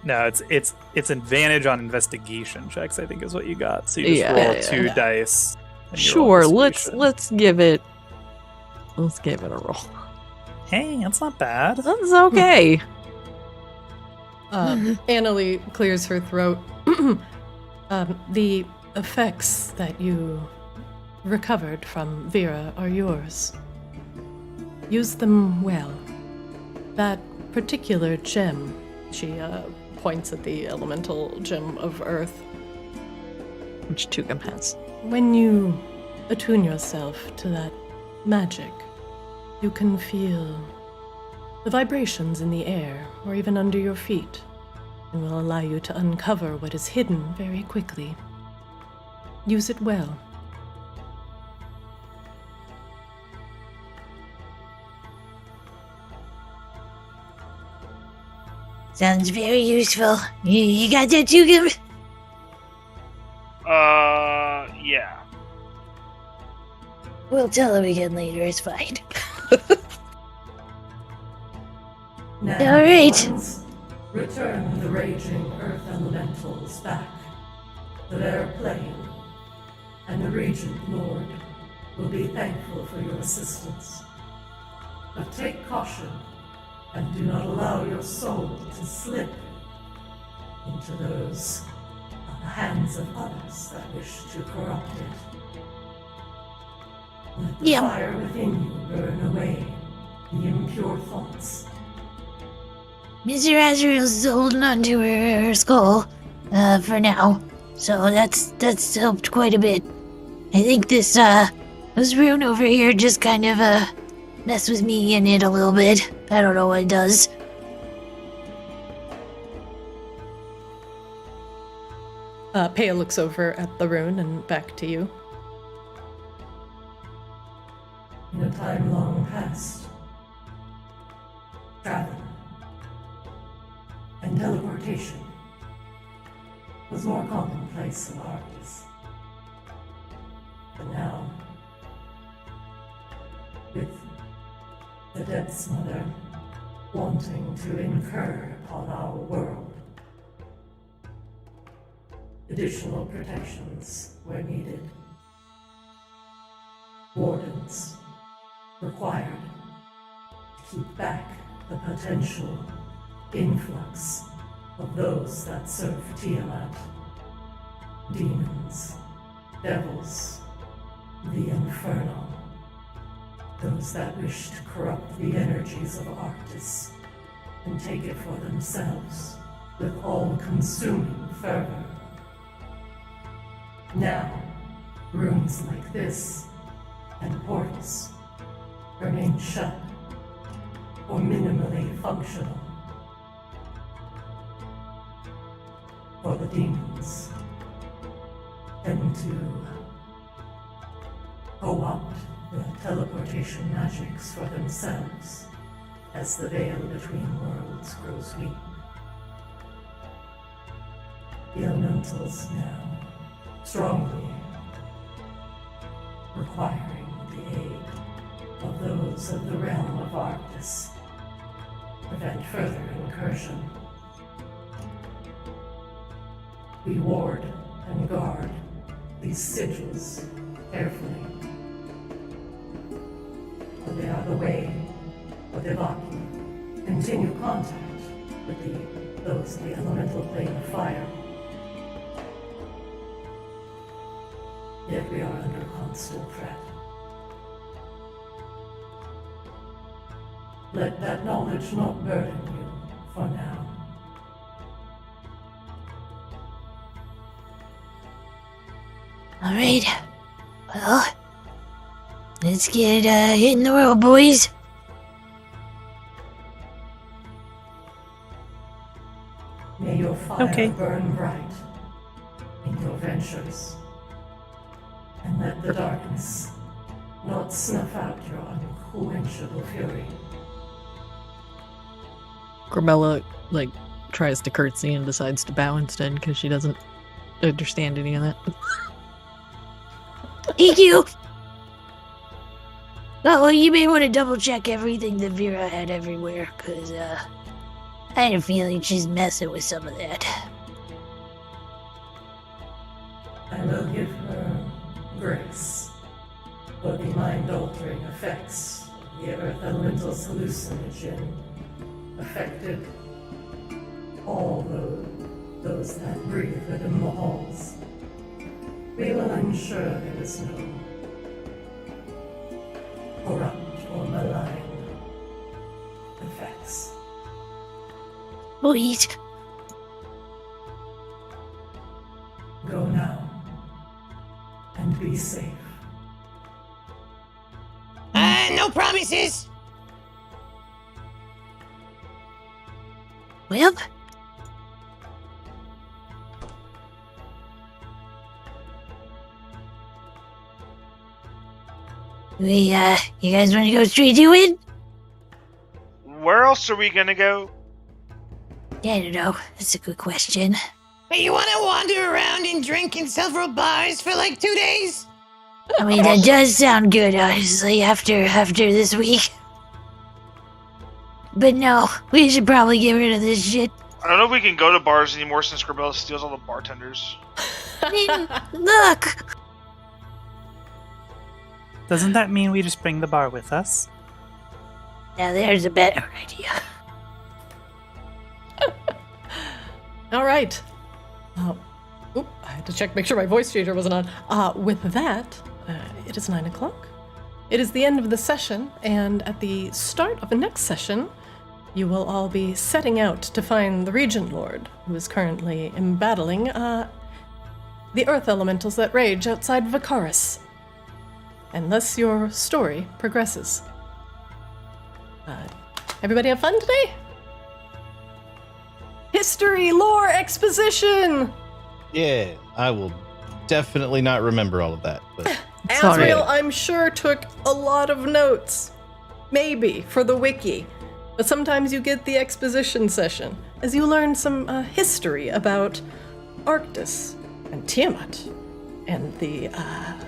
No, it's advantage on investigation checks, I think is what you got. So you just roll 2 dice. and you roll Sure. investigation. Let's give it a roll. Hey, that's not bad. That's okay. Annalie clears her throat. The effects that you recovered from Vera are yours. Use them well. That particular gem, she points at the elemental gem of earth. Which Tugum has. When you attune yourself to that magic, you can feel the vibrations in the air or even under your feet, and will allow you to uncover what is hidden very quickly. Use it well. Sounds very useful. You got that, Tugum? Yeah. We'll tell him again later. It's fine. Now, All right. wardens, return the raging earth elementals back to their plane, and the Regent Lord will be thankful for your assistance. But take caution, and do not allow your soul to slip into the hands of others that wish to corrupt it. Let the Yeah. fire within you burn away the impure thoughts. Mr. Azrael's holding on to her skull, for now. So that's helped quite a bit. I think this rune over here just kind of, messed with me in it a little bit. I don't know what it does. Pea looks over at the rune and back to you. In a time long past, travel and teleportation was more commonplace in Arctis. But now, with the Depths Mother wanting to incur upon our world, additional protections were needed. Wardens required to keep back the potential influx of those that serve Tiamat. Demons, devils, the Infernal. Those that wish to corrupt the energies of Arctis and take it for themselves with all-consuming fervor. Now, rooms like this and portals remain shut or minimally functional. For the demons tend to co-opt the teleportation magics for themselves as the veil between worlds grows weak. The elementals now strongly requiring the aid of those of the realm of Arctis to prevent further incursion. We ward and guard these sigils carefully. whether they are the Way or the Vaki, continue contact with those of the elemental plane of fire. Yet we are under constant threat. Let that knowledge not burden you for now. Alright. Well, let's get hitting the road, boys. May your fire Okay. burn bright in your ventures, and let the darkness not snuff out your unquenchable fury. Grabella, like, tries to curtsy and decides to bow instead because she doesn't understand any of that. Thank you. Oh, well, you may want to double check everything that Vera had everywhere, because, I had a feeling she's messing with some of that. I will give her grace for the mind-altering effects of the Earth Elemental's hallucinogen affected all those that breathe within the halls. We will ensure there is no corrupt or malign effects. Please. Go now and be safe. No promises. Well, you guys want to go straight to it? Where else are we gonna go? I don't know. That's a good question. Hey, you want to wander around and drink in several bars for like 2 days? I mean, that does sound good, honestly, after this week. But no, we should probably get rid of this shit. I don't know if we can go to bars anymore since Grabella steals all the bartenders. I mean, look! Doesn't that mean we just bring the bar with us? Now there's a better idea. All right. I had to check, make sure my voice changer wasn't on. With that, it is 9 o'clock. It is the end of the session, and at the start of the next session, you will all be setting out to find the Regent Lord, who is currently embattling the Earth Elementals that rage outside Vicaris. Unless your story progresses. Everybody have fun today? History, lore, exposition! Yeah, I will definitely not remember all of that. But Sorry. Asriel, I'm sure, took a lot of notes. Maybe, for the wiki. But sometimes you get the exposition session, as you learn some history about Arctis, and Tiamat, and the,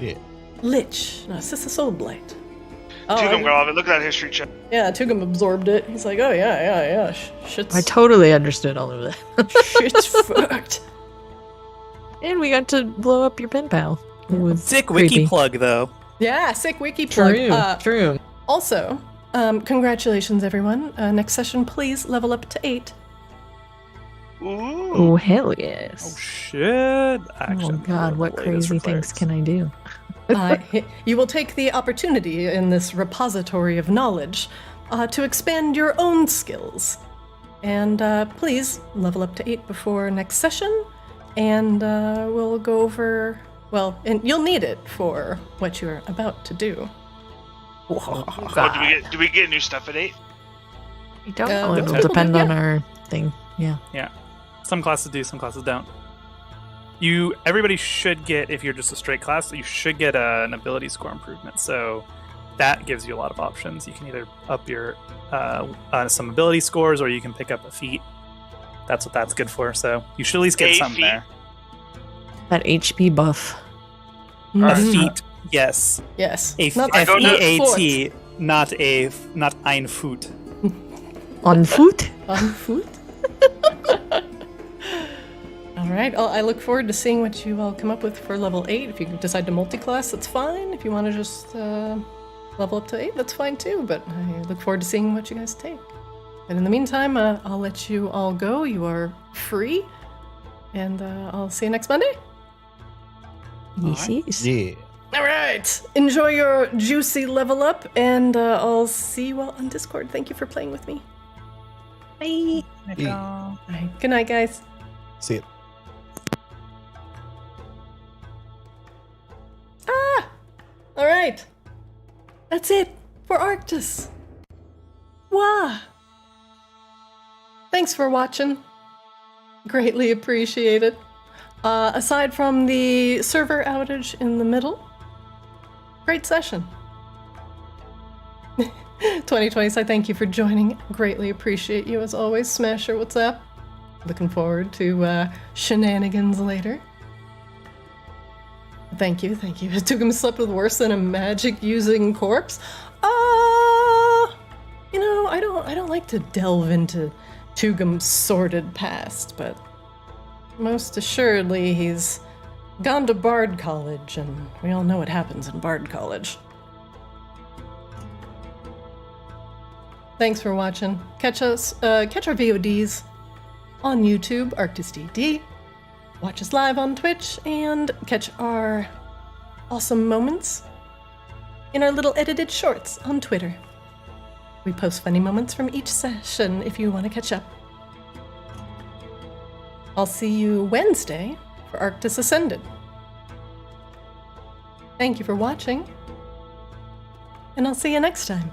yeah. Lich, Narcissa Soulblight. Tugum got all of it. Look at that history check. Yeah, Tugum absorbed it. He's like, oh yeah. Shit's, I totally understood all of that. shit's fucked. And we got to blow up your pen pal. It was Sick creepy. wiki plug, though. Yeah, sick wiki plug. True, true. Also, congratulations, everyone. Next session, please level up to 8. Ooh. Oh, hell Oh, yes. shit. Actually, Oh, God, what crazy things can I do? You will take the opportunity in this repository of knowledge to expand your own skills. And please level up to 8 before next session, and we'll go over, well, and you'll need it for what you're about to do. Oh, do we get new stuff at 8? I don't know. know. It'll Typical, depend on yeah. our thing. Yeah. Yeah. Some classes do, some classes don't. Everybody should get, if you're just a straight class, you should get an ability score improvement. So that gives you a lot of options. You can either up your some ability scores, or you can pick up a feat. That's what that's good for. So you should at least get A something feat? there. That HP buff. A Mhm. feat, yes. Yes. A Not F-E-A-T, not ein Foot. On foot? On foot? All right. I look forward to seeing what you all come up with for level 8. If you decide to multi-class, that's fine. If you want to just level up to 8, that's fine too, but I look forward to seeing what you guys take. And in the meantime, I'll let you all go. You are free, and I'll see you next Monday. Yes. Yeah. All right. Enjoy your juicy level up, and I'll see you all on Discord. Thank you for playing with me. Bye. Yeah. All right. Good night, guys. See it. All right. That's it for Arctis. Wow. Thanks for watching. Greatly appreciated. Aside from the server outage in the middle, great session. 2020, I thank you for joining. Greatly appreciate you as always. Smasher, what's up? Looking forward to shenanigans later. Thank you. Tugum slept with worse than a magic-using corpse. You know, I don't like to delve into Tugum's sordid past, but most assuredly he's gone to Bard College, and we all know what happens in Bard College. Thanks for watching. Catch our VODs on YouTube, ArctisDD. Watch us live on Twitch, and catch our awesome moments in our little edited shorts on Twitter. We post funny moments from each session if you want to catch up. I'll see you Wednesday for Arctis Ascended. Thank you for watching, and I'll see you next time.